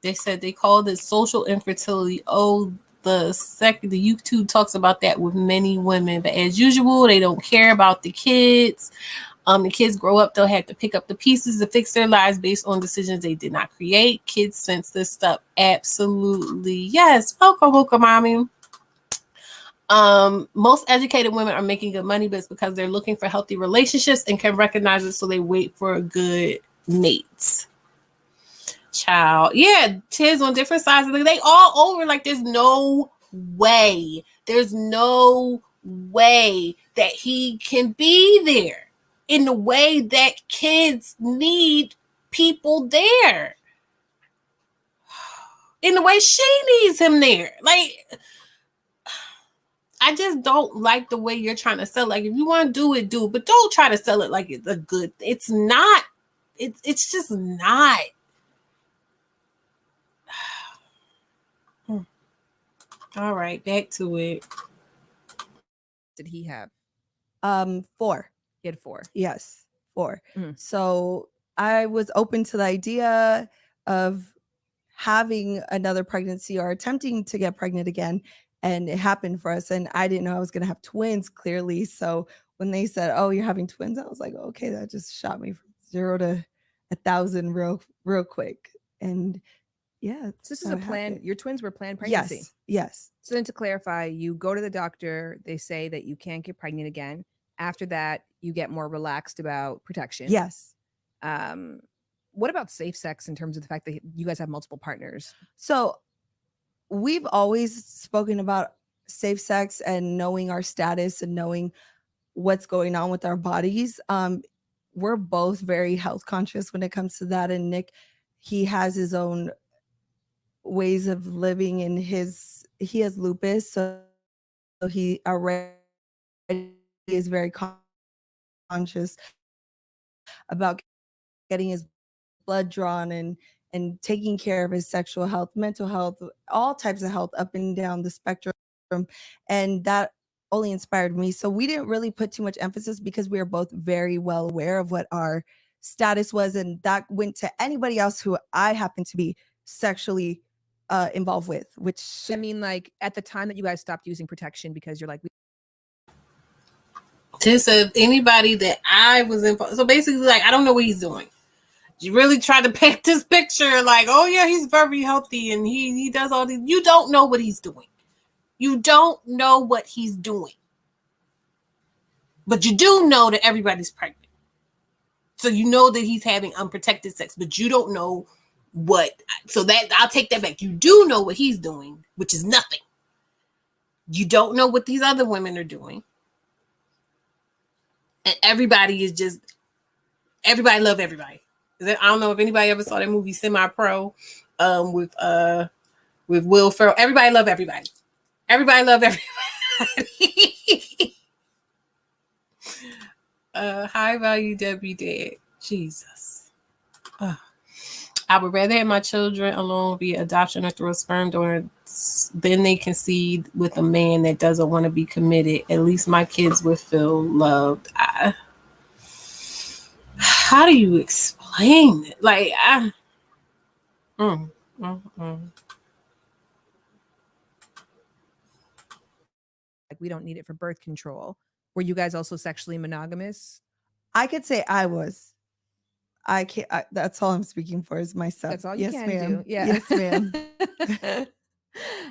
They said they called it social infertility. Oh, the YouTube talks about that with many women, but as usual, they don't care about the kids. The kids grow up, they'll have to pick up the pieces to fix their lives based on decisions they did not create. Kids sense this stuff. Absolutely. Yes. Welcome, mommy. Most educated women are making good money, but it's because they're looking for healthy relationships and can recognize it, so they wait for a good mate. Child. Yeah, kids on different sides of they all over. Like, there's no way that he can be there in the way that kids need people there, in the way she needs him there. Like, I just don't like the way you're trying to sell. Like, if you want to do it, but don't try to sell it like it's a good. It's not. It's just not. All right, back to it. Did he have? 4. He had 4. Yes, 4. So I was open to the idea of having another pregnancy or attempting to get pregnant again. And it happened for us. And I didn't know I was going to have twins, clearly. So when they said, "Oh, you're having twins," I was like, "Okay, that just shot me from 0 to 1,000 real quick." And yeah, So this is a plan. Your twins were planned pregnancy. Yes. Yes. So then to clarify, you go to the doctor, they say that you can't get pregnant again. After that, you get more relaxed about protection. Yes. What about safe sex in terms of the fact that you guys have multiple partners? So we've always spoken about safe sex and knowing our status and knowing what's going on with our bodies. We're both very health conscious when it comes to that. And Nick, he has his own ways of living, and he has lupus, so he already is very conscious about getting his blood drawn and taking care of his sexual health, mental health, all types of health up and down the spectrum. And that only inspired me. So we didn't really put too much emphasis because we were both very well aware of what our status was. And that went to anybody else who I happen to be sexually involved with, which I mean, like at the time that you guys stopped using protection because you're like, just anybody that I was involved. So basically, like, I don't know what he's doing. You really try to paint this picture like, oh yeah, he's very healthy and he does all these. You don't know what he's doing. You don't know what he's doing. But you do know that everybody's pregnant. So you know that he's having unprotected sex, but you don't know what. So that I'll take that back. You do know what he's doing, which is nothing. You don't know what these other women are doing. And everybody love everybody. I don't know if anybody ever saw that movie Semi-Pro with Will Ferrell. Everybody love everybody. Everybody love everybody. High value Debbie dead. Jesus. I would rather have my children alone via adoption or through a sperm donor than they concede with a man that doesn't want to be committed. At least my kids would feel loved. How do you explain it? Like, like we don't need it for birth control. Were you guys also sexually monogamous? I could say I was. I can't. That's all I'm speaking for is myself. That's all you can ma'am. do. Yeah. Yes, ma'am.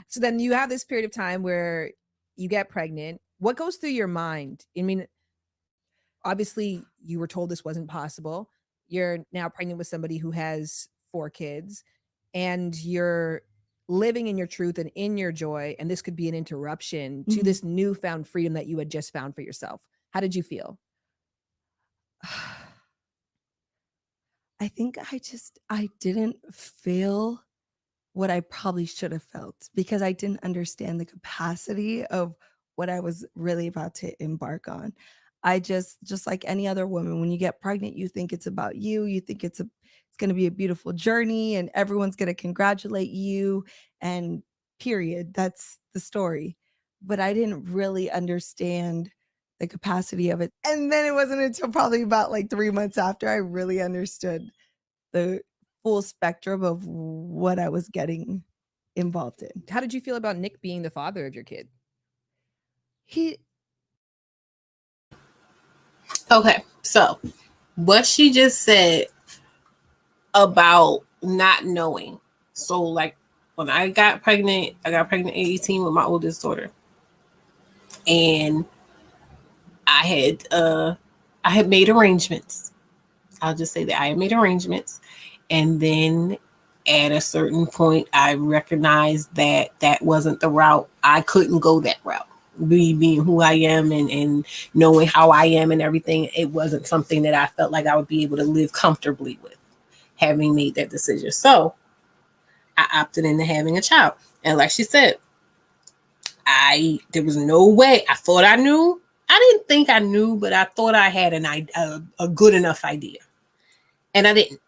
So then you have this period of time where you get pregnant. What goes through your mind? I mean, obviously you were told this wasn't possible. You're now pregnant with somebody who has 4 kids and you're living in your truth and in your joy. And this could be an interruption to this newfound freedom that you had just found for yourself. How did you feel? I think I didn't feel what I probably should have felt because I didn't understand the capacity of what I was really about to embark on. I just like any other woman, when you get pregnant, you think it's about you. You think it's going to be a beautiful journey and everyone's going to congratulate you and period. That's the story. But I didn't really understand the capacity of it. And then it wasn't until probably about like 3 months after I really understood the full spectrum of what I was getting involved in. How did you feel about Nick being the father of your kid? Okay, so what she just said about not knowing. So like when I got pregnant at 18 with my oldest daughter. And I had made arrangements. I'll just say that I had made arrangements. And then at a certain point, I recognized that that wasn't the route. I couldn't go that route. Being who I am and knowing how I am and everything, it wasn't something that I felt like I would be able to live comfortably with, having made that decision. So I opted into having a child. And like she said, there was no way. I thought I knew. I didn't think I knew, but I thought I had a good enough idea. And I didn't.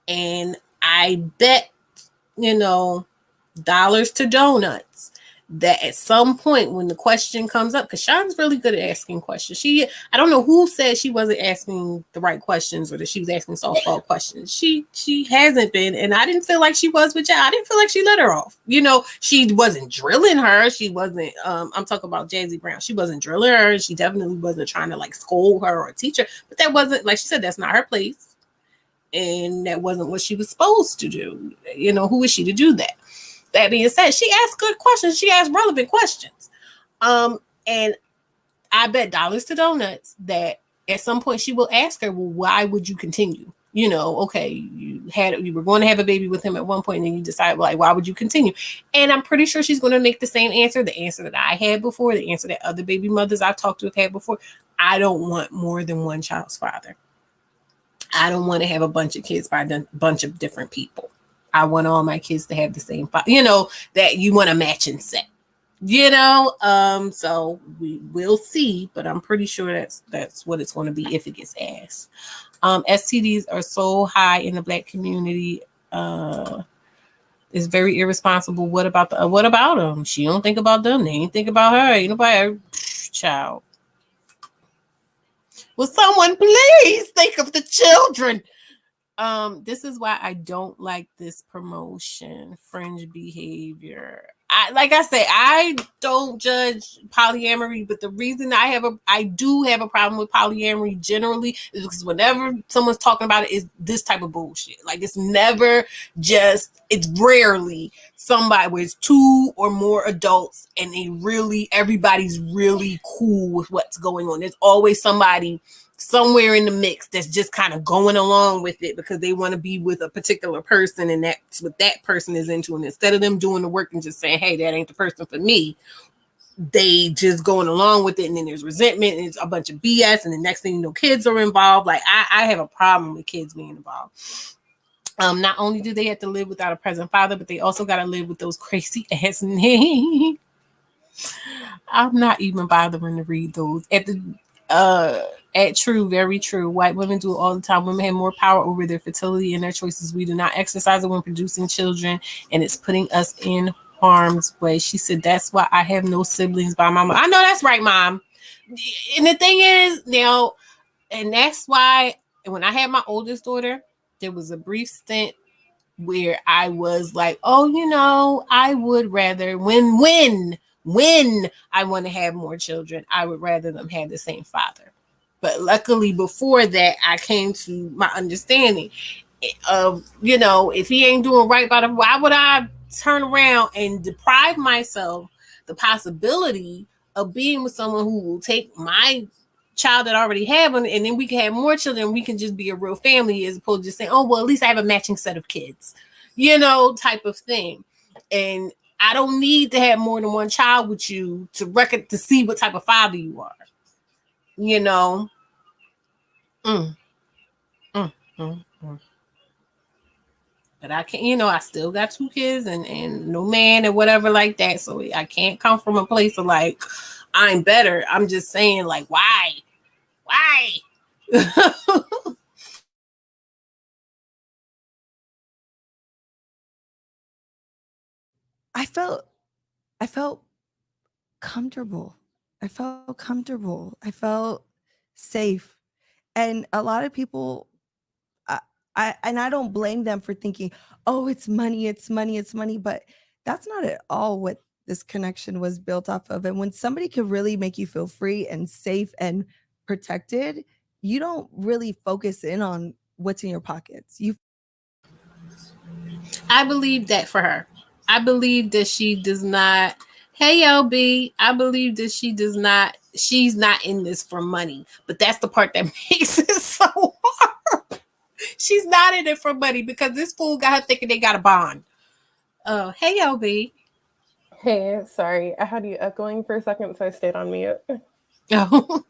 And I bet, dollars to donuts that at some point when the question comes up, because Sean's really good at asking questions. I don't know who said she wasn't asking the right questions or that she was asking softball questions. She hasn't been, and I didn't feel like she was with y'all. I didn't feel like she let her off. She wasn't drilling her. She wasn't. I'm talking about Jazzy Brown. She wasn't drilling her. She definitely wasn't trying to like scold her or teach her. But that wasn't, like she said, that's not her place, and that wasn't what she was supposed to do. Who is she to do that? That being said, she asked good questions. She asked relevant questions. And I bet dollars to donuts that at some point she will ask her, well, why would you continue? Okay, you were going to have a baby with him at one point and then you decide, like, why would you continue? And I'm pretty sure she's going to make the same answer, the answer that I had before, the answer that other baby mothers I've talked to have had before. I don't want more than one child's father. I don't want to have a bunch of kids by a bunch of different people. I want all my kids to have the same, that you want a matching set, so we will see, but I'm pretty sure that's what it's going to be if it gets asked. STDs are so high in the Black community. It's very irresponsible. What about them? She don't think about them. They ain't think about her. Ain't nobody, child. Will someone please think of the children? This is why I don't like this promotion, fringe behavior. I don't judge polyamory, but the reason I do have a problem with polyamory generally is because whenever someone's talking about it, is this type of bullshit. Like it's rarely somebody where it's two or more adults and everybody's really cool with what's going on. There's always somebody somewhere in the mix that's just kind of going along with it because they want to be with a particular person and that's what that person is into. And instead of them doing the work and just saying, hey, that ain't the person for me, they just going along with it. And then there's resentment and it's a bunch of BS. And the next thing you know, kids are involved. Like I have a problem with kids being involved. Not only do they have to live without a present father, but they also got to live with those crazy ass names. I'm not even bothering to read those. At true, very true. White women do it all the time. Women have more power over their fertility and their choices. We do not exercise it when producing children, and it's putting us in harm's way. She said, that's why I have no siblings by my mom. I know that's right, Mom. And the thing is, and that's why when I had my oldest daughter, there was a brief stint where I was like, oh, I would rather when I want to have more children, I would rather them have the same father. But luckily before that, I came to my understanding of, if he ain't doing right by why would I turn around and deprive myself the possibility of being with someone who will take my child that I already have and then we can have more children. We can just be a real family as opposed to just saying, oh, well, at least I have a matching set of kids, type of thing. And I don't need to have more than one child with you to see what type of father you are. But I can't, I still got 2 kids and no man and whatever like that. So I can't come from a place of like, I'm better. I'm just saying like, why? I felt comfortable. I felt safe. And a lot of people, I don't blame them for thinking, oh, it's money. But that's not at all what this connection was built off of. And when somebody can really make you feel free and safe and protected, you don't really focus in on what's in your pockets. I believe that for her. I believe that she does not. Hey, LB. I believe that she's not in this for money. But that's the part that makes it so hard. She's not in it for money because this fool got her thinking they got a bond. Hey, LB. Hey, sorry. I had you echoing for a second, so I stayed on mute. Oh.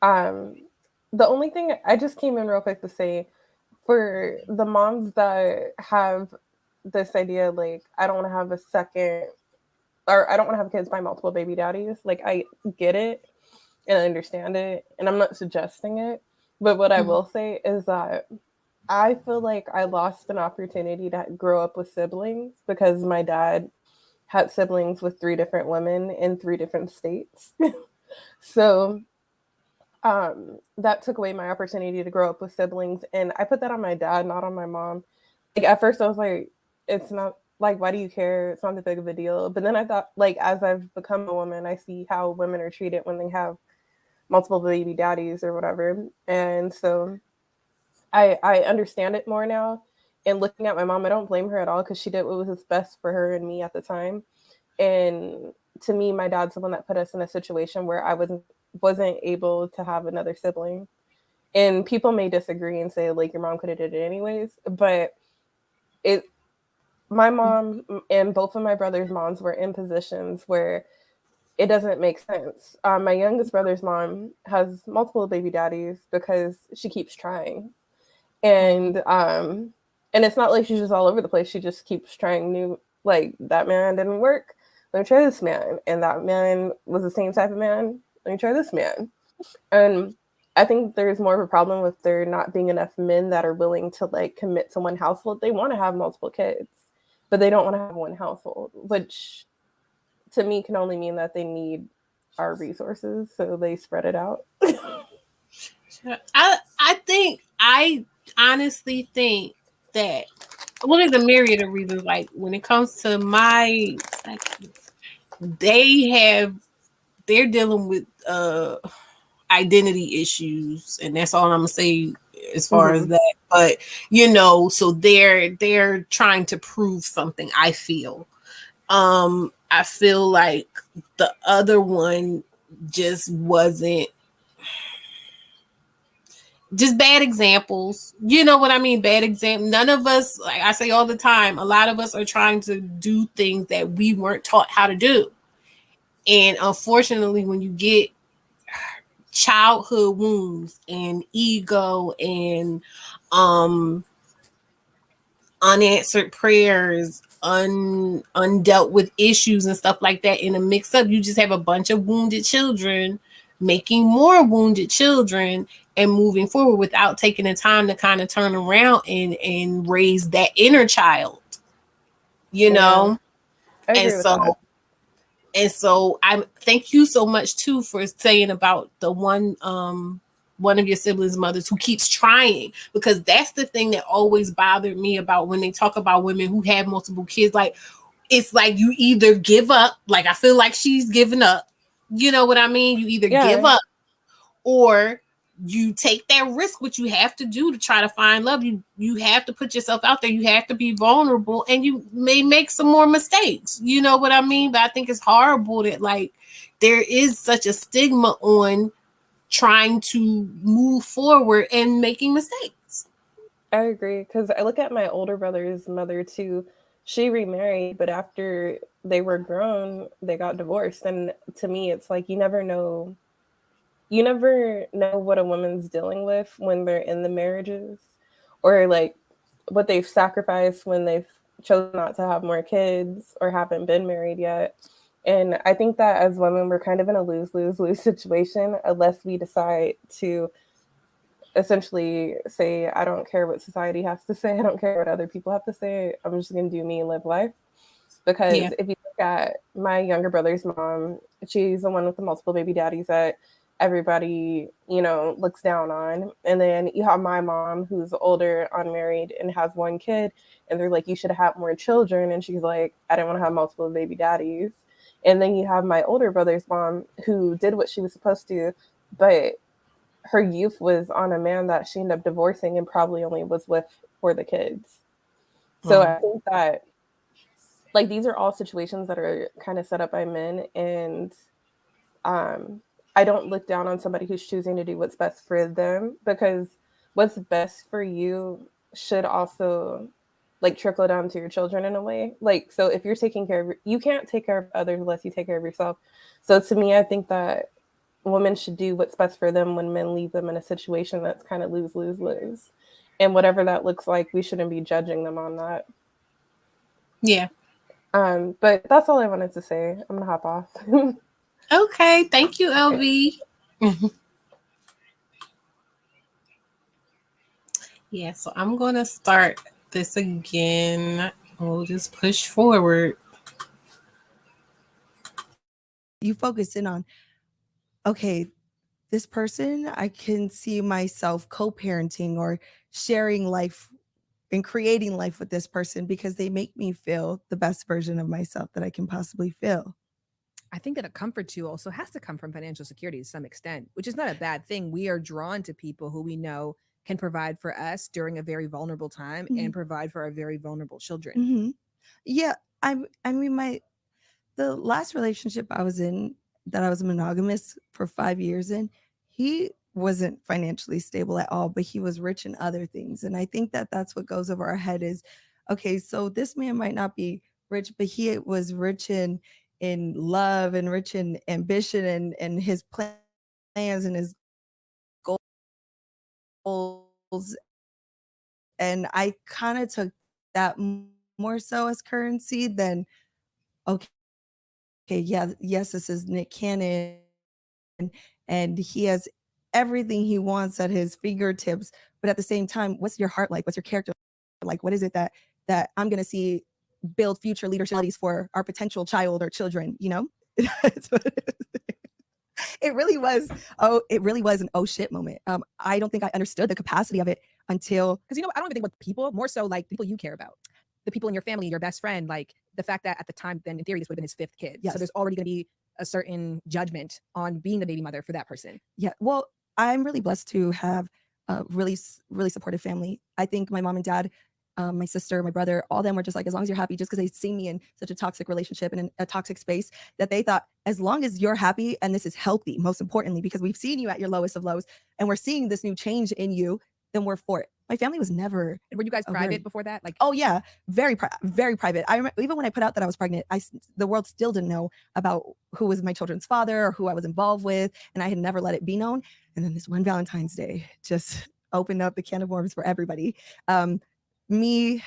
The only thing I just came in real quick to say, for the moms that have this idea, like, I don't want to have a second, or I don't want to have kids by multiple baby daddies. Like, I get it and I understand it, and I'm not suggesting it. But what I will say is that I feel like I lost an opportunity to grow up with siblings because my dad had siblings with 3 different women in 3 different states. So that took away my opportunity to grow up with siblings. And I put that on my dad, not on my mom. Like at first I was like, it's not like, why do you care? It's not that big of a deal. But then I thought, like, as I've become a woman, I see how women are treated when they have multiple baby daddies or whatever. And so I understand it more now. And looking at my mom, I don't blame her at all because she did what was best for her and me at the time. And to me, my dad's the one that put us in a situation where I wasn't able to have another sibling. And people may disagree and say, like, your mom could have did it anyways. But my mom and both of my brother's moms were in positions where it doesn't make sense. My youngest brother's mom has multiple baby daddies because she keeps trying. And it's not like she's just all over the place. She just keeps trying new, like, that man didn't work. Let me try this man. And that man was the same type of man. Let me try this man. And I think there's more of a problem with there not being enough men that are willing to, like, commit to one household. They want to have multiple kids, but they don't want to have one household, which to me can only mean that they need our resources, so they spread it out. I honestly think that, well, there's a myriad of reasons. Like when it comes to they're dealing with identity issues, and that's all I'm gonna say as far as that. But so they're trying to prove something. I feel like the other one just wasn't. Just bad examples. You know what I mean? Bad example. None of us, like I say all the time, a lot of us are trying to do things that we weren't taught how to do. And unfortunately, when you get childhood wounds and ego and unanswered prayers, undealt with issues and stuff like that in a mix up, you just have a bunch of wounded children making more wounded children and moving forward without taking the time to kind of turn around and raise that inner child, I agree with that. And so I thank you so much too for saying about the one of your siblings' mothers who keeps trying, because that's the thing that always bothered me about when they talk about women who have multiple kids. Like, it's like you either give up, like I feel like she's giving up. You know what I mean? You either give up or you take that risk, which you have to do to try to find love. You have to put yourself out there. You have to be vulnerable, and you may make some more mistakes. You know what I mean? But I think it's horrible that, like, there is such a stigma on trying to move forward and making mistakes. I agree, because I look at my older brother's mother too. She remarried, but after they were grown, they got divorced. And to me, it's like you never know what a woman's dealing with when they're in the marriages, or like what they've sacrificed when they've chosen not to have more kids or haven't been married yet. And I think that as women, we're kind of in a lose-lose-lose situation unless we decide to essentially say, I don't care what society has to say. I don't care what other people have to say. I'm just going to do me and live life. Because if you look at my younger brother's mom, she's the one with the multiple baby daddies that everybody, looks down on. And then you have my mom, who's older, unmarried, and has one kid. And they're like, you should have more children. And she's like, I didn't want to have multiple baby daddies. And then you have my older brother's mom, who did what she was supposed to, but her youth was on a man that she ended up divorcing and probably only was with for the kids. So I think that, like, these are all situations that are kind of set up by men. And I don't look down on somebody who's choosing to do what's best for them, because what's best for you should also, like, trickle down to your children in a way. Like, so if you're taking care of, you can't take care of others unless you take care of yourself. So to me, I think that women should do what's best for them when men leave them in a situation that's kind of lose. And whatever that looks like, we shouldn't be judging them on that. Yeah. But that's all I wanted to say. I'm gonna hop off. Okay, thank you, LV. Yeah, so I'm gonna start this again. We'll just push forward. you focus in on, okay, this person, I can see myself co-parenting or sharing life and creating life with this person because they make me feel the best version of myself that I can possibly feel. I think that a comfort too also has to come from financial security to some extent, which is not a bad thing. We are drawn to people who we know can provide for us during a very vulnerable time and provide for our very vulnerable children. Yeah, I mean, the last relationship I was in, that I was monogamous for 5 years in, he wasn't financially stable at all, but he was rich in other things. And I think that that's what goes over our head is, okay, so this man might not be rich, but he was rich in love and rich in ambition and his plans and his goals. And I kind of took that more so as currency than, okay, yes, this is Nick Cannon and he has everything he wants at his fingertips. But at the same time, what's your heart like? What's your character like? What is it that I'm going to see build future leadership for our potential child or children, you know? It really was an oh shit moment. I don't think I understood the capacity of it until, because I don't even think with people, more so like people you care about, the people in your family, your best friend, like the fact that at the time, then in theory, this would have been his 5th kid. Yes. So there's already going to be a certain judgment on being the baby mother for that person. Yeah, well, I'm really blessed to have a really supportive family. I think my mom and dad, my sister, my brother, all of them were just like, as long as you're happy, just because they see me in such a toxic relationship and in a toxic space, that they thought, as long as you're happy and this is healthy, most importantly, because we've seen you at your lowest of lows and we're seeing this new change in you, then we're for it. My family was never. And were you guys private before that? Like, oh yeah, very private. I remember even when I put out that I was pregnant, the world still didn't know about who was my children's father or who I was involved with, and I had never let it be known. And then this one Valentine's Day just opened up the can of worms for everybody. Me,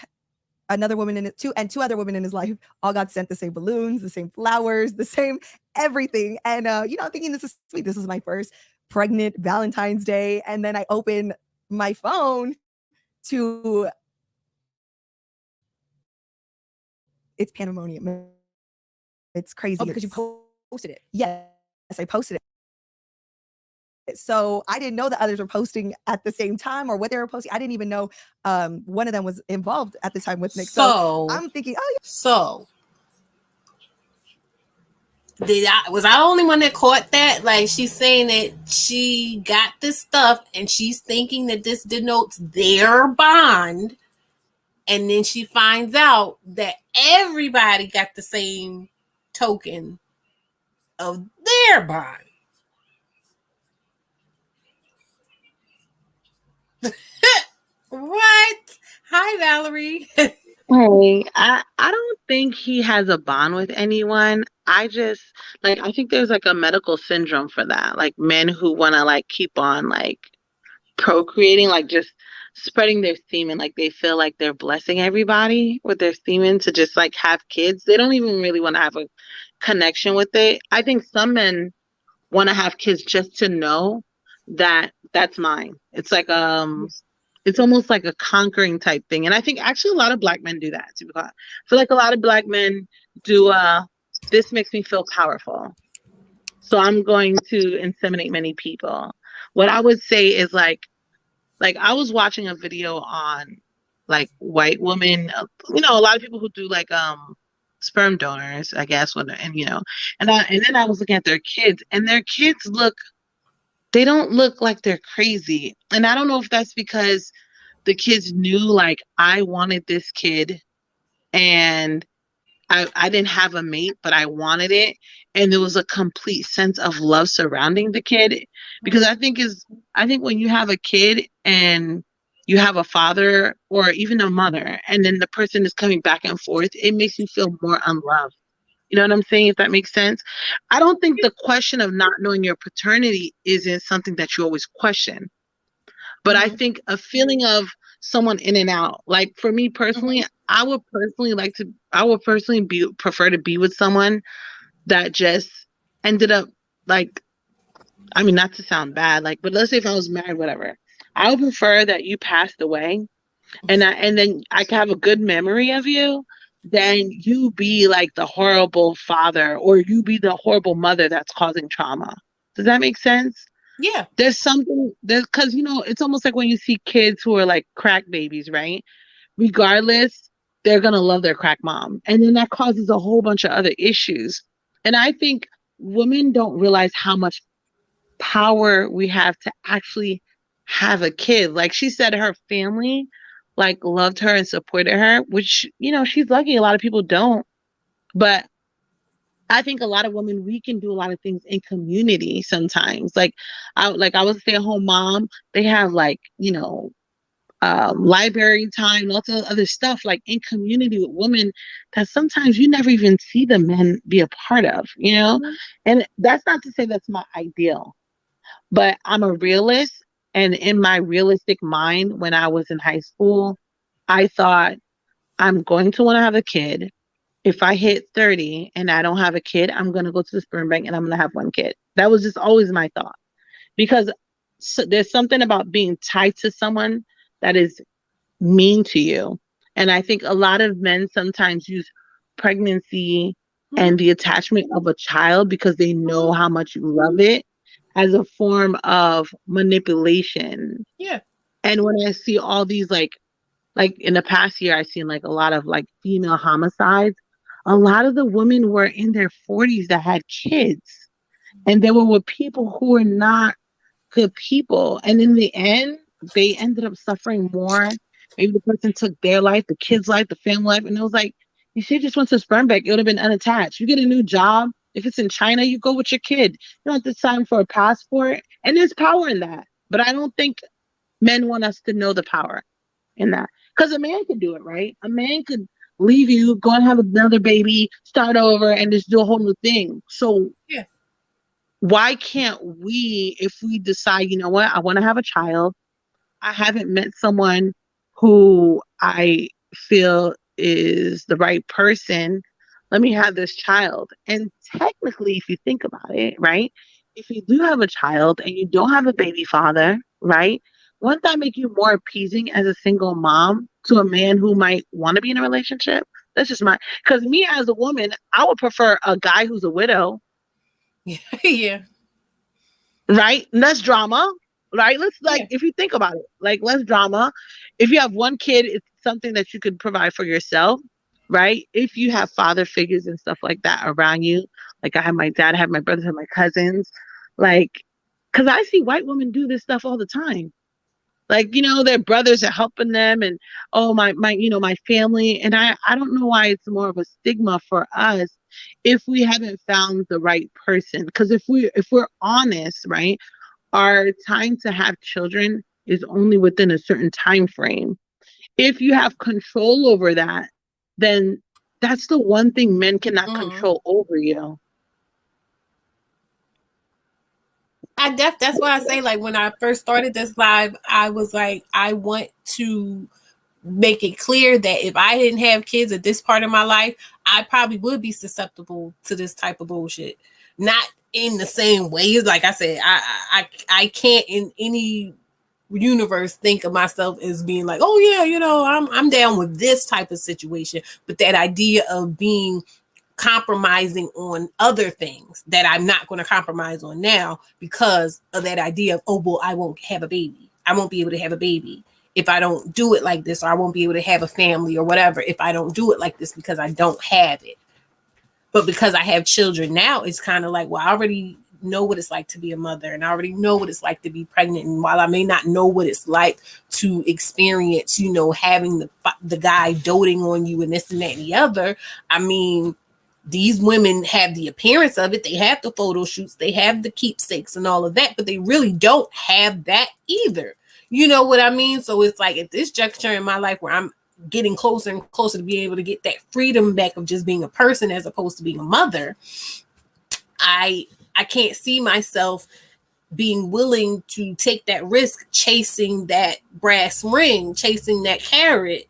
another woman in it, two other women in his life, all got sent the same balloons, the same flowers, the same everything. And I'm thinking, this is sweet. This is my first pregnant Valentine's Day, and then I open my phone to it's pandemonium. It's crazy. Oh, because you posted it. Yes, I posted it. So I didn't know that others were posting at the same time or what they were posting. I didn't even know one of them was involved at the time with Nick. So I'm thinking, oh yeah. So was I the only one that caught that? Like, she's saying that she got this stuff and she's thinking that this denotes their bond. And then she finds out that everybody got the same token of their bond. What? Hi, Valerie. Hey, I don't think he has a bond with anyone. I just I think there's like a medical syndrome for that. Like men who want to like keep on like procreating, like just spreading their semen, like they feel like they're blessing everybody with their semen to just like have kids. They don't even really want to have a connection with it. I think some men want to have kids just to know that that's mine. It's like it's almost like a conquering type thing. And I think actually a lot of Black men do that. I feel like a lot of Black men do this makes me feel powerful, so I'm going to inseminate many people. What I would say is like I was watching a video on like white women, a lot of people who do like sperm donors, I guess, and then I was looking at their kids, and their kids they don't look like they're crazy. And I don't know if that's because the kids knew like I wanted this kid and I didn't have a mate, but I wanted it. And there was a complete sense of love surrounding the kid. Because I think when you have a kid and you have a father or even a mother, and then the person is coming back and forth, it makes you feel more unloved. You know what I'm saying? If that makes sense. I don't think the question of not knowing your paternity isn't something that you always question. But I think a feeling of someone in and out, like for me personally, I would personally prefer to be with someone that just ended up like, I mean, not to sound bad, like, but let's say if I was married, whatever, I would prefer that you passed away and then I could have a good memory of you than you be like the horrible father or you be the horrible mother that's causing trauma. Does that make sense? Yeah. There's something there's because it's almost like when you see kids who are like crack babies, right? Regardless, they're gonna love their crack mom. And then that causes a whole bunch of other issues. And I think women don't realize how much power we have to actually have a kid. Like she said, her family like loved her and supported her, which she's lucky. A lot of people don't. But I think a lot of women, we can do a lot of things in community sometimes. I was a stay-at-home mom. They have library time, lots of other stuff like in community with women that sometimes you never even see the men be a part of, Mm-hmm. And that's not to say that's my ideal, but I'm a realist. And in my realistic mind, when I was in high school, I thought I'm going to want to have a kid. If I hit 30 and I don't have a kid, I'm going to go to the sperm bank and I'm going to have one kid. That was just always my thought. Because there's something about being tied to someone that is mean to you. And I think a lot of men sometimes use pregnancy and the attachment of a child because they know how much you love it as a form of manipulation. Yeah. And when I see all these like in the past year, I've seen like a lot of like female homicides. A lot of the women were in their 40s that had kids. And they were with people who were not good people. And in the end, they ended up suffering more. Maybe the person took their life, the kid's life, the family life. And it was like, you should just went to sperm bank. It would have been unattached. You get a new job. If it's in China, you go with your kid. You don't have to sign for a passport. And there's power in that. But I don't think men want us to know the power in that. Because a man could do it, right? A man could leave you, go and have another baby, start over, and just do a whole new thing. So yeah. Why can't we, if we decide, you know what, I want to have a child, I haven't met someone who I feel is the right person, let me have this child. And technically, if you think about it, right, if you do have a child and you don't have a baby father, right, wouldn't that make you more appeasing as a single mom to a man who might want to be in a relationship? That's just because me as a woman, I would prefer a guy who's a widow. Yeah. Right? Less drama. Right? If you think about it, like less drama. If you have one kid, it's something that you could provide for yourself. Right? If you have father figures and stuff like that around you, like I have my dad, I have my brothers, I have my cousins, because I see white women do this stuff all the time. Their brothers are helping them and my family. And I don't know why it's more of a stigma for us if we haven't found the right person. Because if we're honest, right, our time to have children is only within a certain time frame. If you have control over that, then that's the one thing men cannot control over you. That's why I say, like, when I first started this live, I was like, I want to make it clear that if I didn't have kids at this part of my life, I probably would be susceptible to this type of bullshit. Not in the same ways. Like I said, I can't in any universe think of myself as being like, oh yeah, I'm down with this type of situation. But that idea of being compromising on other things that I'm not going to compromise on now because of that idea of, oh, well, I won't have a baby. I won't be able to have a baby if I don't do it like this, or I won't be able to have a family or whatever if I don't do it like this because I don't have it. But because I have children now, it's kind of like, well, I already know what it's like to be a mother, and I already know what it's like to be pregnant. And while I may not know what it's like to experience, having the guy doting on you and this and that and the other, I mean, these women have the appearance of it. They have the photo shoots, they have the keepsakes and all of that, but they really don't have that either. You know what I mean? So it's like at this juncture in my life where I'm getting closer and closer to being able to get that freedom back of just being a person as opposed to being a mother, I can't see myself being willing to take that risk, chasing that brass ring, chasing that carrot,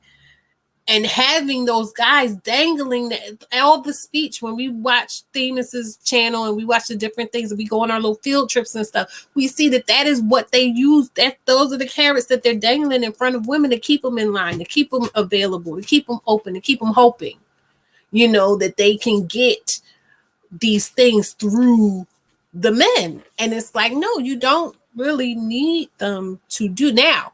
and having those guys dangling all the speech. When we watch Themis's channel and we watch the different things and we go on our little field trips and stuff, we see that is what they use. Those are the carrots that they're dangling in front of women to keep them in line, to keep them available, to keep them open, to keep them hoping. you know, that they can get these things through the men. And it's like, no, you don't really need them to do. Now,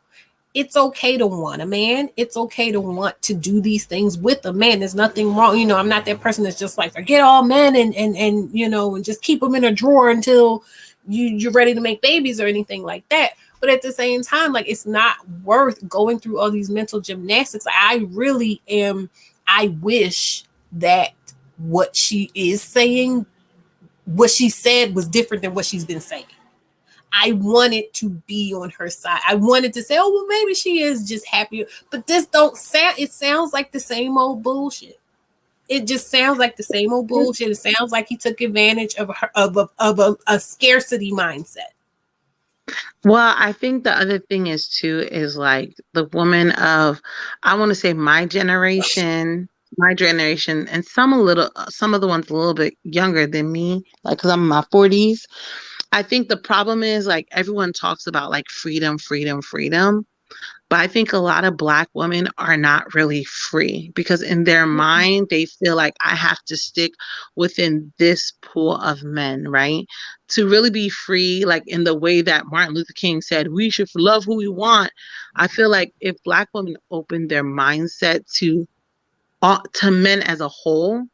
it's okay to want a man. It's okay to want to do these things with a man. There's nothing wrong. You know, I'm not that person that's just like, forget all men and you know, and just keep them in a drawer until you're ready to make babies or anything like that. But at the same time, like, it's not worth going through all these mental gymnastics. I wish that what she is saying, what she said was different than what she's been saying. I wanted to be on her side. I wanted to say, oh, well, maybe she is just happy. But this don't sound, it sounds like the same old bullshit. It just sounds like the same old bullshit. It sounds like he took advantage of her, of a scarcity mindset. Well, I think the other thing is too, is like the woman of, I want to say my generation, and some of the ones a little bit younger than me, like, cause I'm in my 40s. I think the problem is, like, everyone talks about like freedom, but I think a lot of Black women are not really free, because in their mind, they feel like, I have to stick within this pool of men, right? To really be free, like in the way that Martin Luther King said, we should love who we want. I feel like if Black women open their mindset to men as a whole,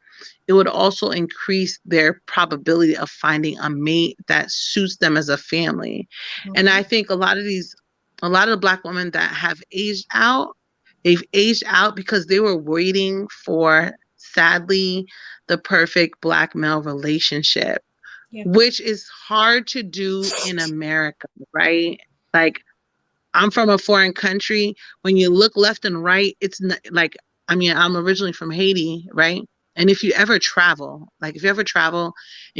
it would also increase their probability of finding a mate that suits them as a family. Mm-hmm. And I think a lot of the Black women that have aged out, they've aged out because they were waiting for, sadly, the perfect Black male relationship, which is hard to do in America, right? Like, I'm from a foreign country. When you look left and right, it's not, like, I mean, I'm originally from Haiti, right? And if you ever travel and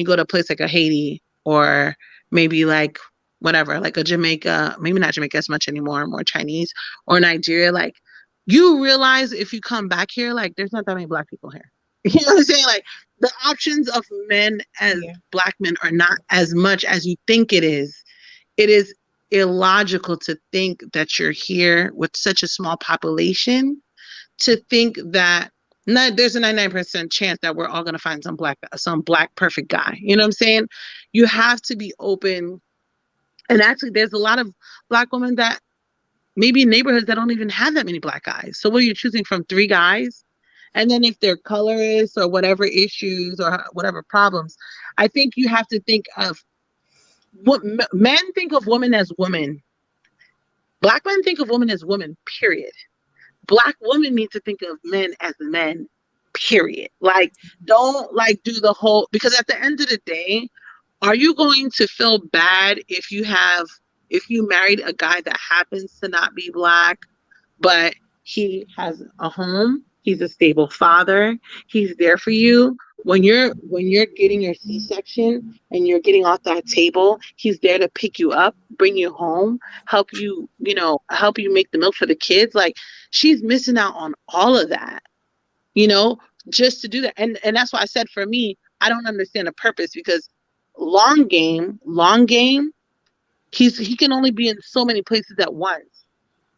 go to a place like a Haiti, or maybe like whatever, like a Jamaica, maybe not Jamaica as much anymore, more Chinese, or Nigeria, like, you realize if you come back here, like, there's not that many Black people here. You know what I'm saying? Like, the options of men as Black men are not as much as you think it is. It is illogical to think that you're here with such a small population, to think that there's a 99% chance that we're all going to find some black perfect guy. You know what I'm saying? You have to be open. And actually, there's a lot of Black women that maybe in neighborhoods that don't even have that many Black guys. So what are you choosing from, 3 guys? And then if they're colorist or whatever issues or whatever problems, I think you have to think of what men think of women as women. Black men think of women as women, period. Black women need to think of men as men, period. Like, don't like do the whole, because at the end of the day, are you going to feel bad if you married a guy that happens to not be Black, but he has a home, he's a stable father, he's there for you when you're getting your C-section and you're getting off that table, he's there to pick you up, bring you home, help you make the milk for the kids. Like, she's missing out on all of that, just to do that. And that's why I said, for me, I don't understand the purpose, because long game, he can only be in so many places at once.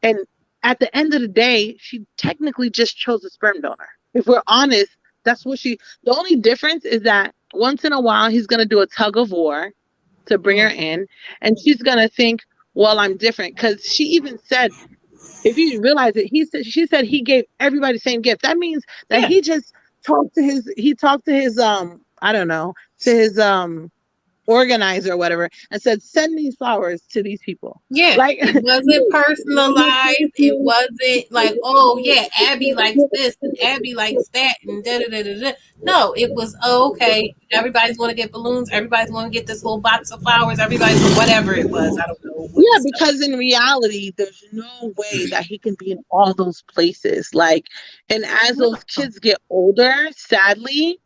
And at the end of the day, she technically just chose a sperm donor. If we're honest, that's what the only difference is that once in a while, he's going to do a tug of war to bring her in. And she's going to think, well, I'm different. Because she even said, if you realize it, she said he gave everybody the same gift. That means that he just talked to his I don't know, to his organizer or whatever, and said, send these flowers to these people. Yeah, like, it wasn't personalized. It wasn't like, oh yeah, Abby likes this and Abby likes that and da da da da da. No, it was, okay, everybody's going to get balloons, everybody's going to get this little box of flowers, everybody's whatever it was. I don't know. Yeah, because in reality, there's no way that he can be in all those places. Like, and as those kids get older, sadly,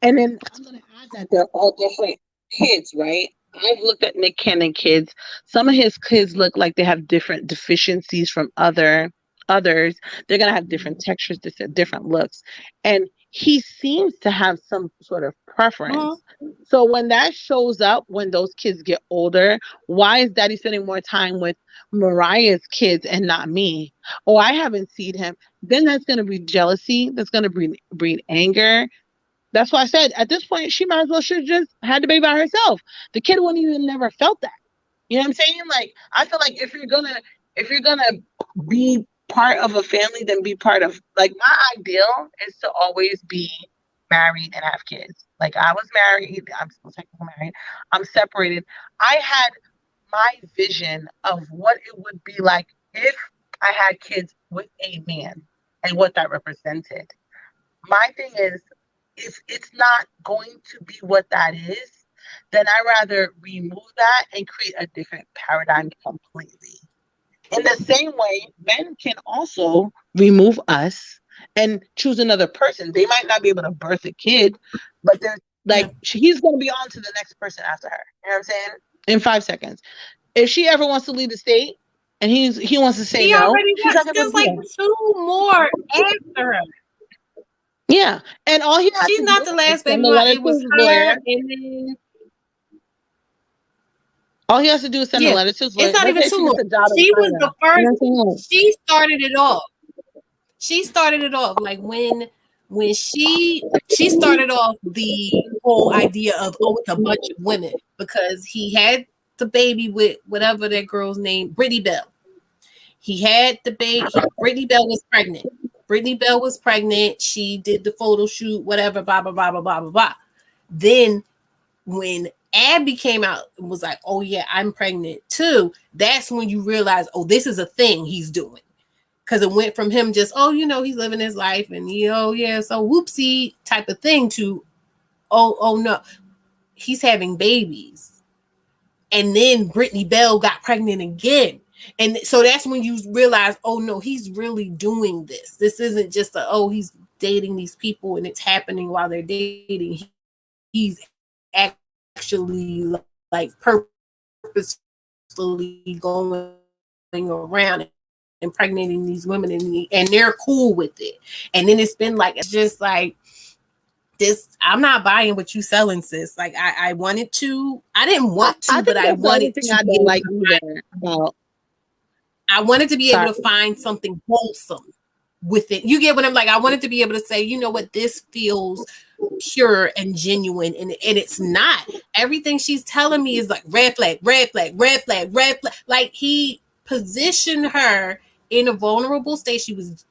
and then I'm going to add that they're all different kids, right? I've looked at Nick Cannon kids. Some of his kids look like they have different deficiencies from others. They're gonna have different textures, different looks, and he seems to have some sort of preference So when that shows up, when those kids get older, why is daddy spending more time with Mariah's kids and not me? Oh, I haven't seen him. Then that's going to be jealousy. That's going to breed anger. That's why I said at this point, she might as well should have just had the baby by herself. The kid wouldn't even never felt that. You know what I'm saying? Like, I feel like if you're gonna be part of a family, then be part of, like, my ideal is to always be married and have kids. Like, I was married, I'm still technically married, I'm separated. I had my vision of what it would be like if I had kids with a man and what that represented. My thing is, if it's not going to be what that is, then I rather remove that and create a different paradigm completely. In the same way, men can also remove us and choose another person. They might not be able to birth a kid, but they're like, he's going to be on to the next person after her. You know what I'm saying? In 5 seconds. If she ever wants to leave the state and he wants to say He no, already she's not got going just to like do it. 2 more after her. Yeah. And all he has She's to not do the is last send baby a mama. letter It to was his her, lawyer. and then All he has to do is send a letter to his lawyer. it's not Let's even say 2 she more. gets a job in She was China. the You know first. what I'm saying? She started it off. She started it off like when she started off the whole idea of, oh, it's a bunch of women, because he had the baby with whatever that girl's name, Brittany Bell. He had the baby. Brittany Bell was pregnant. Brittany Bell was pregnant. She did the photo shoot, whatever, blah, blah, blah, blah, blah, blah, blah. Then when Abby came out and was like, oh, yeah, I'm pregnant too, that's when you realize, oh, this is a thing he's doing. Because it went from him just, oh, he's living his life and yeah, so whoopsie type of thing to, oh no, he's having babies. And then Brittany Bell got pregnant again. And so that's when you realize, oh no, he's really doing this. This isn't just he's dating these people and it's happening while they're dating. He's actually like purposefully going around impregnating these women, and they're cool with it. And then it's been like, it's just like this. I'm not buying what you selling, sis. Like I wanted to, I didn't want to, but I wanted to. I don't like either about. I wanted to be able to find something wholesome with it. You get what I'm like? I wanted to be able to say, you know what, this feels pure and genuine, and it's not. Everything she's telling me is like red flag, red flag, red flag, red flag. Like, he positioned her in a vulnerable state. She was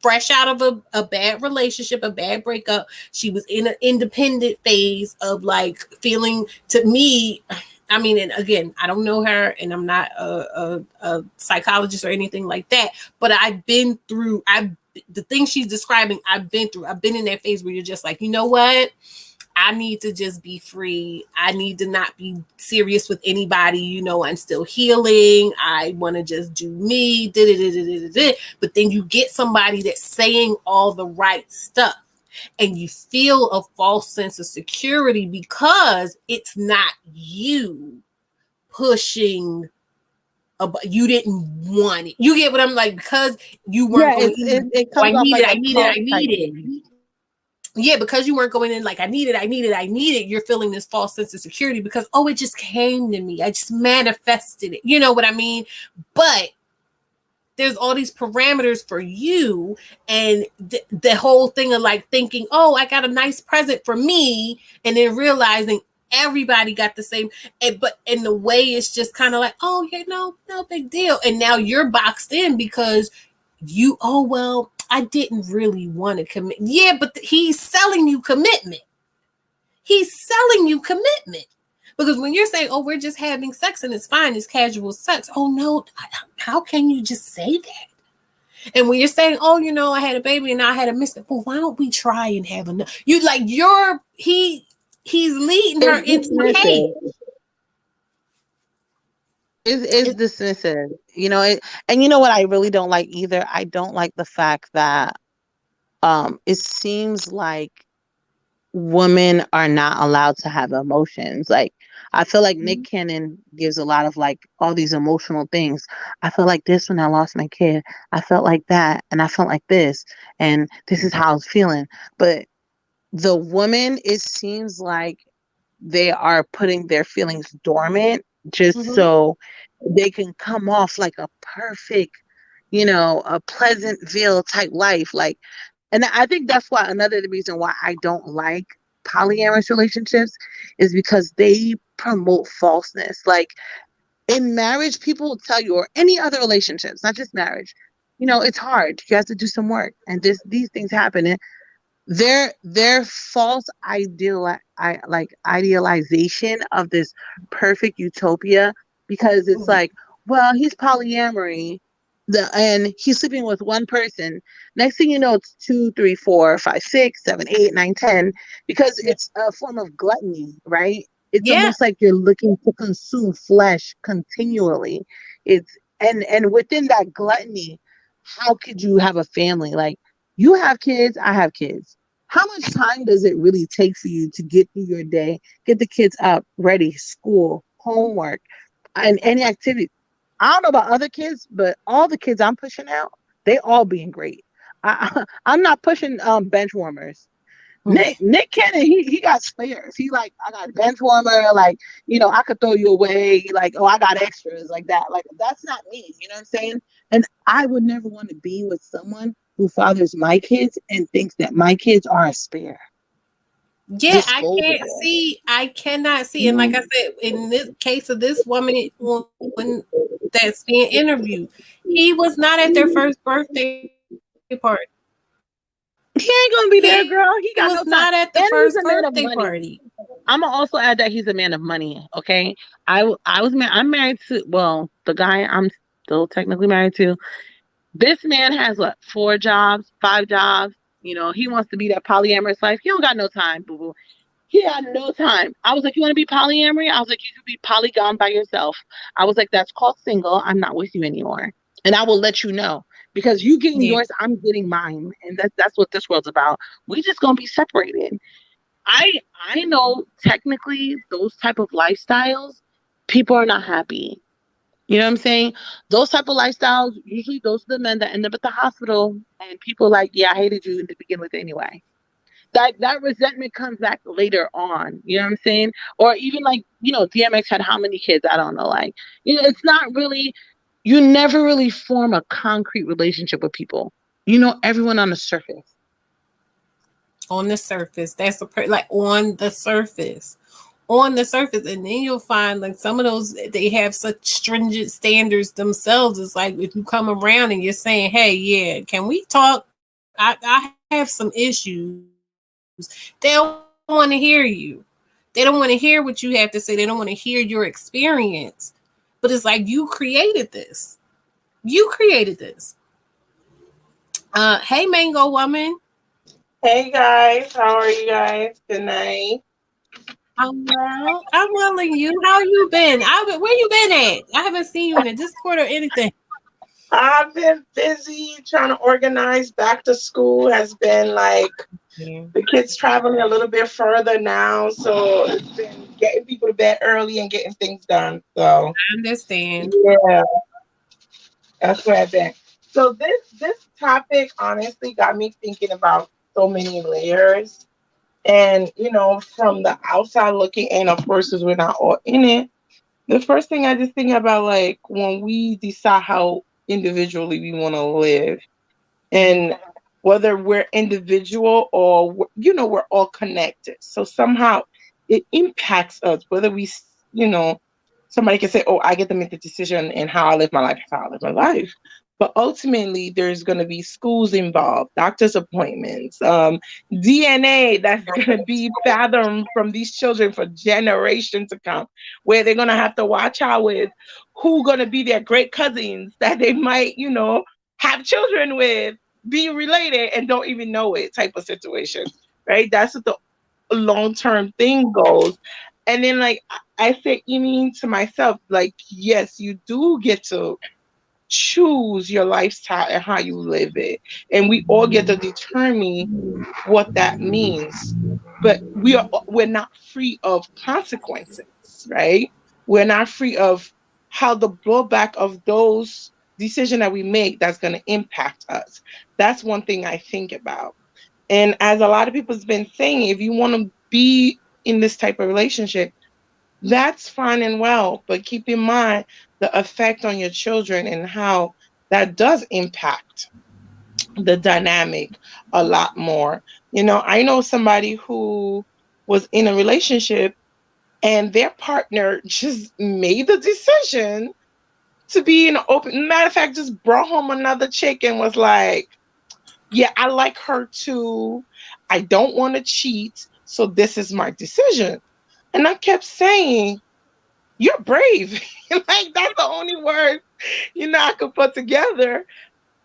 fresh out of a bad relationship, a bad breakup. She was in an independent phase of like feeling, to me, I mean, and again, I don't know her and I'm not a psychologist or anything like that, but I've been through, the things she's describing, I've been through. I've been in that phase where you're just like, you know what? I need to just be free. I need to not be serious with anybody. I'm still healing. I want to just do me. But then you get somebody that's saying all the right stuff, and you feel a false sense of security because it's not you pushing. You didn't want it. You get what I'm like? Because you weren't going. It comes off like I need it. Yeah, because you weren't going in like, I need it. You're feeling this false sense of security because, it just came to me. I just manifested it. You know what I mean? But there's all these parameters for you, and the whole thing of like thinking, I got a nice present for me, and then realizing everybody got the same, but in the way it's just kind of like, no big deal. And now you're boxed in because I didn't really want to commit. Yeah, but he's selling you commitment. Because when you're saying, we're just having sex and it's fine, it's casual sex. Oh no, how can you just say that? And when you're saying, I had a baby and now I had a miscarriage, well, why don't we try and have another? You like he's leading her into a cage. It's dismissive, and you know what I really don't like either? I don't like the fact that it seems like women are not allowed to have emotions. Like, I feel like Nick Cannon gives a lot of like all these emotional things. I felt like this when I lost my kid. I felt like that, and I felt like this, and this is how I was feeling. But the woman, it seems like they are putting their feelings dormant just so they can come off like a perfect, a Pleasantville type life. Like, and I think that's why another reason why I don't like polyamorous relationships is because they promote falseness. Like in marriage, people will tell you, or any other relationships, not just marriage, it's hard. You have to do some work, and these things happen. And their false idealization of this perfect utopia, because it's like, well, he's polyamory, and he's sleeping with one person. Next thing you know, it's 2, 3, 4, 5, 6, 7, 8, 9, 10, because it's a form of gluttony, right? It's almost like you're looking to consume flesh continually. It's and within that gluttony, how could you have a family? Like, you have kids, I have kids. How much time does it really take for you to get through your day, get the kids up, ready, school, homework, and any activity? I don't know about other kids, but all the kids I'm pushing out, they all being great. I'm not pushing bench warmers. Nick Cannon, he got spares. He like, I got a bench warmer, like, I could throw you away, like, oh, I got extras like that. Like, that's not me, you know what I'm saying? And I would never want to be with someone who fathers my kids and thinks that my kids are a spare. Yeah, I cannot see. And like I said, in this case of this woman when that's being interviewed, he was not at their first birthday party. He ain't gonna be there, girl. He got was no not time. at the And first he's a man of birthday money. party. I'm gonna also add that he's a man of money. Okay, I'm married to, well, the guy I'm still technically married to. This man has what, 4 jobs, 5 jobs. He wants to be that polyamorous life. He don't got no time, boo boo. He had no time. I was like, you want to be polyamory? I was like, you could be polygon by yourself. I was like, that's called single. I'm not with you anymore. And I will let you know, because you getting yours, I'm getting mine. And that's what this world's about. We just gonna be separated. I know technically those type of lifestyles, people are not happy. You know what I'm saying? Those type of lifestyles, usually those are the men that end up at the hospital, and people like, yeah, I hated you to begin with anyway. That resentment comes back later on. You know what I'm saying? Or even like, DMX had how many kids? I don't know. Like, it's not really, you never really form a concrete relationship with people. Everyone on the surface. On the surface. That's like on the surface. On the surface. And then you'll find like some of those, they have such stringent standards themselves. It's like if you come around and you're saying, hey, yeah, can we talk? I have some issues. They don't want to hear you. They don't want to hear what you have to say. They don't want to hear your experience. But it's like, you created this. You created this. Hey, Mango Woman. Hey guys, how are you guys? Good night. I'm well. I'm well, and you? How you been? Where you been at? I haven't seen you in the Discord or anything. I've been busy trying to organize. Back to school has been like the kids traveling a little bit further now, so it's been getting people to bed early and getting things done. So I understand. Yeah, that's where I've been. So this topic honestly got me thinking about so many layers. And, from the outside looking in, of course, because we're not all in it, the first thing I just think about, like, when we decide how individually we want to live, and whether we're individual or, we're all connected. So somehow it impacts us, whether we, somebody can say, oh, I get to make the decision in how I live my life, how I live my life. But ultimately, there's going to be schools involved, doctor's appointments, DNA that's going to be fathomed from these children for generations to come, where they're going to have to watch out with who going to be their great cousins that they might, have children with, be related and don't even know it type of situation, right? That's what the long-term thing goes. And then, like, I say, even to myself, like, yes, you do get to choose your lifestyle and how you live it, and we all get to determine what that means, but we're not free of consequences, right? We're not free of how the blowback of those decisions that we make that's going to impact us. That's one thing I think about. And as a lot of people's been saying, if you want to be in this type of relationship, that's fine and well, but keep in mind the effect on your children and how that does impact the dynamic a lot more. You know, I know somebody who was in a relationship and their partner just made the decision to be in an open, matter of fact, just brought home another chick and was like, yeah, I like her too. I don't want to cheat. So this is my decision. And I kept saying, you're brave. Like, that's the only word, I could put together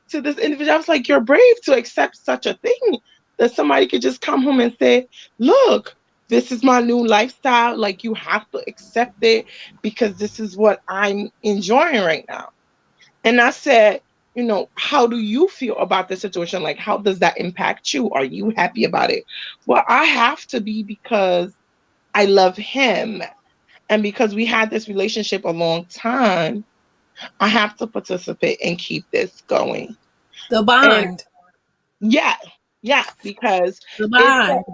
to this individual. I was like, you're brave to accept such a thing, that somebody could just come home and say, look, this is my new lifestyle. Like, you have to accept it because this is what I'm enjoying right now. And I said, how do you feel about the situation? Like, how does that impact you? Are you happy about it? Well, I have to be, because I love him. And because we had this relationship a long time, I have to participate and keep this going. The bond. And yeah, because the bond.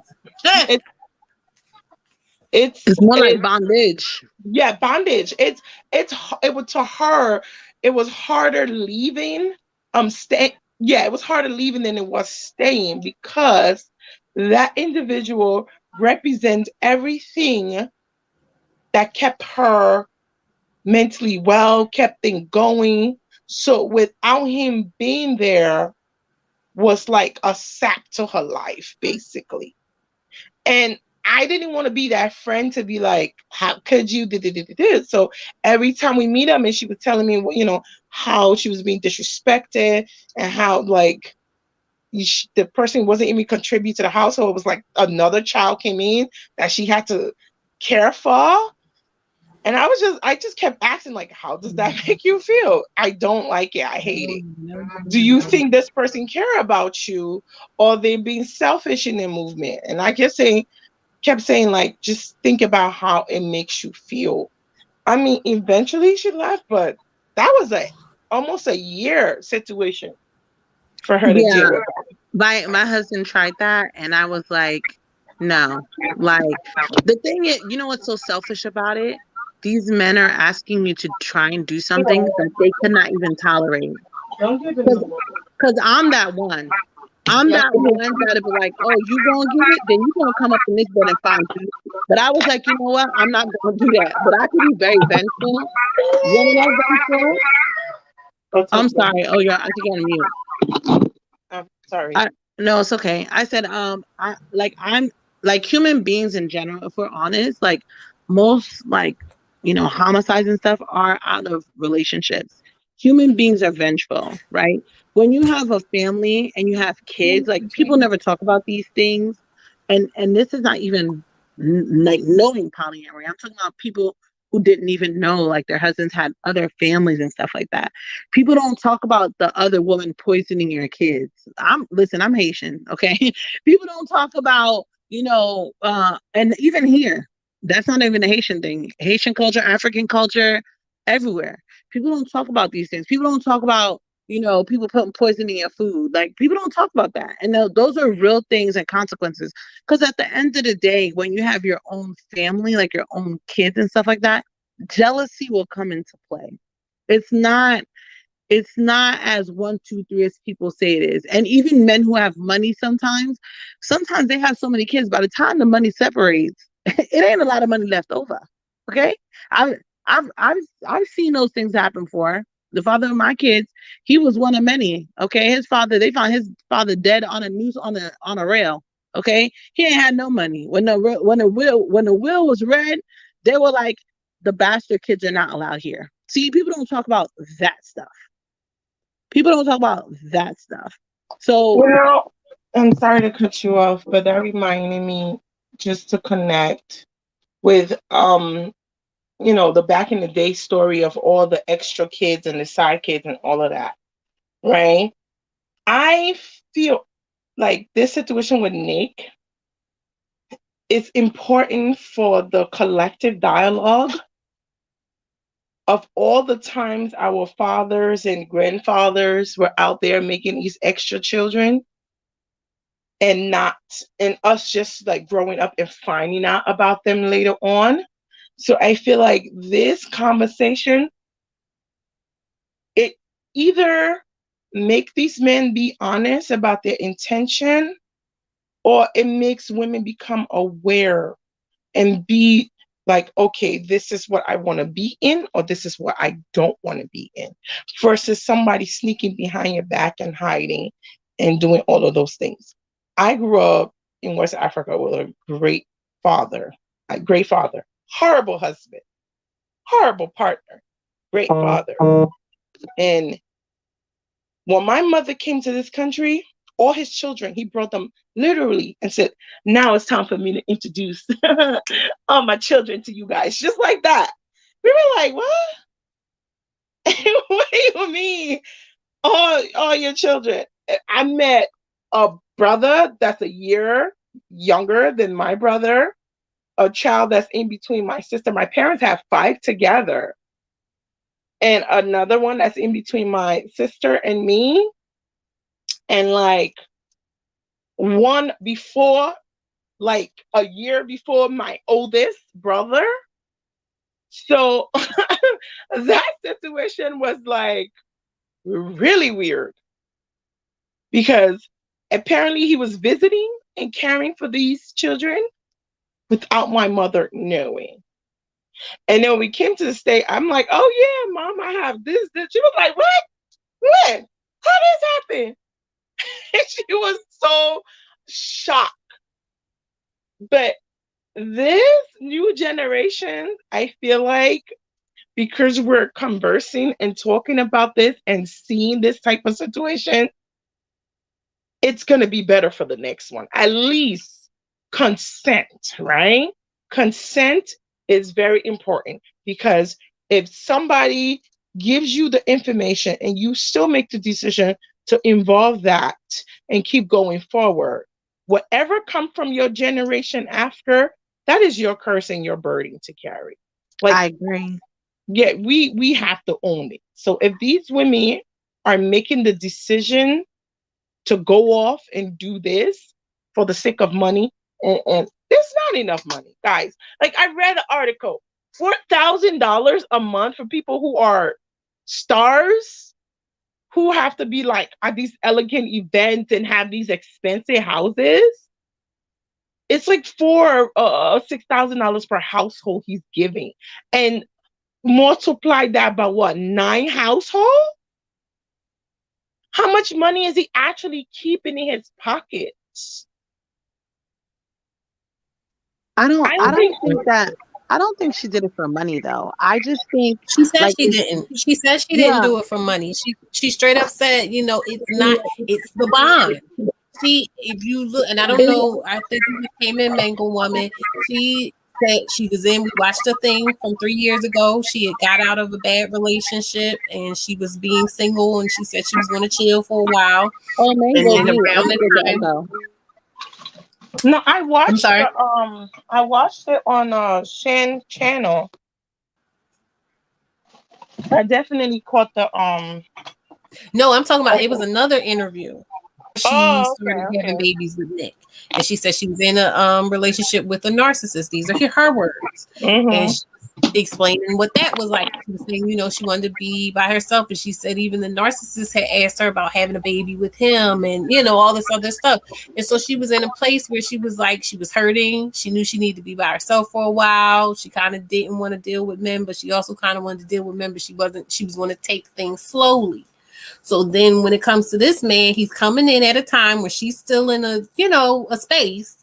It's more like bondage. Yeah, bondage. It was, to her, it was harder leaving. It was harder leaving than it was staying, because that individual represents everything that kept her mentally well, kept things going. So without him being there was like a sap to her life, basically. And I didn't want to be that friend to be like, how could you? So every time we meet up, and she was telling me, how she was being disrespected, and how like the person wasn't even contribute to the household. It was like another child came in that she had to care for. And I just kept asking, like, how does that make you feel? I don't like it. I hate it. Do you think this person care about you, or they being selfish in their movement? And I kept saying, like, just think about how it makes you feel. I mean, eventually she left, but that was almost a year situation for her to deal with that. My husband tried that, and I was like, no. Like, the thing is, you know what's so selfish about it? These men are asking you to try and do something that they cannot even tolerate. Because I'm that one. I'm that one that'll be like, oh, you gonna get it? Then you gonna come up in this bed and find me. But I was like, you know what? I'm not gonna do that. But I could be very vengeful. I'm sorry. Oh, yeah, I think you're on mute. I'm sorry. No, it's okay. I said, I'm like, human beings in general, if we're honest, like, most, like, homicides and stuff are out of relationships. Human beings are vengeful, right? When you have a family and you have kids, like, people never talk about these things. And this is not even like knowing polyamory. I'm talking about people who didn't even know, like, their husbands had other families and stuff like that. People don't talk about the other woman poisoning your kids. I'm Haitian, okay? People don't talk about, and even here, that's not even a Haitian thing. Haitian culture, African culture, everywhere. People don't talk about these things. People don't talk about, people putting poison in your food. Like, people don't talk about that. And those are real things and consequences. Because at the end of the day, when you have your own family, like your own kids and stuff like that, jealousy will come into play. It's not as 1, 2, 3 as people say it is. And even men who have money, sometimes they have so many kids, by the time the money separates, it ain't a lot of money left over. Okay? I've seen those things happen before. The father of my kids, he was one of many. Okay, they found his father dead on a noose on a rail. Okay, he ain't had no money. When the will was read, they were like, the bastard kids are not allowed here. See, people don't talk about that stuff. So, well, I'm sorry to cut you off, but that reminded me just to connect with the back in the day story of all the extra kids and the side kids and all of that, right? I feel like this situation with Nick is important for the collective dialogue of all the times our fathers and grandfathers were out there making these extra children. and us just like growing up and finding out about them later on. So I feel like this conversation, it either make these men be honest about their intention, or it makes women become aware and be like, okay, this is what I want to be in, or this is what I don't want to be in, versus somebody sneaking behind your back and hiding and doing all of those things. I grew up in West Africa with a great father, horrible husband, horrible partner, great father. And when my mother came to this country, all his children, he brought them literally and said, now it's time for me to introduce all my children to you guys. Just like that. We were like, what? What do you mean? All your children. I met a brother that's a year younger than my brother, a child that's in between my sister. My parents have 5 together. And another one that's in between my sister and me. And like one before, like a year before my oldest brother. So that situation was like really weird, because apparently he was visiting and caring for these children without my mother knowing. And then when we came to the state, I'm like, oh yeah, mom, I have this. She was like, what? When? How this happen? And she was so shocked. But this new generation, I feel like, because we're conversing and talking about this and seeing this type of situation, it's going to be better for the next one. At least consent, right? Consent is very important, because if somebody gives you the information and you still make the decision to involve that and keep going forward, whatever comes from your generation after, that is your curse and your burden to carry. Like, I agree. Yeah, we have to own it. So if these women are making the decision to go off and do this for the sake of money, and there's not enough money, guys. Like, I read an article, $4,000 a month for people who are stars, who have to be like at these elegant events and have these expensive houses. It's like $6,000 per household he's giving, and multiply that by what, 9 households? How much money is he actually keeping in his pockets? I don't think she did it for money though. I just think she said like she didn't. She said she didn't do it for money. She straight up said, it's not, it's the bond. If you look, and I don't know, I think we came in Mango Woman. She said she was in, we watched a thing from 3 years ago. She had got out of a bad relationship and she was being single, and she said she was going to chill for a while. Oh, Mango, and then around the time, no, I watched I watched it on Shan channel. I definitely caught the No, I'm talking about, it was another interview. She started having babies with Nick, and she said she was in a relationship with a narcissist. These are her words. Mm-hmm. And she was explaining what that was like. She was saying, she wanted to be by herself, and she said even the narcissist had asked her about having a baby with him, and all this other stuff. And so she was in a place where she was like, she was hurting. She knew she needed to be by herself for a while. She kind of didn't want to deal with men, but she also kind of wanted to deal with men, but she was going to take things slowly. So then when it comes to this man, he's coming in at a time where she's still in a space,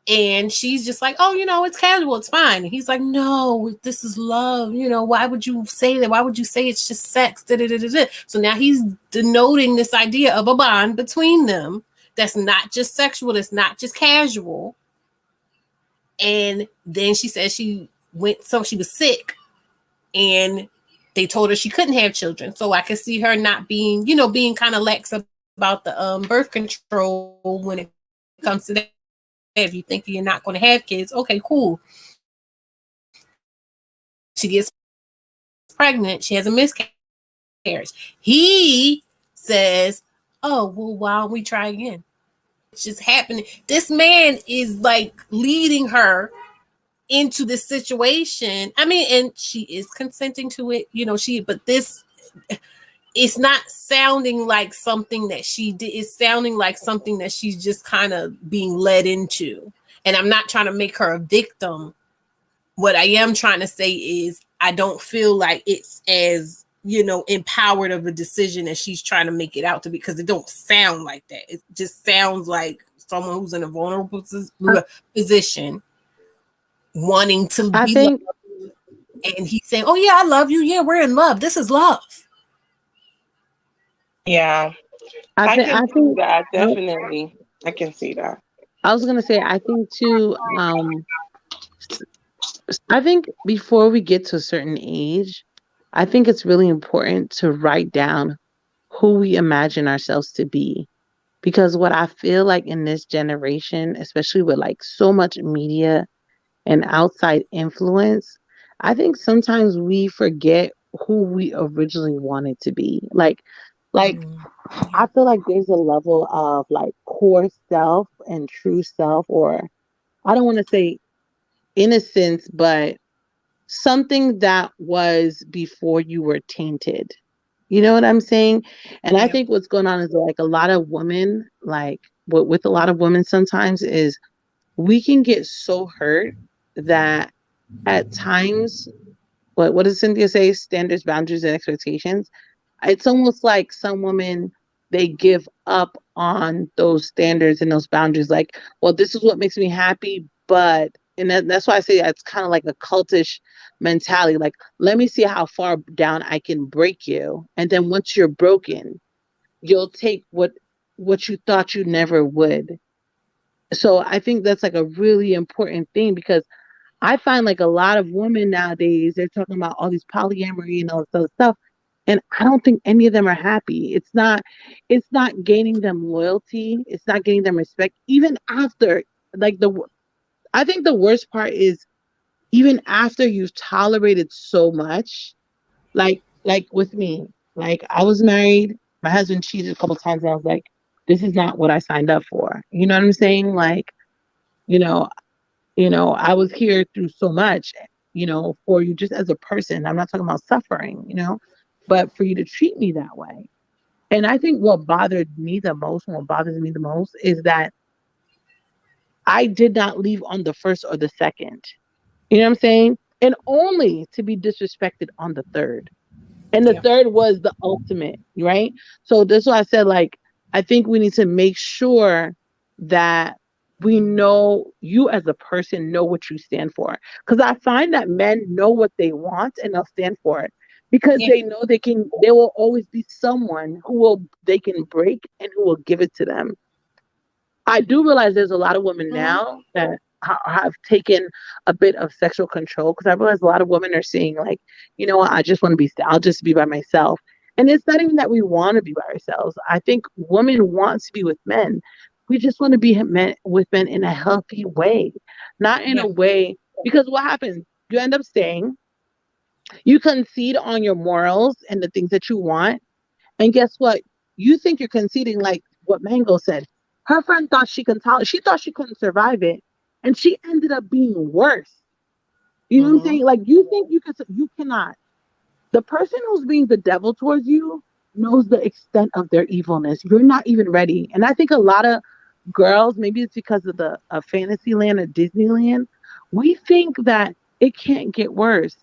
and she's just like, oh, it's casual, it's fine. And he's like, no, this is love. Why would you say that? Why would you say it's just sex? Da-da-da-da-da. So now he's denoting this idea of a bond between them that's not just sexual, that's not just casual. And then she said she was sick, and they told her she couldn't have children. So I could see her not being, being kind of lax about the birth control when it comes to that. If you think you're not going to have kids, okay, cool. She gets pregnant. She has a miscarriage. He says, oh, well, why don't we try again? just happening. This man is like leading her into this situation. I mean, and she is consenting to it, but this, it's not sounding like something that she did. It's sounding like something that she's just kind of being led into. And I'm not trying to make her a victim. What I am trying to say is I don't feel like it's as, empowered of a decision as she's trying to make it out to be, because it don't sound like that. It just sounds like someone who's in a vulnerable position wanting to be loved. And he's saying, oh yeah, I love you. Yeah, we're in love. This is love. Yeah. I can see that. Definitely. I can see that. I was going to say, I think too, I think before we get to a certain age, I think it's really important to write down who we imagine ourselves to be. Because what I feel like in this generation, especially with like so much media and outside influence, I think sometimes we forget who we originally wanted to be. Like I feel like there's a level of like core self and true self, or I don't want to say innocence, but something that was before you were tainted. You know what I'm saying? And I think what's going on is like a lot of women, like with a lot of women sometimes is we can get so hurt that at times, what does Cynthia say? Standards, boundaries, and expectations. It's almost like some women, they give up on those standards and those boundaries. Like, well, this is what makes me happy, but that's why I say it's kind of like a cultish mentality. Like, let me see how far down I can break you, and then once you're broken, you'll take what you thought you never would. So I think that's like a really important thing, because I find like a lot of women nowadays, they're talking about all these polyamory and all this other stuff. And I don't think any of them are happy. It's not gaining them loyalty. It's not getting them respect. Even after, like I think the worst part is even after you've tolerated so much, like with me, like I was married, my husband cheated a couple times, and I was like, this is not what I signed up for. You know what I'm saying? Like, I was here through so much, for you just as a person. I'm not talking about suffering, but for you to treat me that way. And I think what bothered me the most, and what bothers me the most, is that I did not leave on the first or the second. You know what I'm saying? And only to be disrespected on the third. And the third was the ultimate, right? So that's why I said, like, I think we need to make sure that we know, you as a person know what you stand for. Because I find that men know what they want and they'll stand for it. Because they know there will always be someone they can break and who will give it to them. I do realize there's a lot of women now that have taken a bit of sexual control, because I realize a lot of women are saying, like, you know what, I'll just be by myself. And it's not even that we want to be by ourselves. I think women want to be with men. We just want to be with men in a healthy way, not in a way, because what happens? You end up staying, you concede on your morals and the things that you want. And guess what? You think you're conceding, like what Mango said. Her friend thought she thought she couldn't survive it, and she ended up being worse. You know what I'm saying? Like, you think you cannot. The person who's being the devil towards you knows the extent of their evilness. You're not even ready. And I think a lot of girls, maybe it's because of the Fantasyland or Disneyland, we think that it can't get worse.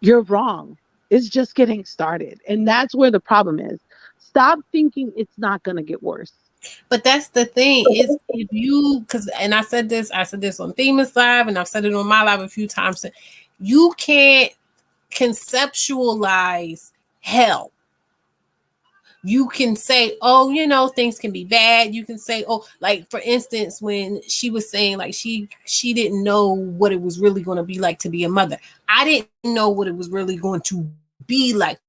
You're wrong. It's just getting started. And that's where the problem is. Stop thinking it's not going to get worse. But that's the thing, is if you, and I said this on Themis Live, and I've said it on my live a few times, you can't conceptualize hell. You can say, oh, things can be bad. You can say, oh, like for instance, when she was saying like she didn't know what it was really going to be like to be a mother. I didn't know what it was really going to be like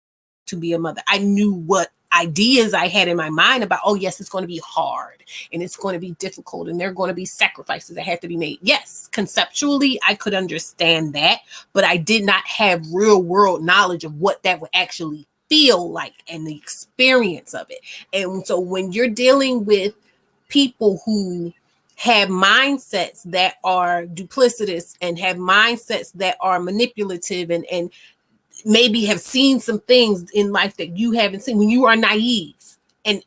to be a mother. I knew what ideas I had in my mind about, oh yes, it's going to be hard and it's going to be difficult and there are going to be sacrifices that have to be made. Yes, conceptually I could understand that, but I did not have real world knowledge of what that would actually feel like and the experience of it. And so when you're dealing with people who have mindsets that are duplicitous and have mindsets that are manipulative and maybe have seen some things in life that you haven't seen when you are naive and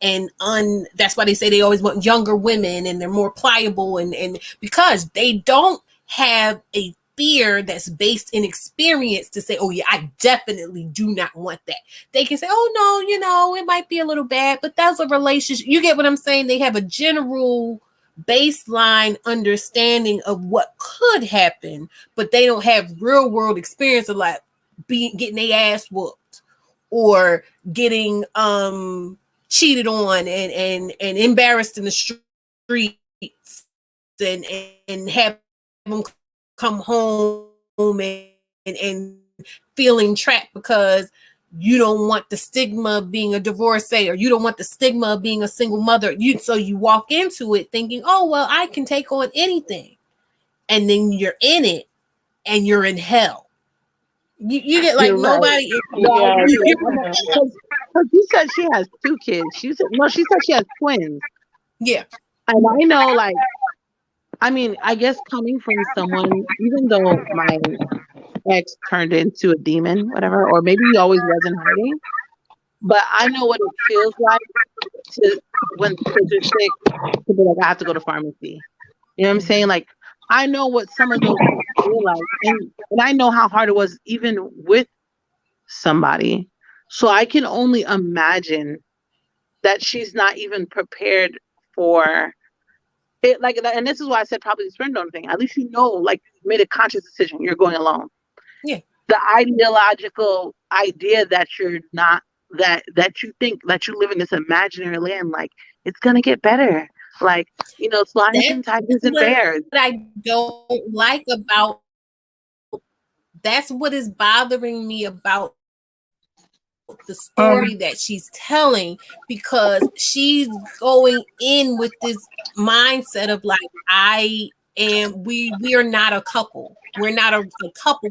that's why they say they always want younger women and they're more pliable and because they don't have a fear that's based in experience to say, oh yeah, I definitely do not want that. They can say, oh no, it might be a little bad, but that's a relationship. You get what I'm saying? They have a general baseline understanding of what could happen, but they don't have real world experience of like getting their ass whooped or getting cheated on and embarrassed in the streets and have them come home and feeling trapped because you don't want the stigma of being a divorcee or you don't want the stigma of being a single mother. So you walk into it thinking, oh, well, I can take on anything. And then you're in it and you're in hell. You get like You're nobody. Right. Because you said she has 2 kids. She said she has twins. Yeah. And I know, like, I mean, I guess coming from someone, even though my ex turned into a demon, whatever, or maybe he always was in hiding, but I know what it feels like to when kids are sick to be like, I have to go to pharmacy. You know what I'm saying? Like, I know what some of those things feel like, and I know how hard it was even with somebody. So I can only imagine that she's not even prepared for it. Like, and this is why I said probably the sperm donor thing. At least you know, like, you made a conscious decision. You're going alone. Yeah. The ideological idea that you're not that you think that you live in this imaginary land, like it's gonna get better. Like, you know, lions and tigers and bears. What I don't like about that's what is bothering me about the story that she's telling, because she's going in with this mindset of like, we are not a couple. We're not a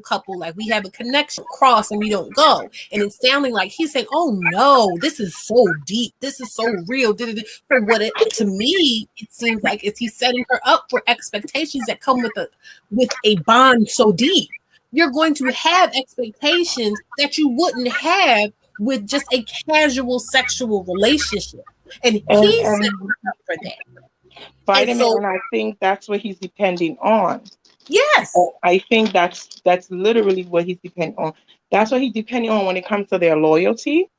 couple. Like, we have a connection cross and we don't go. And it's sounding like he's saying, oh no, this is so deep. This is so real. For what to me, it seems like he's setting her up for expectations that come with a bond so deep. You're going to have expectations that you wouldn't have with just a casual sexual relationship. And he's setting her up for that. Vitamin, and I think that's what he's depending on. Yes. I think that's literally what he's depending on. That's what he's depending on when it comes to their loyalty.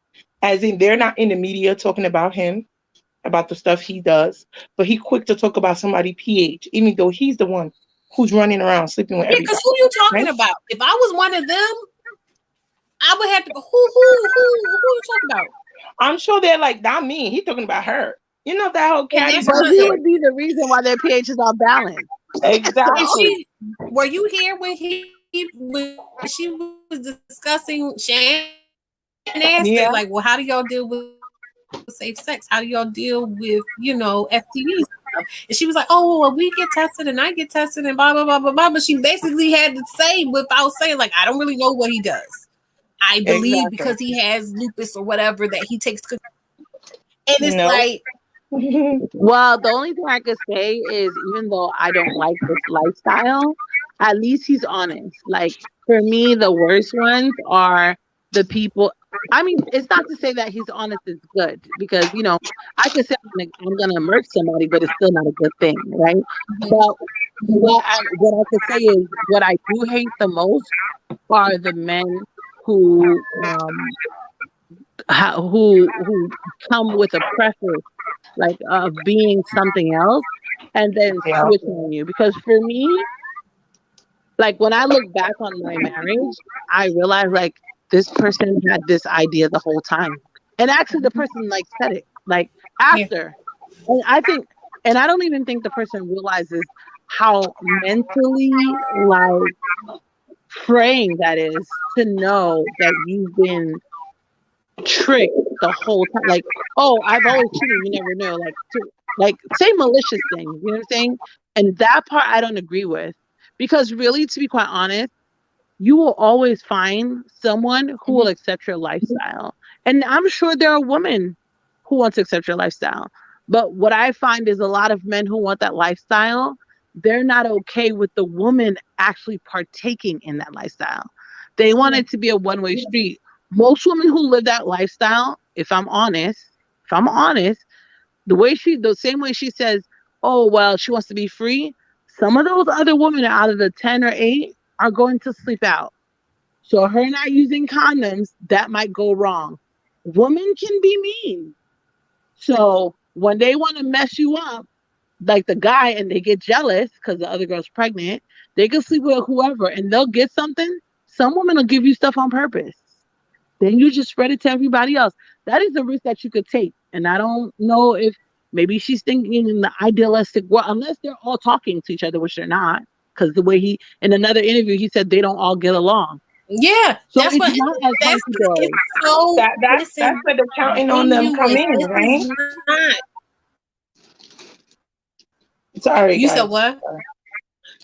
As in, they're not in the media talking about him, about the stuff he does, but he quick to talk about somebody PH, even though he's the one who's running around sleeping with everybody. Because who you talking about? If I was one of them, I would have to go, who you talking about? I'm sure they're like, not me. He's talking about her. You know, that whole cat. But he would be the reason why their pH is off balance. Exactly. Were you here when she was discussing Shannon asked her, like, well, how do y'all deal with safe sex? How do y'all deal with, STDs? And she was like, oh, well, we get tested and I get tested and blah, blah, blah, blah, blah. But she basically had to say without saying, like, I don't really know what he does. I believe because he has lupus or whatever that he takes. And it's like, well, the only thing I could say is, even though I don't like this lifestyle, at least he's honest. Like, for me, the worst ones are the people. I mean, it's not to say that he's honest is good, because, I could say I'm gonna murder somebody, but it's still not a good thing, right? But what I could say is, what I do hate the most are the men who come with a preface, like, of being something else, and then switch on you. Because for me, like, when I look back on my marriage, I realized, like, this person had this idea the whole time, and actually the person, like, said it, like, after. And I don't even think the person realizes how mentally, like, fraying that is, to know that you've been tricked the whole time. Like, oh, I've always cheated, you never know. Like, say malicious things, you know what I'm saying? And that part I don't agree with, because really, to be quite honest, you will always find someone who will accept your lifestyle. And I'm sure there are women who want to accept your lifestyle, But what I find is a lot of men who want that lifestyle, they're not okay with the woman actually partaking in that lifestyle. They want it to be a one-way street. Most women who live that lifestyle, if I'm honest, the same way she says, oh, well, she wants to be free. Some of those other women out of the 10 or 8 are going to sleep out. So her not using condoms, that might go wrong. Women can be mean. So when they want to mess you up, like the guy, and they get jealous because the other girl's pregnant, they can sleep with whoever and they'll get something. Some women will give you stuff on purpose. Then you just spread it to everybody else. That is a risk that you could take. And I don't know if maybe she's thinking in the idealistic world, unless they're all talking to each other, which they're not. Because the way in another interview, he said they don't all get along. Yeah, so that's it's what. not as That's hunky-dory. so. That's where the counting on them come in, right? Sorry, You guys. said what?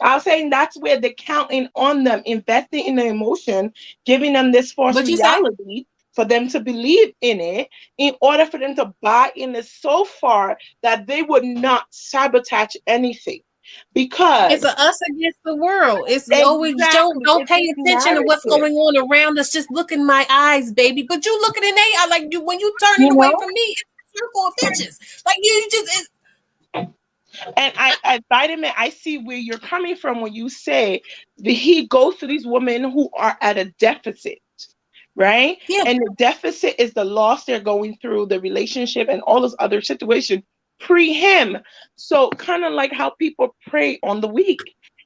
I was saying that's where the counting on them, investing in the emotion, giving them this false reality for them to believe in it, in order for them to buy in it so far that they would not sabotage anything. Because it's a us against the world. It's always don't pay attention to what's going on around us. Just look in my eyes, baby. But you looking in their eye, like you when you turn it away from me, it's a circle of bitches. Like you just. And I vitamin, I see where you're coming from when you say that he goes to these women who are at a deficit, right? Yeah. And the deficit is the loss they're going through, the relationship, and all those other situations pre him. So kind of like how people prey on the weak.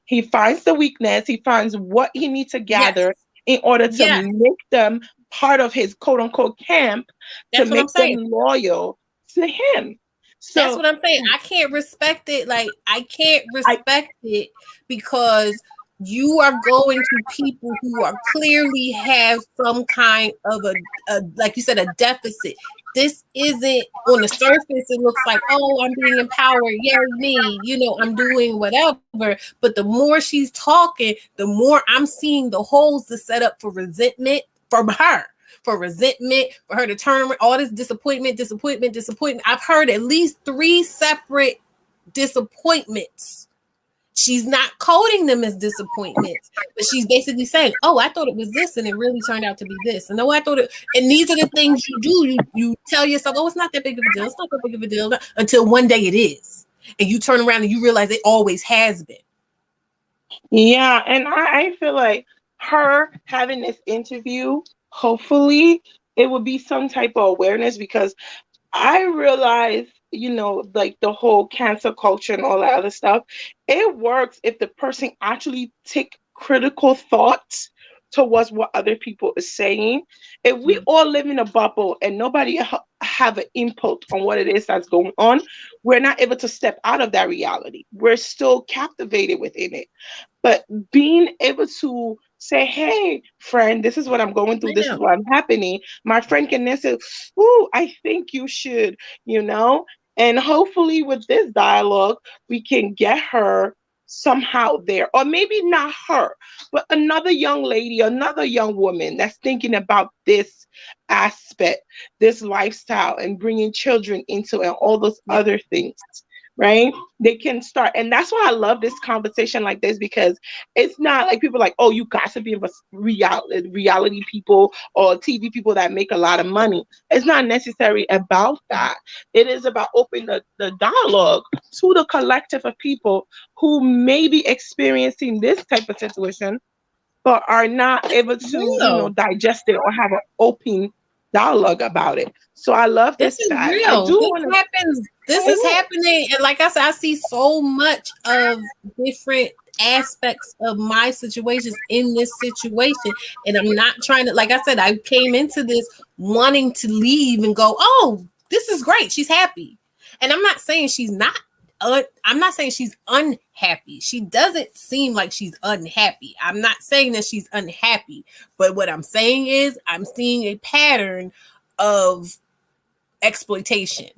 He finds the weakness, he finds what he needs to gather in order to make them part of his quote unquote camp, to make them loyal to him. So that's what I'm saying. I can't respect it. Like I can't respect it because you are going to people who are clearly have some kind of a like you said, a deficit. This isn't on the surface. It looks like, oh, I'm being empowered. Yay, me. You know, I'm doing whatever. But the more she's talking, the more I'm seeing the holes to set up for resentment from her. For resentment, for her to turn around, all this disappointment. I've heard at least 3 separate disappointments. She's not coding them as disappointments, but she's basically saying, oh, I thought it was this and it really turned out to be this. And no, I thought it, and these are the things you do. You tell yourself, oh, it's not that big of a deal. It's not that big of a deal until one day it is. And you turn around and you realize it always has been. Yeah, and I feel like her having this interview, hopefully it would be some type of awareness, because I realize, you know, like the whole cancel culture and all that other stuff, it works if the person actually take critical thoughts towards what other people are saying. If we all live in a bubble and nobody have an input on what it is that's going on, we're not able to step out of that reality. We're still captivated within it. But being able to say, hey, friend, this is what I'm going through. This is what I'm happening. My friend can then say, ooh, I think you should, you know, and hopefully with this dialogue, we can get her somehow there, or maybe not her, but another young lady, another young woman that's thinking about this aspect, this lifestyle, and bringing children into it and all those other things. Right? They can start. And that's why I love this conversation like this, because it's not like people like, oh, you got to be with reality people or TV people that make a lot of money. It's not necessarily about that. It is about opening the dialogue to the collective of people who may be experiencing this type of situation, but are not able to, you know, digest it or have an open dialogue about it. So I love this. This is real. This is happening. And like I said, I see so much of different aspects of my situations in this situation. And I'm not trying to, like I said, I came into this wanting to leave and go, oh, this is great. She's happy. And I'm not saying she's not. I'm not saying she's unhappy. She doesn't seem like she's unhappy. I'm not saying that she's unhappy. But what I'm saying is I'm seeing a pattern of exploitation,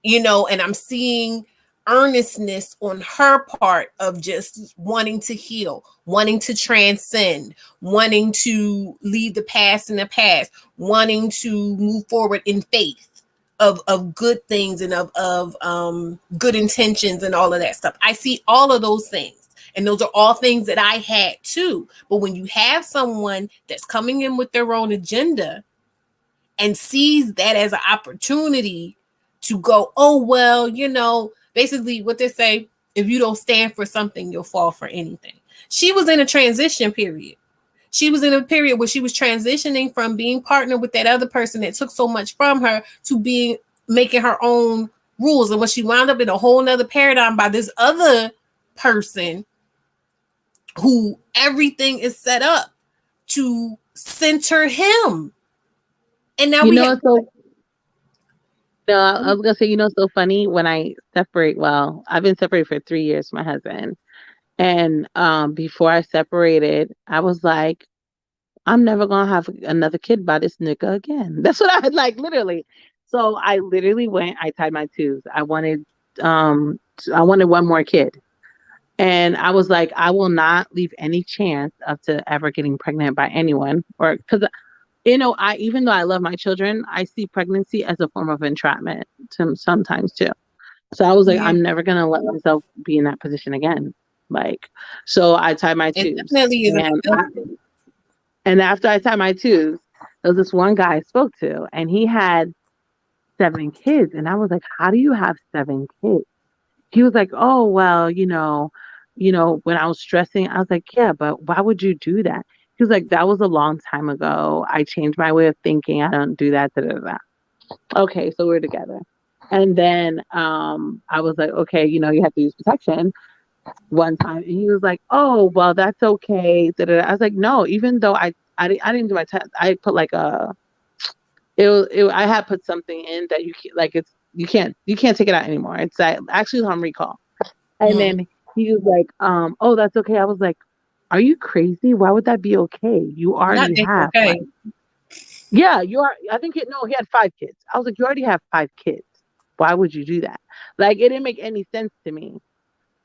you know, and I'm seeing earnestness on her part of just wanting to heal, wanting to transcend, wanting to leave the past in the past, wanting to move forward in faith. of good things and of good intentions and all of that stuff. I see all of those things. And those are all things that I had too. But when you have someone that's coming in with their own agenda and sees that as an opportunity to go, oh, well, you know, basically what they say, if you don't stand for something, you'll fall for anything. She was in a transition period. She was in a period where she was transitioning from being partnered with that other person that took so much from her to making her own rules. And when she wound up in a whole nother paradigm by this other person who everything is set up to center him. And now I was gonna say, it's so funny when I separate. Well, I've been separated for 3 years from my husband. And before I separated, I was like, I'm never gonna have another kid by this nigga again. That's what I had, like, literally. So I literally I tied my twos. I wanted one more kid. And I was like, I will not leave any chance of to ever getting pregnant by anyone, or because even though I love my children, I see pregnancy as a form of entrapment sometimes too. So I was like, I'm never gonna let myself be in that position again. Like, so I tied my twos. It definitely is. And after I tied my twos, there was this one guy I spoke to, and he had 7 kids, and I was like, how do you have 7 kids? He was like, oh, well, when I was stressing, I was like, yeah, but why would you do that? He was like, that was a long time ago. I changed my way of thinking. I don't do that. Da, da, da. Okay, so we're together. And then I was like, okay, you have to use protection one time. And he was like, oh, well, that's okay. Da, da, da. I was like, no, even though I didn't do my test, I put like I had put something in that you can't take it out anymore. It's actually on recall. And then he was like, oh, that's okay. I was like, are you crazy? Why would that be okay? You already have. Okay. Yeah, you are. I think he had 5 kids. I was like, you already have 5 kids. Why would you do that? Like, it didn't make any sense to me.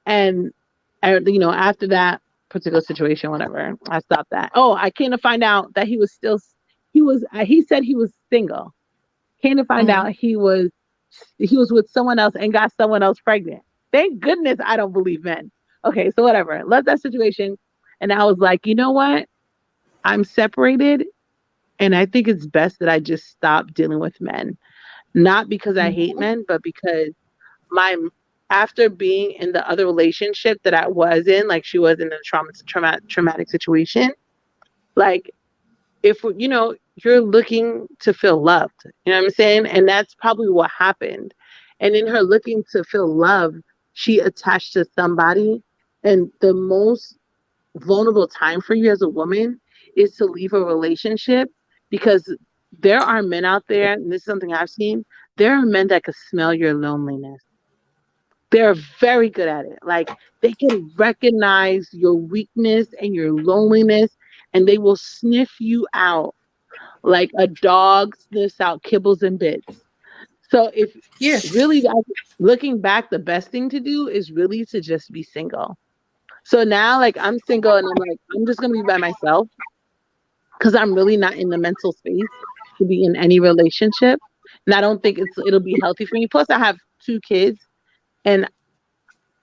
And after that particular situation, whatever, I stopped that. Oh, I came to find out that he said he was single. Came to find out he was with someone else and got someone else pregnant. Thank goodness I don't believe men. Okay, so whatever. Left that situation. And I was like, you know what? I'm separated. And I think it's best that I just stop dealing with men. Not because I hate men, but because after being in the other relationship that I was in, like she was in a traumatic situation, like if you're looking to feel loved, you know what I'm saying? And that's probably what happened. And in her looking to feel loved, she attached to somebody. And the most vulnerable time for you as a woman is to leave a relationship, because there are men out there, and this is something I've seen, there are men that can smell your loneliness. They're very good at it. Like, they can recognize your weakness and your loneliness, and they will sniff you out like a dog sniffs out kibbles and bits. So really, looking back, the best thing to do is really to just be single. So now, like, I'm single, and I'm like, I'm just going to be by myself, because I'm really not in the mental space to be in any relationship. And I don't think it'll be healthy for me. Plus, I have 2 kids, and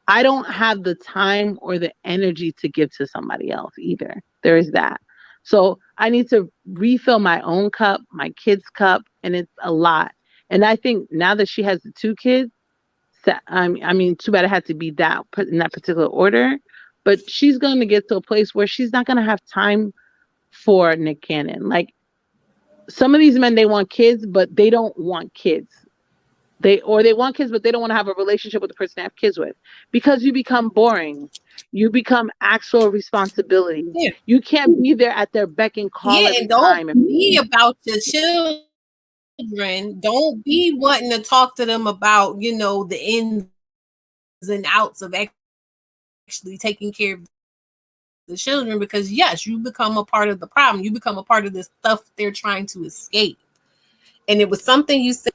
I don't have the time or the energy to give to somebody else either. There is that. So I need to refill my own cup, my kids' cup, and it's a lot. And I think now that she has the 2 kids, I mean, too bad it had to be that in that particular order. But she's going to get to a place where she's not going to have time for Nick Cannon. Like, some of these men, they want kids, but they don't want kids. They want kids, but they don't want to have a relationship with the person they have kids with, because you become boring. You become actual responsibility. Yeah. You can't be there at their beck and call every time. Don't be about your children. Don't be wanting to talk to them about, the ins and outs of actually taking care of the children, because yes, you become a part of the problem. You become a part of the stuff they're trying to escape. And it was something you said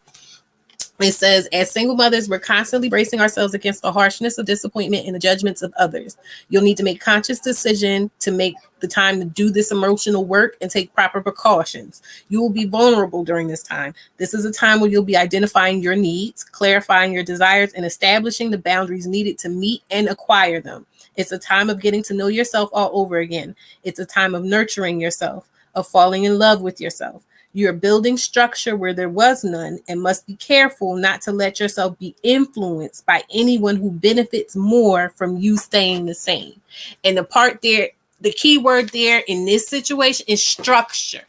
It says, as single mothers, we're constantly bracing ourselves against the harshness of disappointment and the judgments of others. You'll need to make conscious decision to make the time to do this emotional work and take proper precautions. You will be vulnerable during this time. This is a time where you'll be identifying your needs, clarifying your desires, and establishing the boundaries needed to meet and acquire them. It's a time of getting to know yourself all over again. It's a time of nurturing yourself, of falling in love with yourself. You're building structure where there was none and must be careful not to let yourself be influenced by anyone who benefits more from you staying the same. And the part there, the key word there in this situation is structure.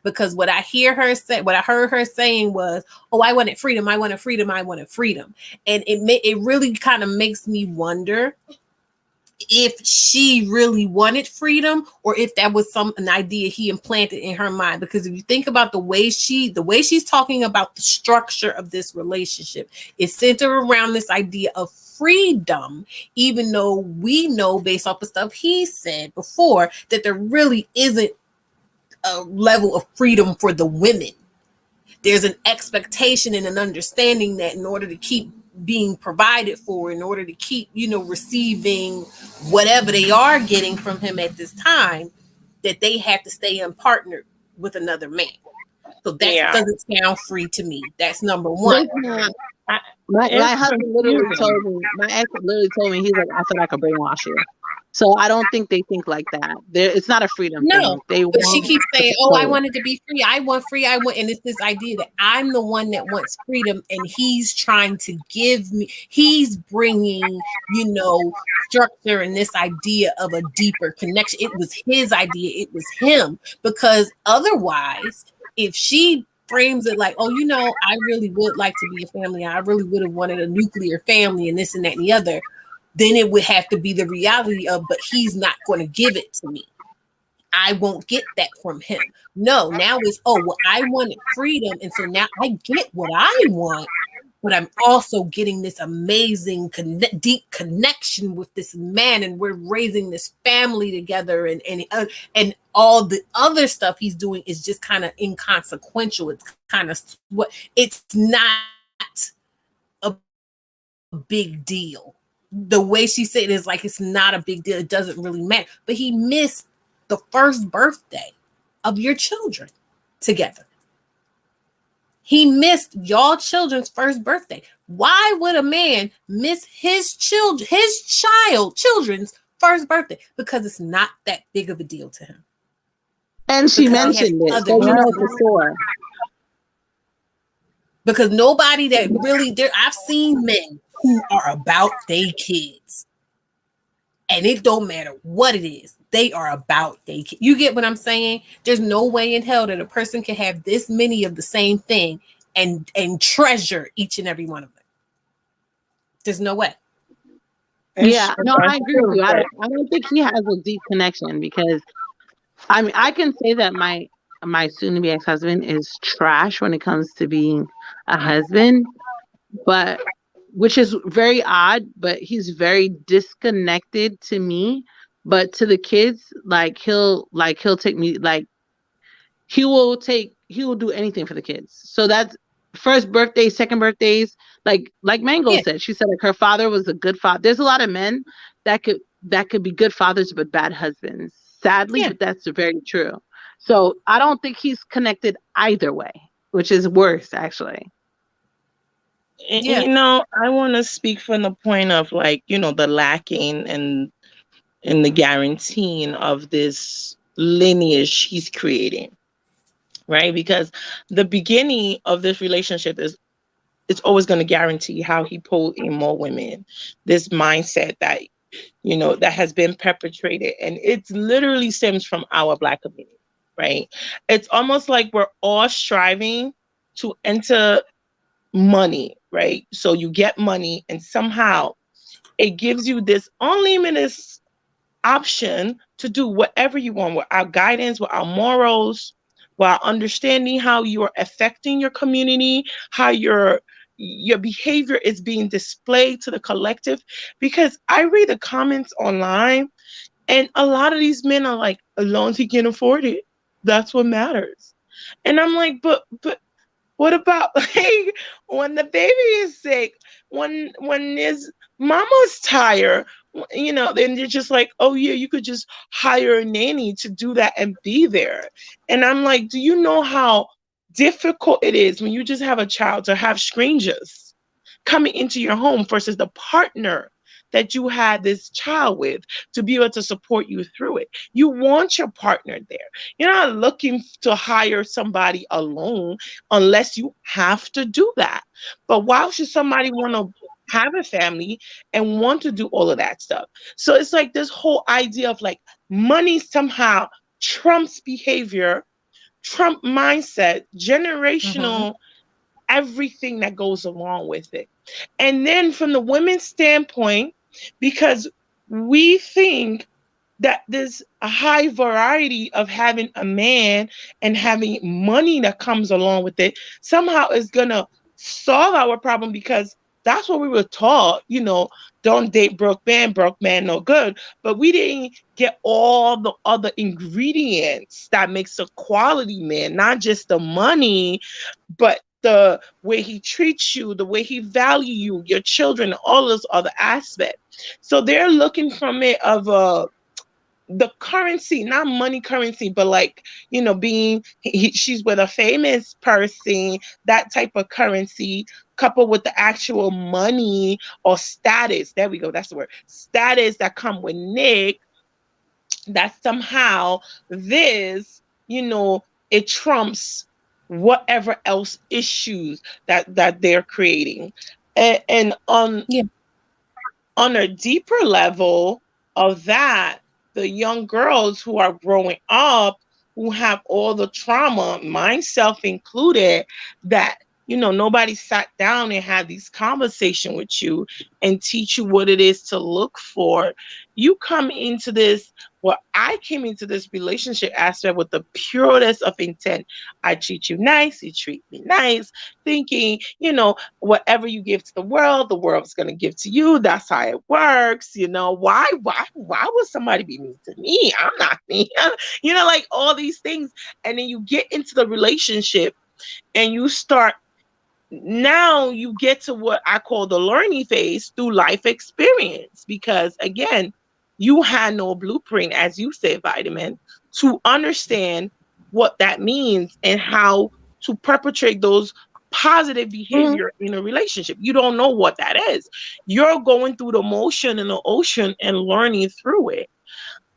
Because what I heard her saying was, oh, I wanted freedom, I wanted freedom, I wanted freedom. And it really kind of makes me wonder if she really wanted freedom or if that was an idea he implanted in her mind. Because if you think about the way she's talking about the structure of this relationship, it's centered around this idea of freedom, even though we know based off of stuff he said before that there really isn't a level of freedom for the women. There's an expectation and an understanding that in order to keep being provided for, in order to keep, receiving whatever they are getting from him at this time, that they have to stay unpartnered with another man. So that doesn't sound free to me. That's number one. My husband literally told me, my ex literally told me, he's like, I thought I could brainwash you. So I don't think they think like that. It's not a freedom thing. But she keeps saying, oh, I wanted to be free. I want free. And it's this idea that I'm the one that wants freedom and he's trying to give me, he's bringing, structure and this idea of a deeper connection. It was his idea. It was him. Because otherwise, if she frames it like, oh, I really would like to be a family. I really would have wanted a nuclear family and this and that and the other. Then it would have to be the reality of, but he's not going to give it to me. I won't get that from him. No, now it's, oh, well, I wanted freedom. And so now I get what I want, but I'm also getting this amazing, deep connection with this man. And we're raising this family together. And all the other stuff he's doing is just kind of inconsequential. It's kind of what it's not a big deal. The way she said it is like it's not a big deal. It doesn't really matter. But he missed the first birthday of your children together. He missed y'all children's first birthday. Why would a man miss his children's first birthday? Because it's not that big of a deal to him. And she mentioned it. So before. Because nobody that really I've seen men who are about their kids. And it don't matter what it is. They are about their kids. You get what I'm saying? There's no way in hell that a person can have this many of the same thing and treasure each and every one of them. There's no way. Yeah, no, I agree with you. I don't think he has a deep connection because, I mean, I can say that my soon-to-be ex-husband is trash when it comes to being a husband, but which is very odd, but he's very disconnected to me. But to the kids, he'll take me, he will do anything for the kids. So that's first birthday, second birthdays, like Mango said. She said her father was a good father. There's a lot of men that could be good fathers but bad husbands. Sadly, but that's very true. So I don't think he's connected either way, which is worse actually. I want to speak from the point of the lacking and the guaranteeing of this lineage he's creating, right? Because the beginning of this relationship it's always going to guarantee how he pulled in more women. This mindset that that has been perpetrated, and it literally stems from our Black community, right? It's almost like we're all striving to enter money, right? So you get money and somehow it gives you this unlimited option to do whatever you want with our guidance, with our morals, while understanding how you are affecting your community, how your behavior is being displayed to the collective. Because I read the comments online and a lot of these men are like, as long as he can afford it, that's what matters. And I'm like, but What about like when the baby is sick, when his mama's tired, then you're just like, oh yeah, you could just hire a nanny to do that and be there. And I'm like, do you know how difficult it is when you just have a child to have strangers coming into your home versus the partner that you had this child with to be able to support you through it? You want your partner there. You're not looking to hire somebody alone unless you have to do that. But why should somebody want to have a family and want to do all of that stuff? So it's like this whole idea of like money somehow trumps behavior, Trump mindset, generational, everything that goes along with it. And then from the women's standpoint, because we think that there's a high variety of having a man and having money that comes along with it, somehow is going to solve our problem, because that's what we were taught, don't date broke man no good. But we didn't get all the other ingredients that makes a quality man, not just the money, but the way he treats you, the way he value you, your children, all those other aspects. So they're looking from it of the currency, not money currency, but like, being she's with a famous person, that type of currency, coupled with the actual money or status. There we go. That's the word. Status that come with Nick. That somehow this, it trumps whatever else issues that they're creating. And on a deeper level of that, the young girls who are growing up, who have all the trauma, myself included, that nobody sat down and had these conversations with you and teach you what it is to look for. You come into this, I came into this relationship aspect with the purest of intent. I treat you nice, you treat me nice, thinking, whatever you give to the world's going to give to you. That's how it works. Why would somebody be mean to me? I'm not mean. Like all these things. And then you get into the relationship and you start, now you get to what I call the learning phase through life experience, because again, you had no blueprint, as you said, Vitamin, to understand what that means and how to perpetrate those positive behavior in a relationship. You don't know what that is. You're going through the motion in the ocean and learning through it.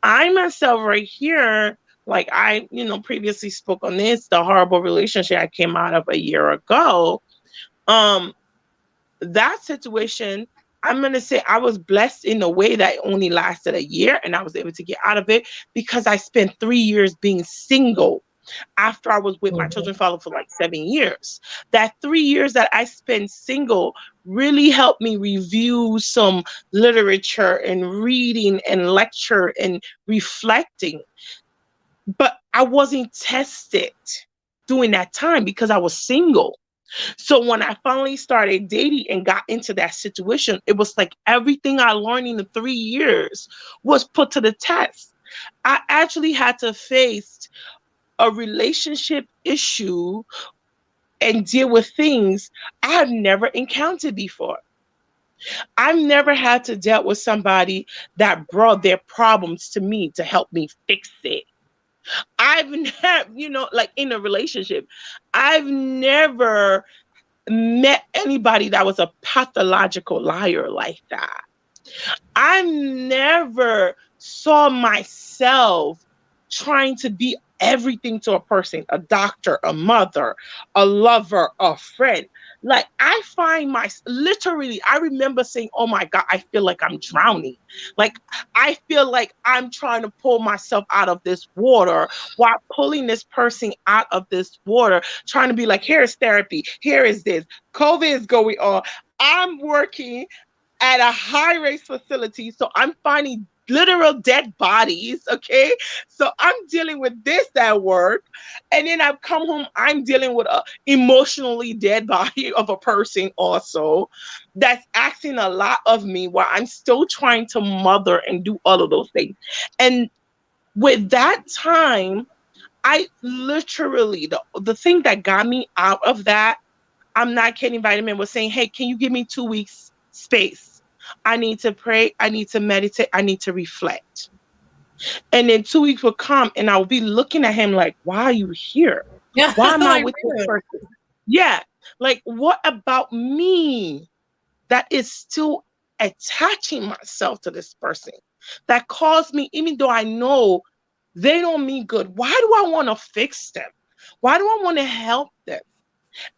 I myself right here, like I, previously spoke on this, the horrible relationship I came out of a year ago. That situation, I'm going to say I was blessed in a way that only lasted a year, and I was able to get out of it because I spent 3 years being single after I was with my children's father for like 7 years. That 3 years that I spent single really helped me review some literature and reading and lecture and reflecting. But I wasn't tested during that time because I was single. So when I finally started dating and got into that situation, it was like everything I learned in the 3 years was put to the test. I actually had to face a relationship issue and deal with things I have never encountered before. I've never had to deal with somebody that brought their problems to me to help me fix it. I've never, like in a relationship, I've never met anybody that was a pathological liar like that. I never saw myself trying to be everything to a person, a doctor, a mother, a lover, a friend. Like I find literally, I remember saying, oh my God, I feel like I'm drowning. Like I feel like I'm trying to pull myself out of this water while pulling this person out of this water, trying to be like, here is therapy. Here is this. COVID is going on. I'm working at a high-risk facility, so I'm finding literal dead bodies, okay? So I'm dealing with this at work, and then I've come home, I'm dealing with a emotionally dead body of a person also that's asking a lot of me while I'm still trying to mother and do all of those things. And with that time, I literally, the thing that got me out of that, I'm not kidding, Vitamin was saying, hey, can you give me 2 weeks space? I need to pray. I need to meditate. I need to reflect. And then 2 weeks will come and I'll be looking at him like, why are you here? Yeah. Why am I Like, with this really? person? Yeah. Like, what about me that is still attaching myself to this person that caused me, even though I know they don't mean good, why do I want to fix them? Why do I want to help them?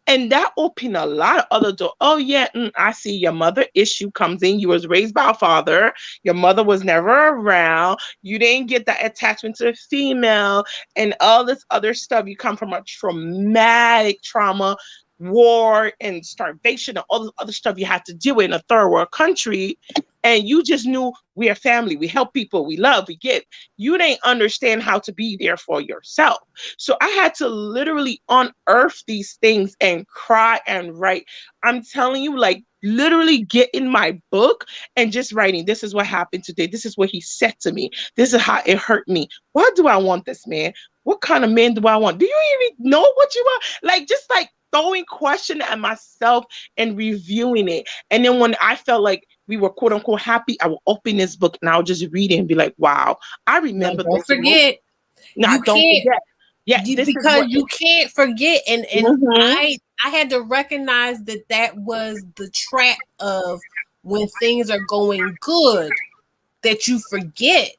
And that opened a lot of other doors. Oh yeah, I see your mother issue comes in. You was raised by a father. Your mother was never around. You didn't get that attachment to a female and all this other stuff. You come from a traumatic trauma, war and starvation and all this other stuff you had to deal with in a third world country. And you just knew we are family. We help people. We love. We give. You didn't understand how to be there for yourself. So I had to literally unearth these things and cry and write. I'm telling you, like, literally get in my book and just writing, this is what happened today. This is what he said to me. This is how it hurt me. Why do I want this man? What kind of man do I want? Do you even know what you want? Like, just like throwing question at myself and reviewing it. And then when I felt like we were quote unquote happy, I will open this book and I'll just read it and be like, wow, I remember Don't this. forget. No, don't forget. Yeah, because you can't forget, and Mhm. I had to recognize that was the trap of when things are going good, that you forget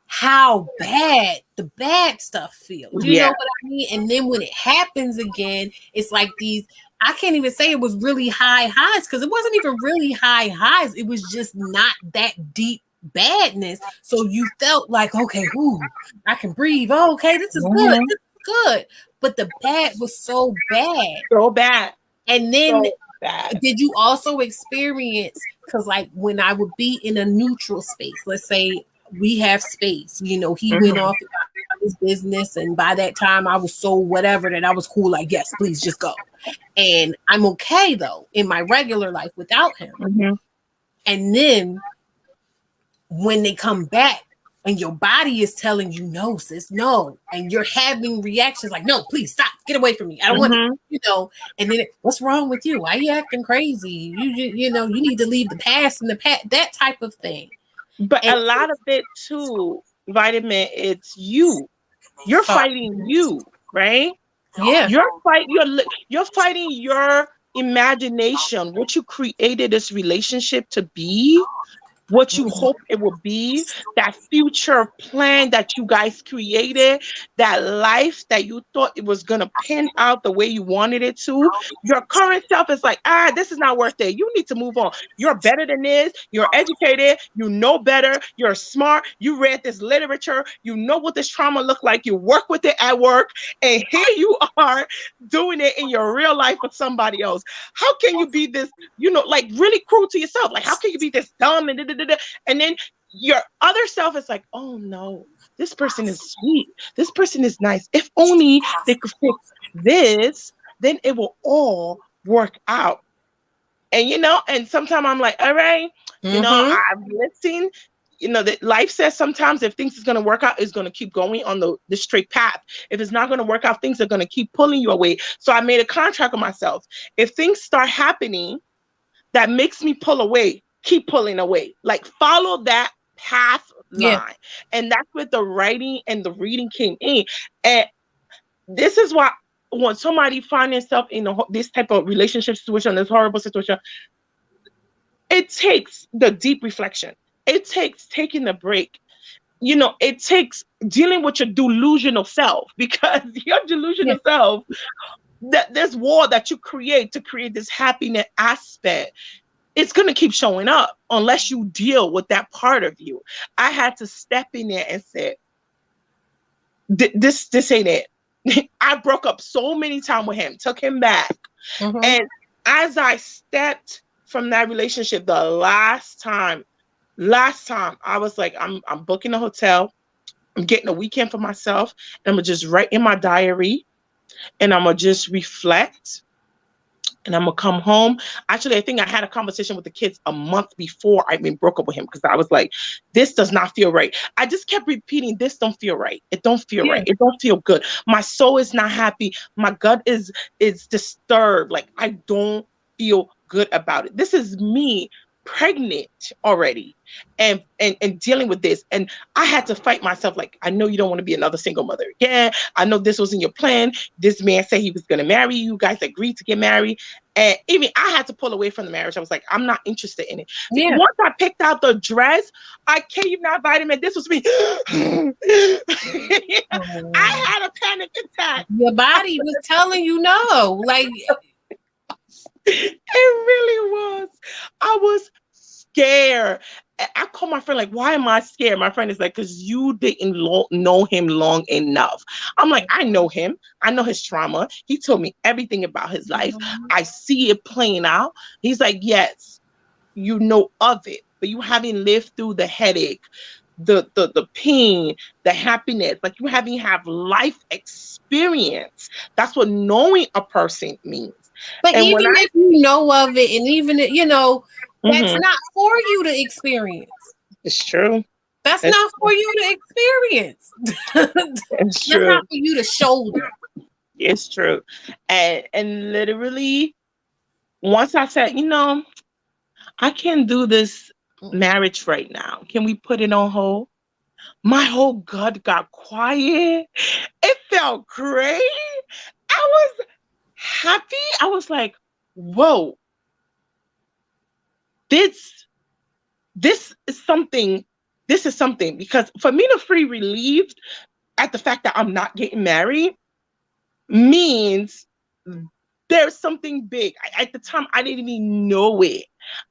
how bad the bad stuff feels. You know Yeah. what I mean? And then when it happens again, it's like these. I can't even say it was really high highs because it wasn't even really high highs. It was just not that deep badness. So you felt like, okay, ooh, I can breathe. Oh, okay, this is good. This is good. But the bad was so bad. So bad. And then So bad. did you also experience, because like when I would be in a neutral space, let's say we have space, you know, he went off about his business, and by that time I was so whatever that I was cool, like, yes, please just go. And I'm okay though in my regular life without him. And then when they come back and your body is telling you no, sis, no, and you're having reactions like, no, please stop, get away from me, I don't want to, you know. And then what's wrong with you? Why are you acting crazy? You know, you need to leave the past in the past, that type of thing. But a lot of it too, Vitamin, it's you. You're fighting you, right? Yeah. You're fighting your imagination, what you created this relationship to be, what you hope it will be, that future plan that you guys created, that life that you thought it was going to pan out the way you wanted it to. Your current self is like, this is not worth it. You need to move on. You're better than this. You're educated. You know better. You're smart. You read this literature. You know what this trauma looked like. You work with it at work. And here you are doing it in your real life with somebody else. How can you be this, you know, like really cruel to yourself? Like, how can you be this dumb and then your other self is like, oh no, this person is sweet. This person is nice. If only they could fix this, then it will all work out. And you know, and sometimes I'm like, all right, you know, I've listened. You know, that life says sometimes if things is going to work out, it's going to keep going on the straight path. If it's not going to work out, things are going to keep pulling you away. So I made a contract with myself. If things start happening that makes me pull away, keep pulling away. Like, follow that path line. And that's where the writing and the reading came in. And this is why when somebody finds themselves in this type of relationship situation, this horrible situation, it takes the deep reflection. It takes taking a break. You know, it takes dealing with your delusional self, because your delusional self, that this war that you create to create this happiness aspect, it's going to keep showing up unless you deal with that part of you. I had to step in there and say, this ain't it. I broke up so many times with him, took him back. And as I stepped from that relationship, the last time, I was like, I'm booking a hotel. I'm getting a weekend for myself. And I'm going to just write in my diary. And I'm going to just reflect. and I'm gonna come home. Actually, I think I had a conversation with the kids a month before I broke up with him, because I was like, this does not feel right. I just kept repeating, this don't feel right. It don't feel right. It don't feel good. My soul is not happy. My gut is disturbed. Like, I don't feel good about it. This is me pregnant already and dealing with this. And I had to fight myself. Like, I know you don't want to be another single mother again. I know this wasn't your plan. This man said he was going to marry you. You guys agreed to get married. And even I had to pull away from the marriage. I was like, I'm not interested in it. Yeah. Once I picked out the dress, I can't even not vitamin. This was me. I had a panic attack. Your body was telling you no. Like, it really was. I was scared. I called my friend, like, why am I scared? My friend is like, because you didn't know him long enough. I'm like, I know him. I know his trauma. He told me everything about his life. I see it playing out. He's like, yes, you know of it, but you haven't lived through the headache, the pain, the happiness. Like, you haven't had life experience. That's what knowing a person means. But and even if you know of it, and even if, you know, that's not for you to experience. It's true. That's not for you to experience. It's true. That's not for you to shoulder. It's true. And literally, once I said, you know, I can't do this marriage right now. Can we put it on hold? My whole gut got quiet. It felt great. I was happy. I was like, whoa, this is something, because for me to feel relieved at the fact that I'm not getting married means there's something big. At the time, I didn't even know it.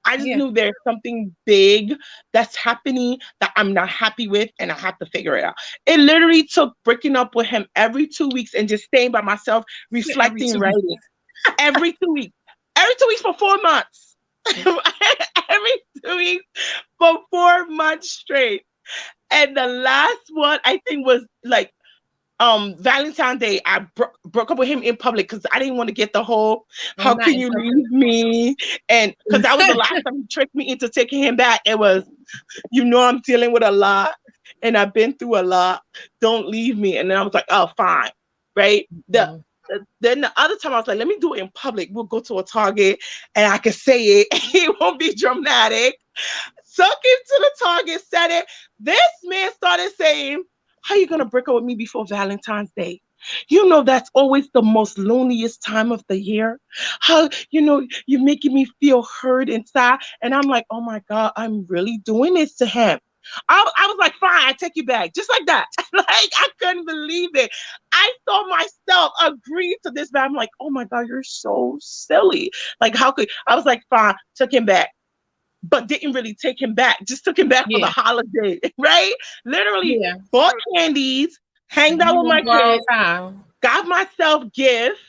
I just knew there's something big that's happening that I'm not happy with, and I have to figure it out. It literally took breaking up with him every 2 weeks and just staying by myself, reflecting, writing. Every 2 weeks. Every 2 weeks for 4 months. Every 2 weeks for 4 months straight. And the last one, I think, was like Valentine's Day. I broke up with him in public because I didn't want to get the whole how can you leave me, and because that was the last time he tricked me into taking him back. It was, you know, I'm dealing with a lot and I've been through a lot, don't leave me. And then I was like, oh, fine, right? Then the other time I was like, let me do it in public. We'll go to a Target and I can say it. It won't be dramatic. Took him to the Target, said it. This man started saying, how you gonna break up with me before Valentine's Day? You know, that's always the most loneliest time of the year. How, you know, you're making me feel hurt inside. And I'm like, oh my God, I'm really doing this to him. I was like, fine, I take you back. Just like that. Like, I couldn't believe it. I saw myself agree to this, but I'm like, oh my God, you're so silly. Like, how could, I was like, fine, took him back. But didn't really take him back. Just took him back for the holiday, right? Literally bought candies, hanged out with my kids, got myself gifts.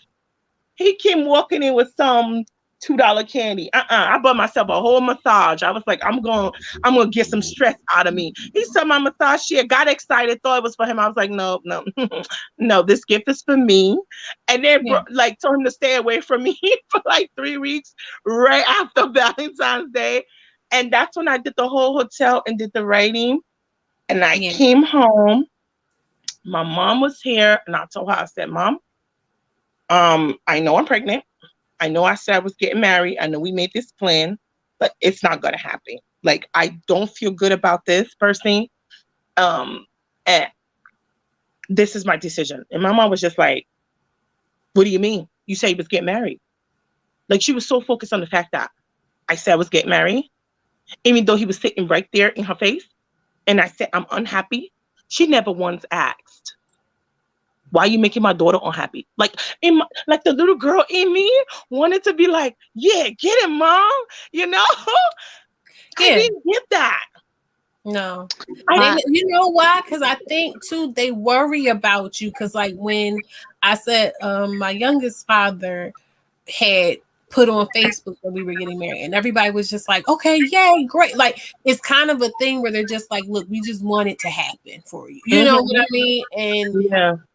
He came walking in with some $2 candy. I bought myself a whole massage. I was like, I'm gonna get some stress out of me. He saw my massage chair, got excited, thought it was for him. I was like, no, no, this gift is for me. And then like told him to stay away from me for like 3 weeks right after Valentine's Day. And that's when I did the whole hotel and did the writing. And I came home. My mom was here, and I told her, I said, Mom, I know I'm pregnant. I know I said I was getting married. I know we made this plan, but it's not gonna happen. Like, I don't feel good about this person. And this is my decision. And my mom was just like, what do you mean? You say you was getting married? Like, she was so focused on the fact that I said I was getting married, even though he was sitting right there in her face. And I said, I'm unhappy. She never once asked, why are you making my daughter unhappy? Like, like the little girl in me wanted to be like, yeah, get him, Mom. You know? I didn't get that. No. You know why? Because I think, too, they worry about you. Because, like, when I said my youngest father had put on Facebook that we were getting married, and everybody was just like, okay, yay, great. Like, it's kind of a thing where they're just like, look, we just want it to happen for you. You know what I mean? And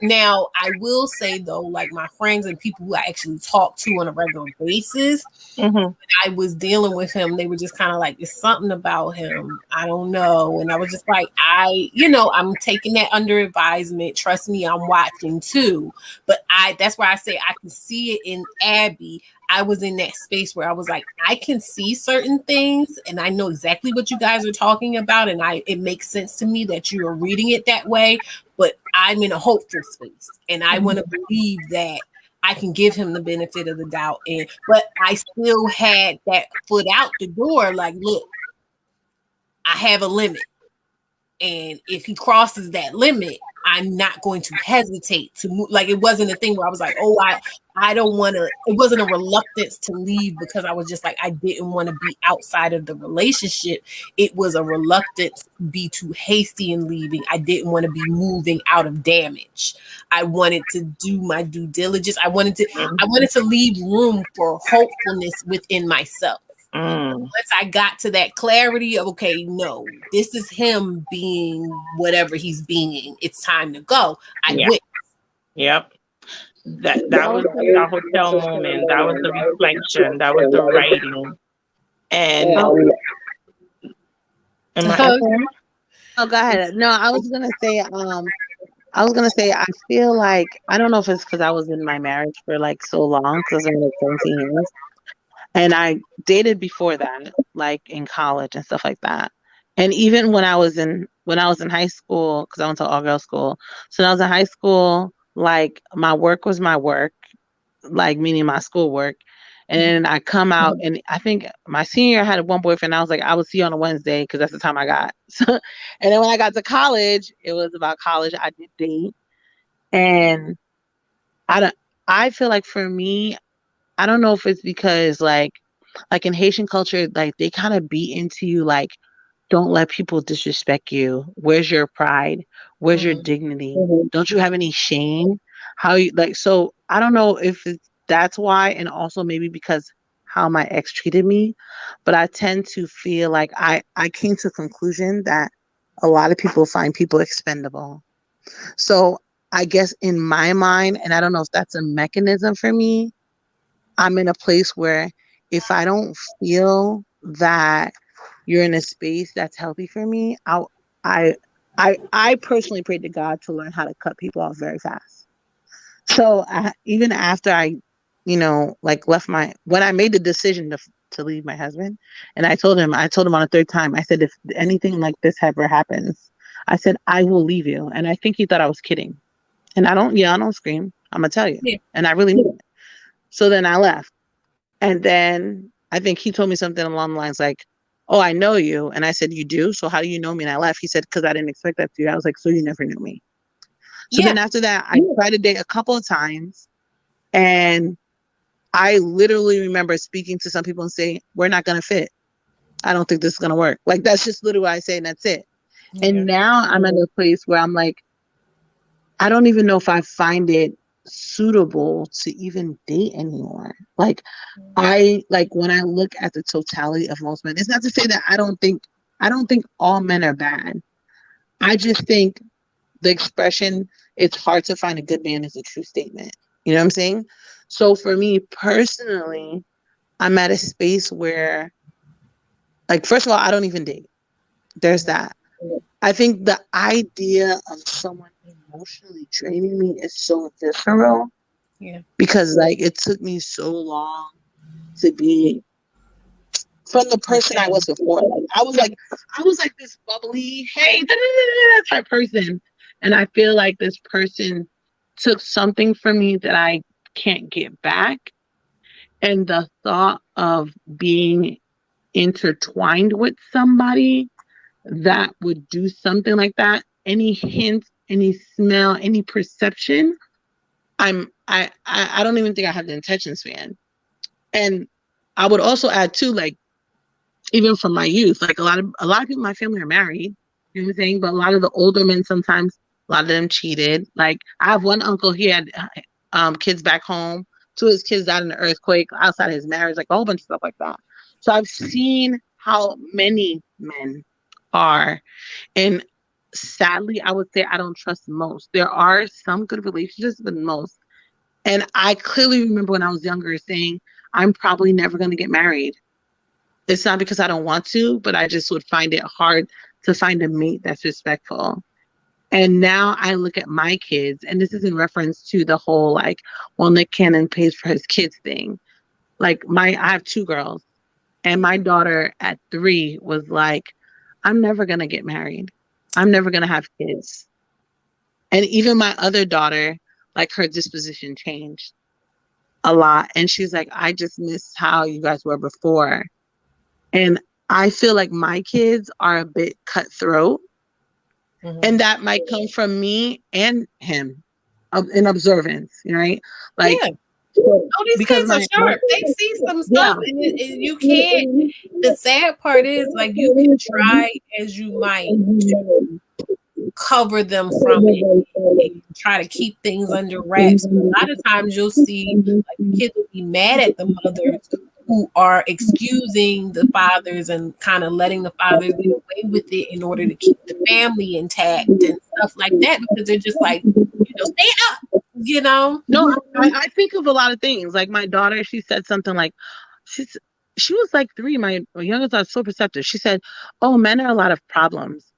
Now, I will say though, like my friends and people who I actually talk to on a regular basis, when I was dealing with him, they were just kind of like, "It's something about him. I don't know." And I was just like, I'm taking that under advisement. Trust me, I'm watching too. But that's why I say I can see it in Abby. I was in that space where I was like, I can see certain things and I know exactly what you guys are talking about. And it makes sense to me that you are reading it that way, but I'm in a hopeful space and I want to believe that I can give him the benefit of the doubt. But I still had that foot out the door. Like, look, I have a limit. And if he crosses that limit, I'm not going to hesitate to move. Like, it wasn't a thing where I was like, oh, I don't want to. It wasn't a reluctance to leave because I was just like, I didn't want to be outside of the relationship. It was a reluctance to be too hasty in leaving. I didn't want to be moving out of damage. I wanted to do my due diligence. I wanted to leave room for hopefulness within myself. Once I got to that clarity of, okay, no, this is him being whatever he's being. It's time to go. I went. Yep. That was the hotel moment. That was the reflection. That was the writing. And oh, go ahead. No, I was gonna say, I feel like, I don't know if it's because I was in my marriage for like so long, because I'm like 17 years. And I dated before that, like in college and stuff like that. And even when I was in high school, because I went to all girls school. So when I was in high school, like my work was my work, like meaning my schoolwork. And then I come out, and I think my senior year I had one boyfriend. I was like, I will see you on a Wednesday because that's the time I got. So, and then when I got to college, it was about college. I did date, and I feel like for me, I don't know if it's because like in Haitian culture, like they kind of beat into you, like, don't let people disrespect you. Where's your pride? Where's your dignity? Don't you have any shame? How you like? So I don't know if that's why, and also maybe because how my ex treated me, but I tend to feel like I came to a conclusion that a lot of people find people expendable. So I guess in my mind, and I don't know if that's a mechanism for me, I'm in a place where if I don't feel that you're in a space that's healthy for me, I personally prayed to God to learn how to cut people off very fast. So even after I, like when I made the decision to leave my husband, and I told him on the third time, I said, if anything like this ever happens, I said, I will leave you. And I think he thought I was kidding. And I don't scream. I'm gonna tell you. Yeah. And I really mean it. So then I left. And then I think he told me something along the lines like, oh, I know you. And I said, you do? So how do you know me? And I left. He said, because I didn't expect that to you. I was like, so you never knew me. So then after that, I tried to date a couple of times. And I literally remember speaking to some people and saying, we're not going to fit. I don't think this is going to work. Like, that's just literally what I say, and that's it. Yeah. And now I'm at a place where I'm like, I don't even know if I find it suitable to even date anymore. Like, when I look at the totality of most men, it's not to say that I don't think all men are bad. I just think the expression, it's hard to find a good man, is a true statement. You know what I'm saying? So for me personally, I'm at a space where, like, first of all, I don't even date. There's that. I think the idea of someone emotionally draining me is so visceral. Yeah. Because like it took me so long to be from the person I was before. Like I was like this bubbly, hey, type person. And I feel like this person took something from me that I can't get back. And the thought of being intertwined with somebody that would do something like that, any hint, any smell, any perception, I don't even think I have the intention span. And I would also add too, like, even from my youth, like a lot of people in my family are married, you know what I'm saying? But a lot of the older men, sometimes a lot of them cheated. Like I have one uncle, he had kids back home. 2 of his kids died in an earthquake outside of his marriage, like a whole bunch of stuff like that. So I've seen how many men are. And sadly, I would say I don't trust most. There are some good relationships, but most. And I clearly remember when I was younger saying, I'm probably never going to get married. It's not because I don't want to, but I just would find it hard to find a mate that's respectful. And now I look at my kids, and this is in reference to the whole like, well, Nick Cannon pays for his kids thing. Like I have 2 girls, and my daughter at 3 was like, I'm never going to get married. I'm never going to have kids. And even my other daughter, like her disposition changed a lot. And she's like, I just miss how you guys were before. And I feel like my kids are a bit cutthroat. Mm-hmm. And that might come from me and him in observance, right? Like, yeah. Oh, these kids are sharp. They see some stuff, and you can't. The sad part is, like, you can try as you might to cover them from it and try to keep things under wraps. A lot of times you'll see like kids will be mad at the mothers who are excusing the fathers and kind of letting the fathers get away with it in order to keep the family intact and stuff like that, because they're just like, stay up, No, I think of a lot of things. Like my daughter, she said something like, she was like 3. My youngest are so perceptive. She said, oh, men are a lot of problems.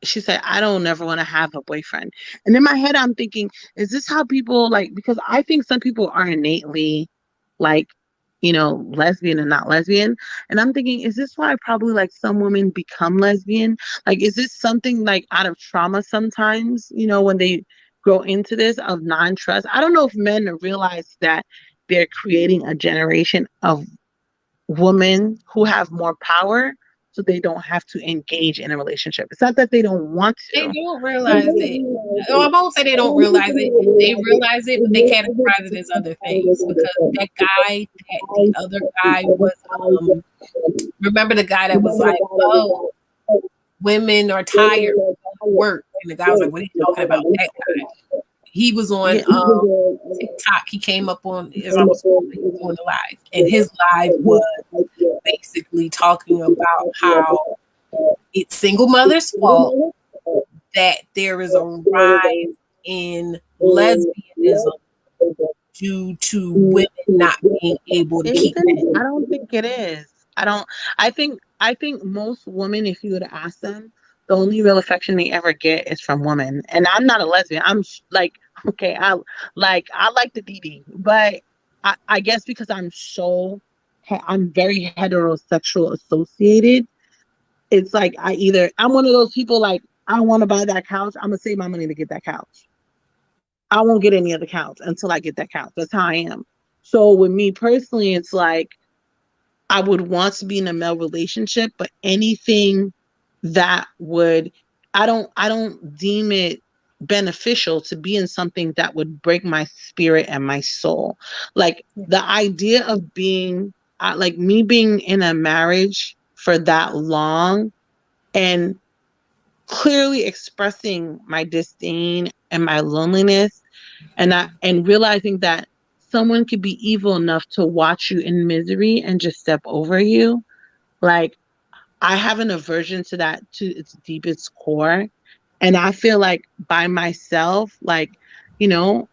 She said, I don't never want to have a boyfriend. And in my head, I'm thinking, is this how people like, because I think some people are innately like, lesbian and not lesbian. And I'm thinking, is this why probably like some women become lesbian? Like, is this something like out of trauma sometimes, when they grow into this of non-trust? I don't know if men realize that they're creating a generation of women who have more power, so they don't have to engage in a relationship. It's not that they don't want to. They don't realize it. I won't say they don't realize it. They realize it, but they categorize it as other things, because the other guy was, remember the guy that was like, oh, women are tired of work. And the guy was like, what are you talking about? That guy. He was on TikTok. He came up on, as I was on the live, and his live was basically talking about how it's single mothers' fault that there is a rise in lesbianism due to women not being able to keep it. I don't think it is. I think most women, if you would ask them, the only real affection they ever get is from women. And I'm not a lesbian. I'm like, okay, I like the DD, but I guess because I'm very heterosexual associated, it's like I'm one of those people like, I want to buy that couch. I'm gonna save my money to get that couch. I won't get any other couch until I get that couch. That's how I am. So with me personally, it's like I would want to be in a male relationship, but anything that would, I don't deem it beneficial to be in something that would break my spirit and my soul. Like the idea of being like me being in a marriage for that long and clearly expressing my disdain and my loneliness, and realizing that someone could be evil enough to watch you in misery and just step over you. Like, I have an aversion to that to its deepest core. And I feel like by myself, like, I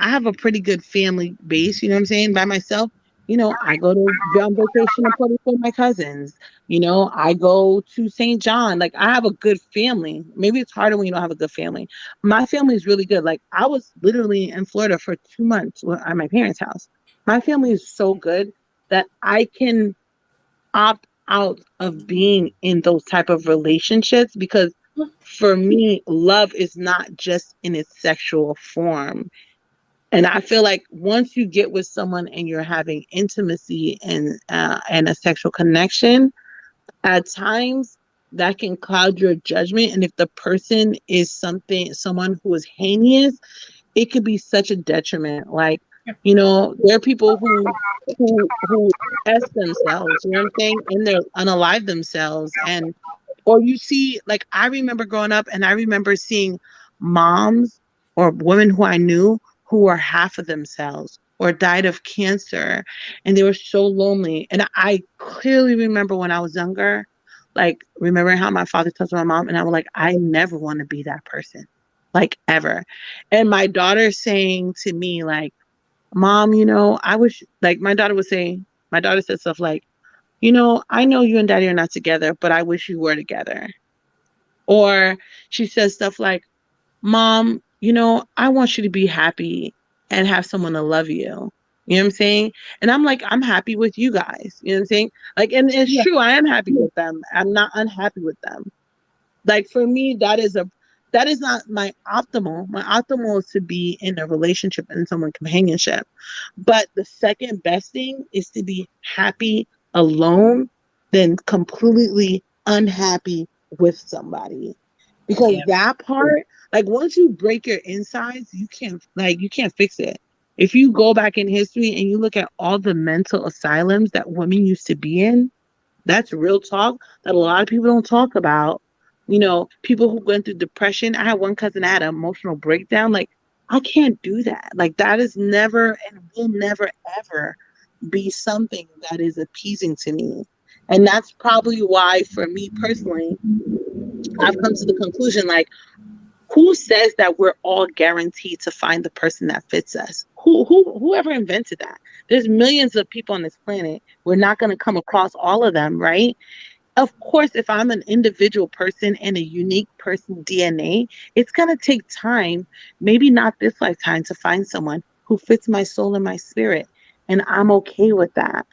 have a pretty good family base, you know what I'm saying? By myself, I go to on vacation to Puerto Rico with my cousins. I go to St. John. Like, I have a good family. Maybe it's harder when you don't have a good family. My family is really good. Like, I was literally in Florida for 2 months at my parents' house. My family is so good that I can opt out of being in those type of relationships, because for me, love is not just in its sexual form. And I feel like once you get with someone and you're having intimacy and a sexual connection, at times that can cloud your judgment. And if the person is someone who is heinous, it could be such a detriment. Like, there are people who S themselves, you know what I'm saying? And they're unalive themselves. Or you see, like, I remember growing up and I remember seeing moms or women who I knew who were half of themselves or died of cancer, and they were so lonely. And I clearly remember when I was younger, like, remember how my father touched my mom? And I was like, I never want to be that person, like, ever. And my daughter saying to me, like, Mom, I wish, like, my daughter said stuff like, I know you and Daddy are not together, but I wish you were together. Or she says stuff like, Mom, I want you to be happy and have someone to love you. You know what I'm saying? And I'm like, I'm happy with you guys. You know what I'm saying? Like, and it's true, I am happy with them. I'm not unhappy with them. Like, for me, that is not my optimal. My optimal is to be in a relationship and someone companionship. But the second best thing is to be happy alone than completely unhappy with somebody. Because that part, like, once you break your insides, you can't fix it. If you go back in history and you look at all the mental asylums that women used to be in, that's real talk that a lot of people don't talk about. People who went through depression. I had one cousin that had an emotional breakdown. Like, I can't do that. Like, that is never and will never, ever be something that is appeasing to me. And that's probably why, for me personally, I've come to the conclusion, like, who says that we're all guaranteed to find the person that fits us? Whoever invented that? There's millions of people on this planet. We're not going to come across all of them, right? Of course, if I'm an individual person and a unique person DNA, it's going to take time, maybe not this lifetime, to find someone who fits my soul and my spirit. And I'm okay with that.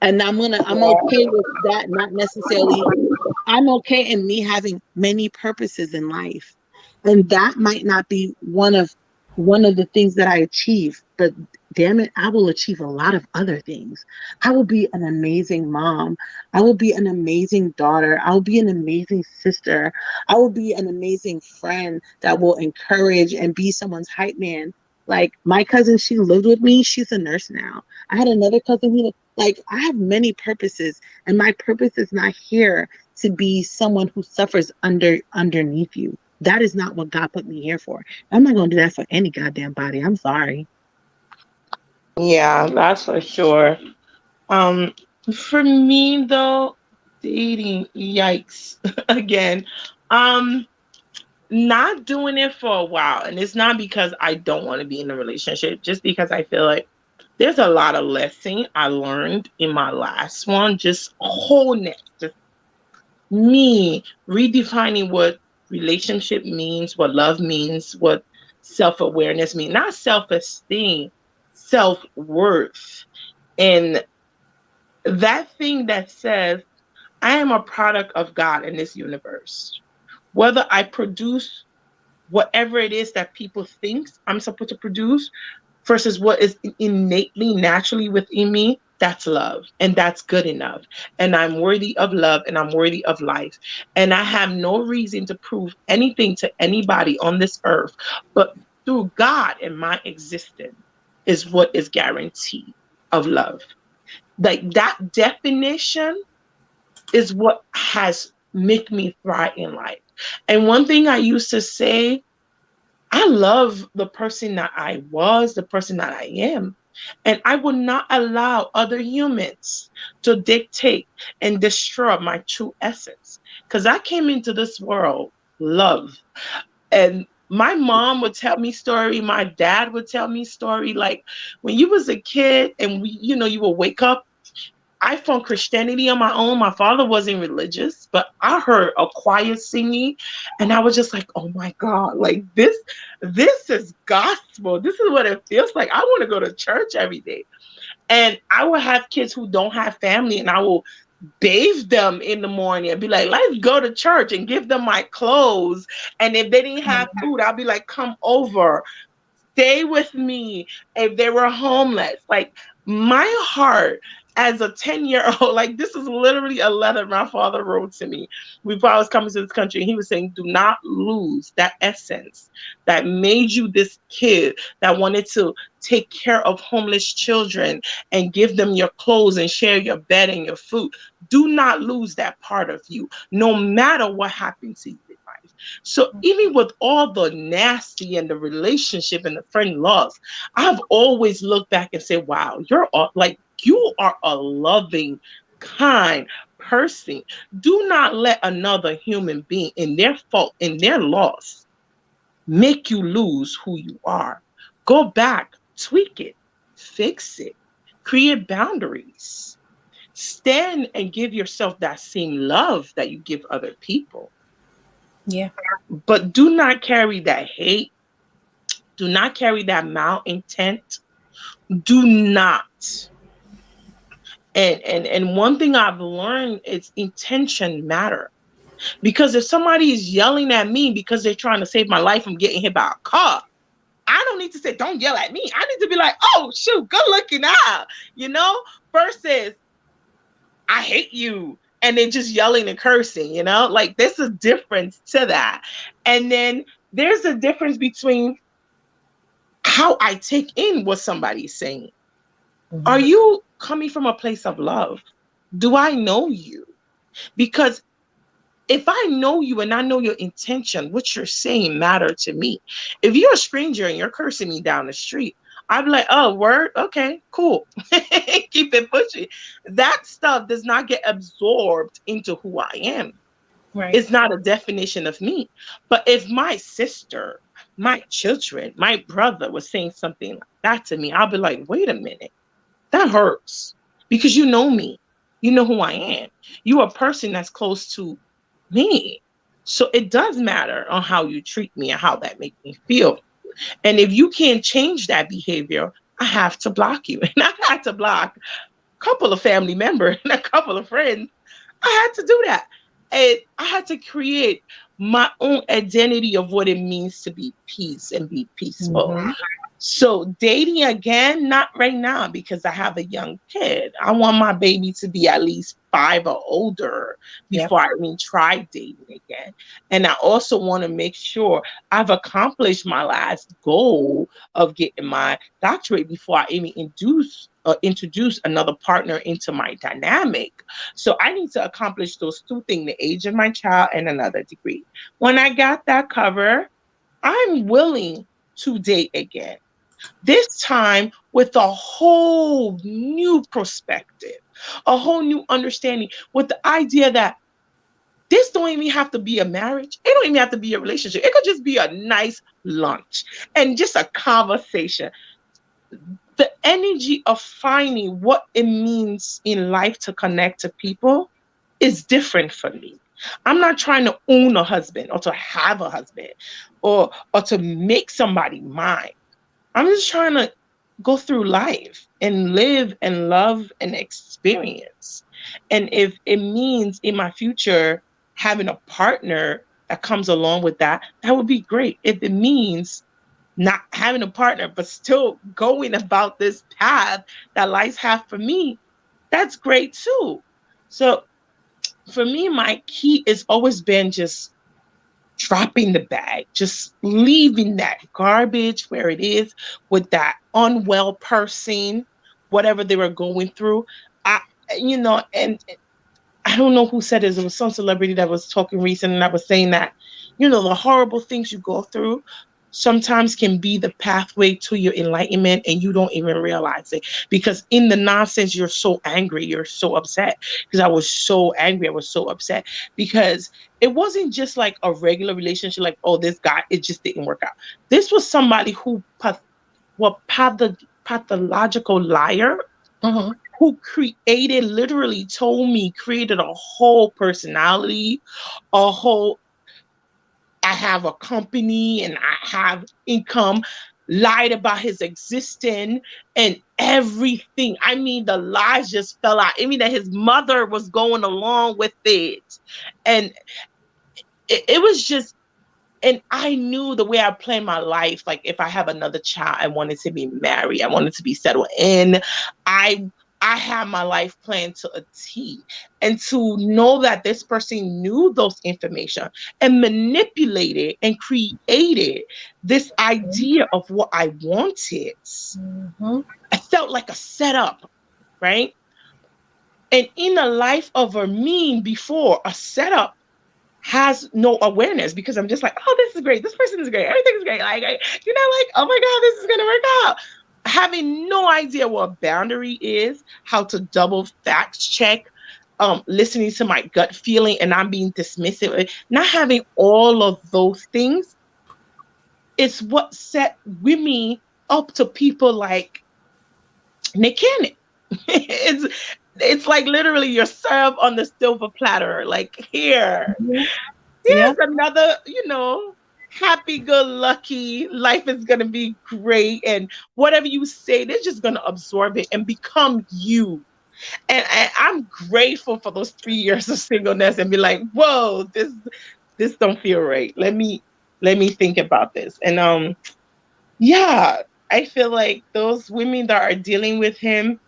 And I'm okay with that, not necessarily, I'm okay in me having many purposes in life. And that might not be one of the things that I achieve, but damn it, I will achieve a lot of other things. I will be an amazing mom. I will be an amazing daughter. I will be an amazing sister. I will be an amazing friend that will encourage and be someone's hype man. Like, my cousin, she lived with me. She's a nurse now. I had another cousin who, like, I have many purposes, and my purpose is not here to be someone who suffers underneath you. That is not what God put me here for. I'm not going to do that for any goddamn body. I'm sorry. Yeah, that's for sure. For me though, dating, yikes. Again, not doing it for a while, and it's not because I don't want to be in a relationship, just because I feel like there's a lot of lesson I learned in my last one, just wholeness, just me redefining what relationship means, what love means, what self-awareness means, not self-esteem, self-worth. And that thing that says, I am a product of God in this universe. Whether I produce whatever it is that people think I'm supposed to produce versus what is innately, naturally within me, that's love. And that's good enough. And I'm worthy of love and I'm worthy of life. And I have no reason to prove anything to anybody on this earth, but through God and my existence is what is guaranteed of love. Like, that definition is what has made me thrive in life. And one thing I used to say, I love the person that I was, the person that I am. And I will not allow other humans to dictate and destroy my true essence. Because I came into this world love. And my mom would tell me story. My dad would tell me story. Like, when you was a kid and you would wake up, I found Christianity on my own. My father wasn't religious, but I heard a choir singing and I was just like, oh my God, like this is gospel. This is what it feels like. I want to go to church every day. And I will have kids who don't have family and I will bathe them in the morning and be like, let's go to church, and give them my clothes. And if they didn't have food, I'll be like, come over, stay with me. If they were homeless, like, my heart as a 10-year-old, like, this is literally a letter my father wrote to me before I was coming to this country. And he was saying, do not lose that essence that made you this kid that wanted to take care of homeless children and give them your clothes and share your bed and your food. Do not lose that part of you, no matter what happens to you in life. So even with all the nasty and the relationship and the friend loss, I've always looked back and said, wow, you are a loving, kind cursing. Do not let another human being in their fault, in their loss, make you lose who you are. Go back, tweak it, fix it, create boundaries. Stand and give yourself that same love that you give other people. Yeah. But do not carry that hate. Do not carry that malintent. Do not. And one thing I've learned is intention matter. Because if somebody is yelling at me because they're trying to save my life from getting hit by a car, I don't need to say, don't yell at me. I need to be like, oh, shoot, good looking out, you know, versus I hate you. And they're just yelling and cursing, you know, like there's a difference to that. And then there's a difference between how I take in what somebody's saying. Mm-hmm. Are you coming from a place of love? Do I know you? Because if I know you and I know your intention, what you're saying matter to me. If you're a stranger and you're cursing me down the street, I'm like, oh, word? Okay, cool. Keep it pushing. That stuff does not get absorbed into who I am. Right. It's not a definition of me. But if my sister, my children, my brother was saying something like that to me, I'll be like, wait a minute. That hurts. Because you know me. You know who I am. You're a person that's close to me. So it does matter on how you treat me and how that makes me feel. And if you can't change that behavior, I have to block you. And I had to block a couple of family members and a couple of friends. I had to do that. And I had to create my own identity of what it means to be peace and be peaceful. Mm-hmm. So dating again, not right now because I have a young kid. I want my baby to be at least 5 or older before I even try dating again. And I also want to make sure I've accomplished my last goal of getting my doctorate before I even introduce another partner into my dynamic. So I need to accomplish those 2 things, the age of my child and another degree. When I got that covered, I'm willing to date again. This time with a whole new perspective, a whole new understanding, with the idea that this don't even have to be a marriage. It don't even have to be a relationship. It could just be a nice lunch and just a conversation. The energy of finding what it means in life to connect to people is different for me. I'm not trying to own a husband or to have a husband or to make somebody mine. I'm just trying to go through life and live and love and experience. And if it means in my future having a partner that comes along with that, that would be great. If it means not having a partner, but still going about this path that life has for me, that's great too. So for me, my key has always been just dropping the bag, just leaving that garbage where it is with that unwell person, whatever they were going through. And I don't know who said it. It was some celebrity that was talking recently, and I was saying that, the horrible things you go through sometimes can be the pathway to your enlightenment, and you don't even realize it. Because in the nonsense, you're so angry, you're so upset. Because I was so angry, I was so upset. Because it wasn't just like a regular relationship, like, oh, this guy, it just didn't work out. This was somebody who pathological liar, mm-hmm. who created a whole personality, I have a company and I have income, lied about his existence and everything. I mean, the lies just fell out. I mean, that his mother was going along with it. And it was just, and I knew the way I planned my life, like if I have another child, I wanted to be married. I wanted to be settled in. I had my life planned to a T. And to know that this person knew those information and manipulated and created this idea of what I wanted, mm-hmm. I felt like a setup, right? And in a life of a mean before, a setup has no awareness, because I'm just like, oh, this is great. This person is great. Everything is great. Like, oh my God, this is going to work out. Having no idea what a boundary is, how to double fact check listening to my gut feeling and I'm being dismissive. Not having all of those things is what set women up to people like Nick Cannon. it's like literally you're served on the silver platter. Like here's another, happy-go-lucky, life is gonna be great, and whatever you say, they're just gonna absorb it and become you. And I'm grateful for those 3 years of singleness and be like, whoa, this don't feel right. Let me think about this. And yeah, I feel like those women that are dealing with him,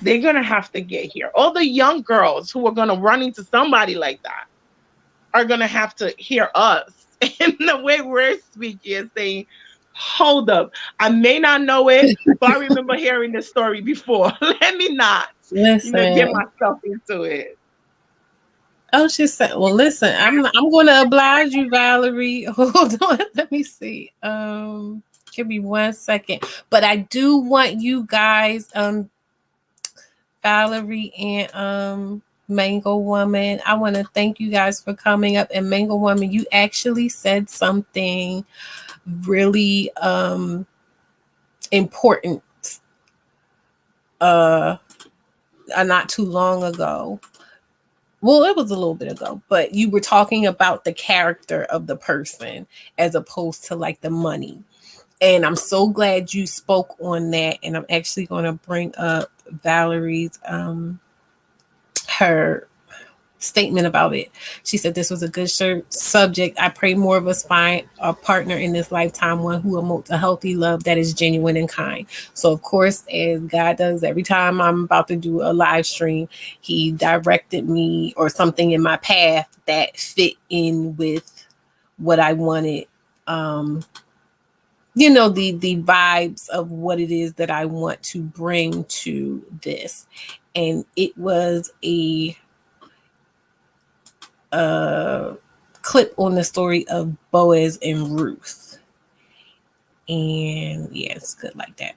they're gonna have to get here. All the young girls who are gonna run into somebody like that are gonna have to hear us in the way we're speaking and saying, hold up, I may not know it, but I remember hearing this story before. Let me not, get myself into it. Oh, she said, well, listen, I'm going to oblige you, Valerie. Hold on. Let me see. Give me 1 second. But I do want you guys, Valerie and Mango Woman, I want to thank you guys for coming up. And Mango Woman, you actually said something really important not too long ago. Well, it was a little bit ago, but you were talking about the character of the person as opposed to like the money. And I'm so glad you spoke on that. And I'm actually going to bring up Valerie's her statement about it. She said this was a good subject. I pray more of us find a partner in this lifetime, one who emotes a healthy love that is genuine and kind. So of course, as God does every time I'm about to do a live stream, he directed me or something in my path that fit in with what I wanted. The vibes of what it is that I want to bring to this. And it was a clip on the story of Boaz and Ruth. And yeah, it's good like that.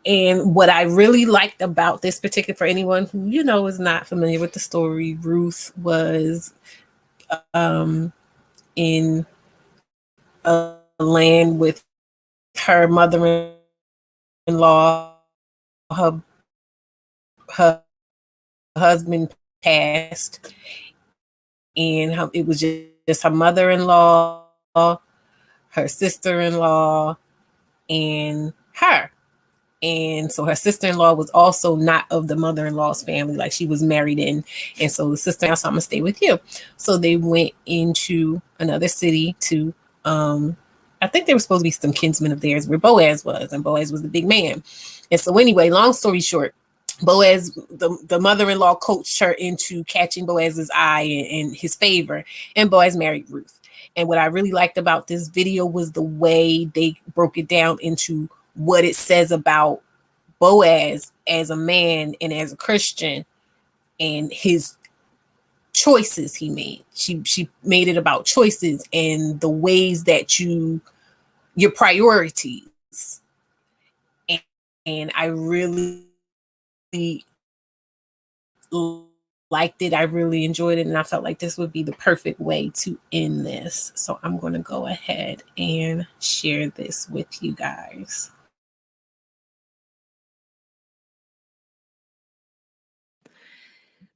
And what I really liked about this particular, for anyone who, is not familiar with the story, Ruth was in a land with her mother-in-law, her husband passed, and it was just her mother-in-law, her sister-in-law, and her. And so her sister-in-law was also not of the mother-in-law's family, like she was married in. And so the sister-in-law said, I'm gonna stay with you. So they went into another city to, I think there was supposed to be some kinsmen of theirs where Boaz was, and Boaz was the big man. And so anyway, long story short, Boaz, the mother-in-law coached her into catching Boaz's eye in his favor, and Boaz married Ruth. And what I really liked about this video was the way they broke it down into what it says about Boaz as a man and as a Christian and his choices he made. She made it about choices and the ways that your priorities. And I really liked it. I really enjoyed it. And I felt like this would be the perfect way to end this. So I'm going to go ahead and share this with you guys.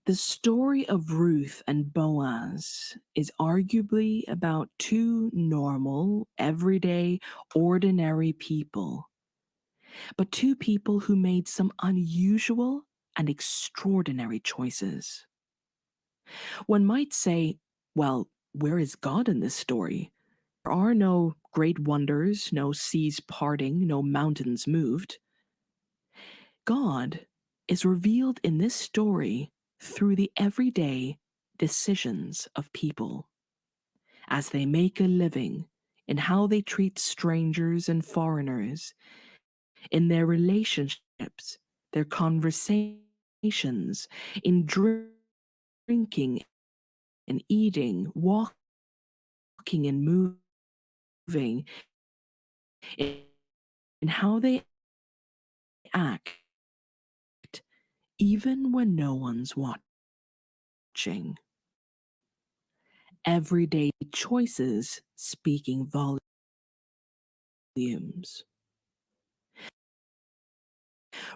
The story of Ruth and Boaz is arguably about two normal, everyday, ordinary people, but two people who made some unusual and extraordinary choices. One might say, well, where is God in this story? There are no great wonders, no seas parting, no mountains moved. God is revealed in this story through the everyday decisions of people as they make a living, in how they treat strangers and foreigners, in their relationships, their conversations, in drinking and eating, walking and moving, in how they act even when no one's watching. Everyday choices speaking volumes.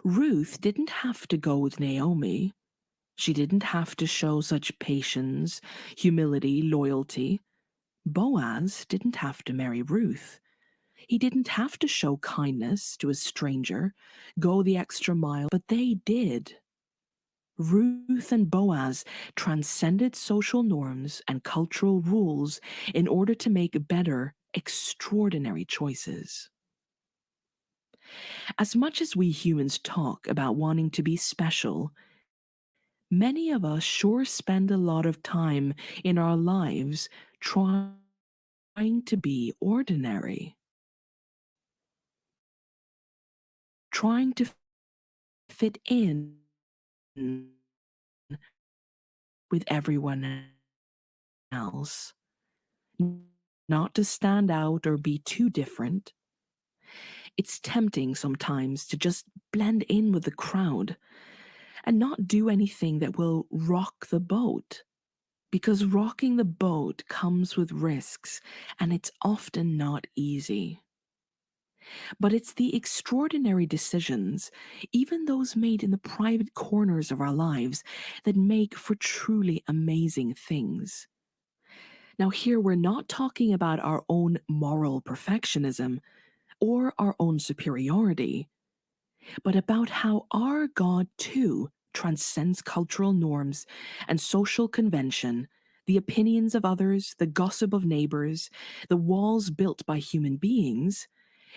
Ruth didn't have to go with Naomi. She didn't have to show such patience, humility, loyalty. Boaz didn't have to marry Ruth. He didn't have to show kindness to a stranger, go the extra mile, but they did. Ruth and Boaz transcended social norms and cultural rules in order to make better, extraordinary choices. As much as we humans talk about wanting to be special, many of us sure spend a lot of time in our lives trying to be ordinary. Trying to fit in with everyone else, not to stand out or be too different. It's tempting sometimes to just blend in with the crowd and not do anything that will rock the boat, because rocking the boat comes with risks and it's often not easy. But it's the extraordinary decisions, even those made in the private corners of our lives, that make for truly amazing things. Now, here we're not talking about our own moral perfectionism or our own superiority, but about how our God, too, transcends cultural norms and social convention, the opinions of others, the gossip of neighbors, the walls built by human beings,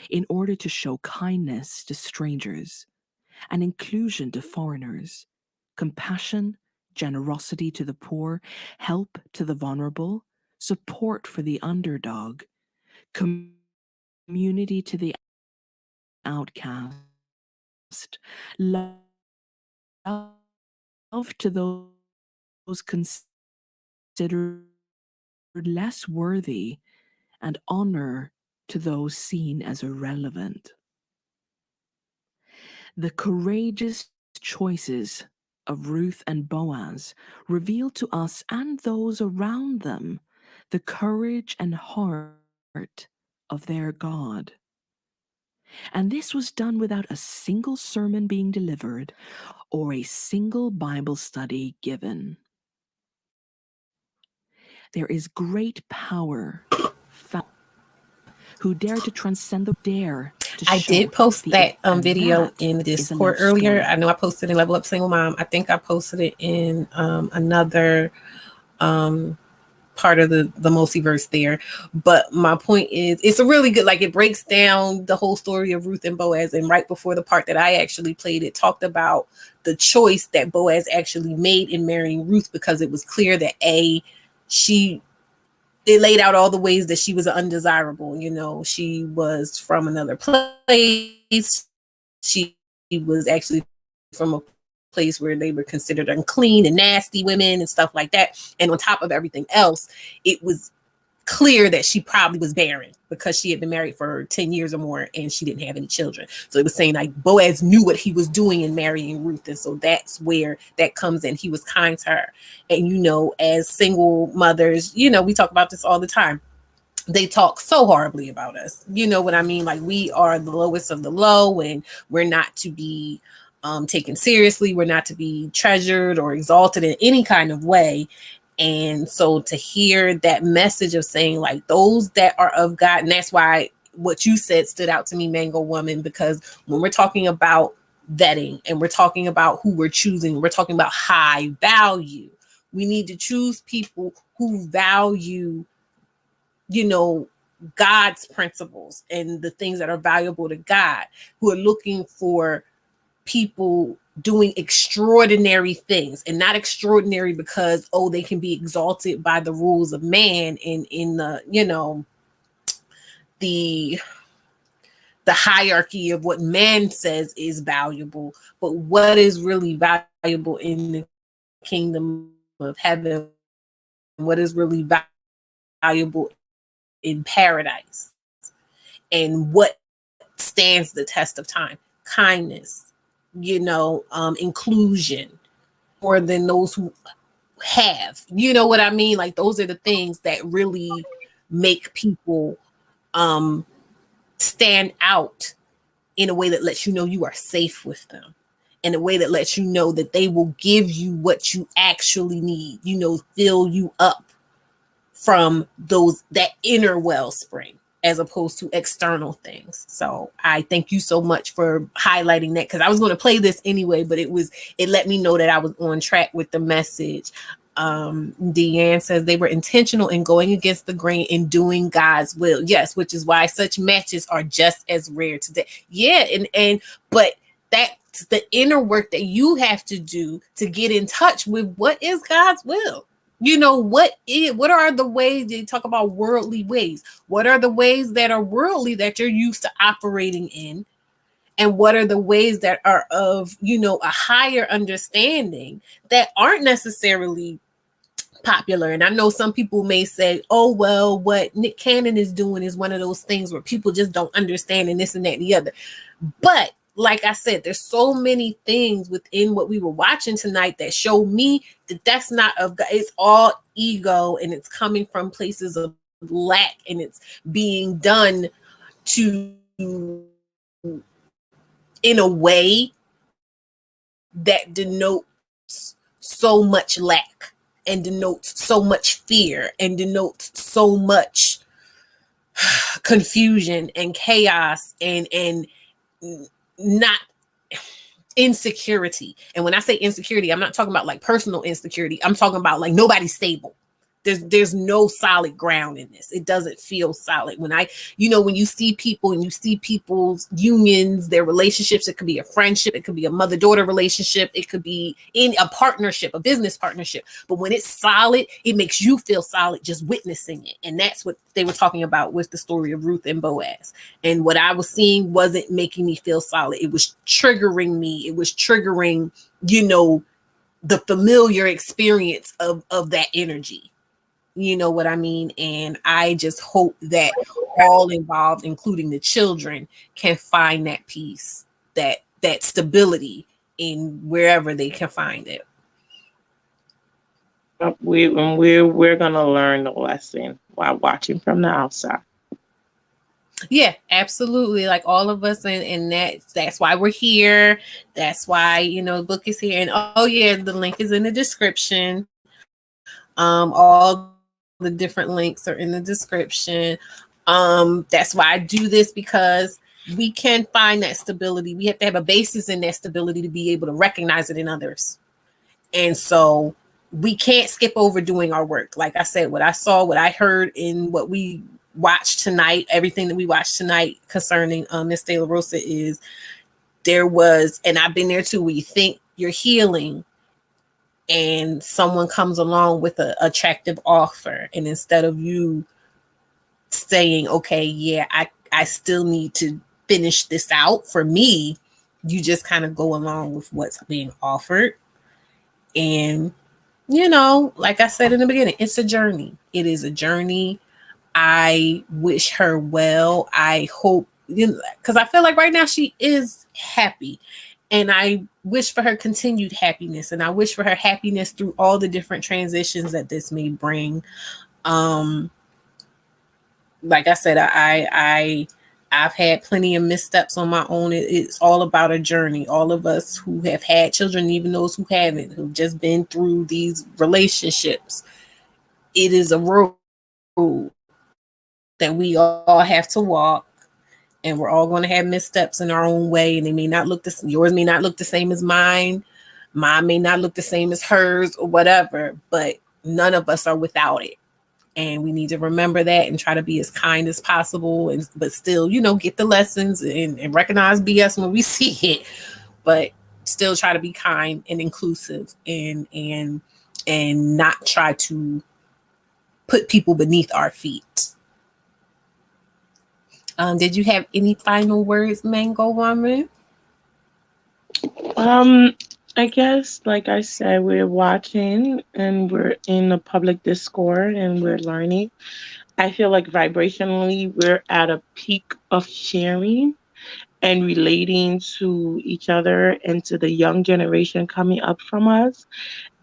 in order to show kindness to strangers and inclusion to foreigners, compassion, generosity to the poor, help to the vulnerable, support for the underdog, community to the outcast, love to those considered less worthy, and honor to those seen as irrelevant. The courageous choices of Ruth and Boaz reveal to us and those around them the courage and heart of their God. And this was done without a single sermon being delivered or a single Bible study given. There is great power who dare to transcend the dare. I did post that video in the Discord earlier. I know I posted in Level Up Single Mom. I think I posted it in another part of the multiverse there. But my point is, it's a really good, like, it breaks down the whole story of Ruth and Boaz. And right before the part that I actually played, it talked about the choice that Boaz actually made in marrying Ruth, because it was clear that it laid out all the ways that she was undesirable. You know, she was from another place. She was actually from a place where they were considered unclean and nasty women and stuff like that. And on top of everything else, it was clear that she probably was barren, because she had been married for 10 years or more and she didn't have any children. So it was saying, like, Boaz knew what he was doing in marrying Ruth. And so that's where that comes in. He was kind to her. And, you know, as single mothers, you know, we talk about this all the time. They talk so horribly about us. You know what I mean? Like, we are the lowest of the low, and we're not to be taken seriously. We're not to be treasured or exalted in any kind of way. And so to hear that message of saying, like, those that are of God, and that's why what you said stood out to me, Mango Woman, because when we're talking about vetting and we're talking about who we're choosing, we're talking about high value. We need to choose people who value, you know, God's principles and the things that are valuable to God, who are looking for people doing extraordinary things, and not extraordinary because, oh, they can be exalted by the rules of man in the, you know, the hierarchy of what man says is valuable, but what is really valuable in the kingdom of heaven, what is really valuable in paradise, and what stands the test of time. Kindness, inclusion more than those who have. You know what I mean? Like those are the things that really make people stand out in a way that lets you know you are safe with them, in a way that lets you know that they will give you what you actually need, fill you up from that inner wellspring as opposed to external things. So I thank you so much for highlighting that, because I was going to play this anyway, but it let me know that I was on track with the message. Deanne says they were intentional in going against the grain and doing God's will. Yes, which is why such matches are just as rare today. Yeah, but that's the inner work that you have to do to get in touch with what is God's will. What are the ways they talk about worldly ways? What are the ways that are worldly that you're used to operating in? And what are the ways that are of, a higher understanding that aren't necessarily popular? And I know some people may say, oh, well, what Nick Cannon is doing is one of those things where people just don't understand and this and that and the other. But like I said, there's so many things within what we were watching tonight that show me that that's not of God. It's all ego, and it's coming from places of lack, and it's being done in a way that denotes so much lack and denotes so much fear and denotes so much confusion and chaos and not insecurity. And when I say insecurity, I'm not talking about like personal insecurity. I'm talking about like nobody's stable. There's no solid ground in this. It doesn't feel solid. When when you see people and you see people's unions, their relationships, it could be a friendship, it could be a mother-daughter relationship, it could be in a partnership, a business partnership. But when it's solid, it makes you feel solid just witnessing it. And that's what they were talking about with the story of Ruth and Boaz. And what I was seeing wasn't making me feel solid. It was triggering me. It was triggering, the familiar experience of that energy. You know what I mean? And I just hope that all involved, including the children, can find that peace, that stability in wherever they can find it. We're gonna learn the lesson while watching from the outside. Yeah, absolutely. Like all of us, and that's why we're here. That's why the book is here. And oh yeah, the link is in the description. All the different links are in the description. That's why I do this, because we can find that stability. We have to have a basis in that stability to be able to recognize it in others. And so we can't skip over doing our work. Like I said, what I saw, what I heard in what we watched tonight, everything that we watched tonight concerning Miss De La Rosa is there was, and I've been there too, where you think you're healing and someone comes along with an attractive offer, and instead of you saying, okay, yeah, I still need to finish this out for me, you just kind of go along with what's being offered. And like I said in the beginning, it's a journey. It is a journey. I wish her well. I hope, because I feel like right now she is happy. And I wish for her continued happiness. And I wish for her happiness through all the different transitions that this may bring. Like I said, I've had plenty of missteps on my own. It's all about a journey. All of us who have had children, even those who haven't, who've just been through these relationships, it is a road that we all have to walk. And we're all going to have missteps in our own way. And they may not look yours may not look the same as mine. Mine may not look the same as hers or whatever, but none of us are without it. And we need to remember that and try to be as kind as possible, but still, get the lessons and recognize BS when we see it, but still try to be kind and inclusive and not try to put people beneath our feet. Did you have any final words, Mango Woman? I guess, like I said, we're watching and we're in the public Discord and we're learning. I feel like vibrationally we're at a peak of sharing. and relating to each other and to the young generation coming up from us.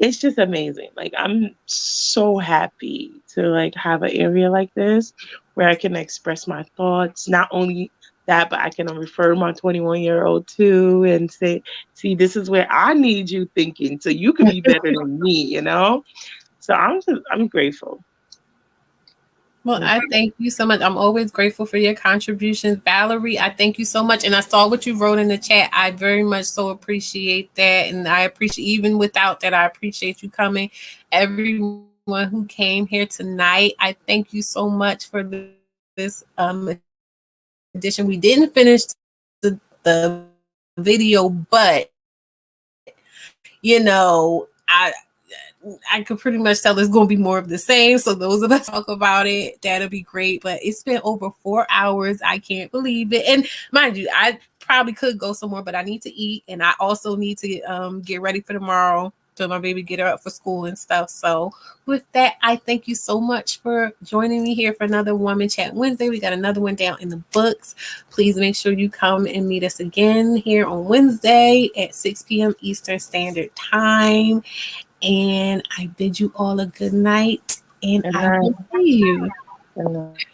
It's just amazing. Like, I'm so happy to like have an area like this where I can express my thoughts. Not only that, but I can refer my 21-year-old to and say, see, this is where I need you thinking so you can be better than me, you know? So I'm grateful. Well, I thank you so much. I'm always grateful for your contributions, Valerie. I thank you so much. And I saw what you wrote in the chat. I very much so appreciate that. And I appreciate, even without that, I appreciate you coming. Everyone who came here tonight, I thank you so much for this edition. We didn't finish the video, but, you know, I could pretty much tell it's going to be more of the same. So those of us talk about it, that'll be great. But it's been over 4 hours. I can't believe it. And mind you, I probably could go somewhere, but I need to eat. And I also need to get ready for tomorrow so my baby get her up for school and stuff. So with that, I thank you so much for joining me here for another Woman Chat Wednesday. We got another one down in the books. Please make sure you come and meet us again here on Wednesday at 6 p.m. Eastern Standard Time. And I bid you all a good night, and I will see you. Good night.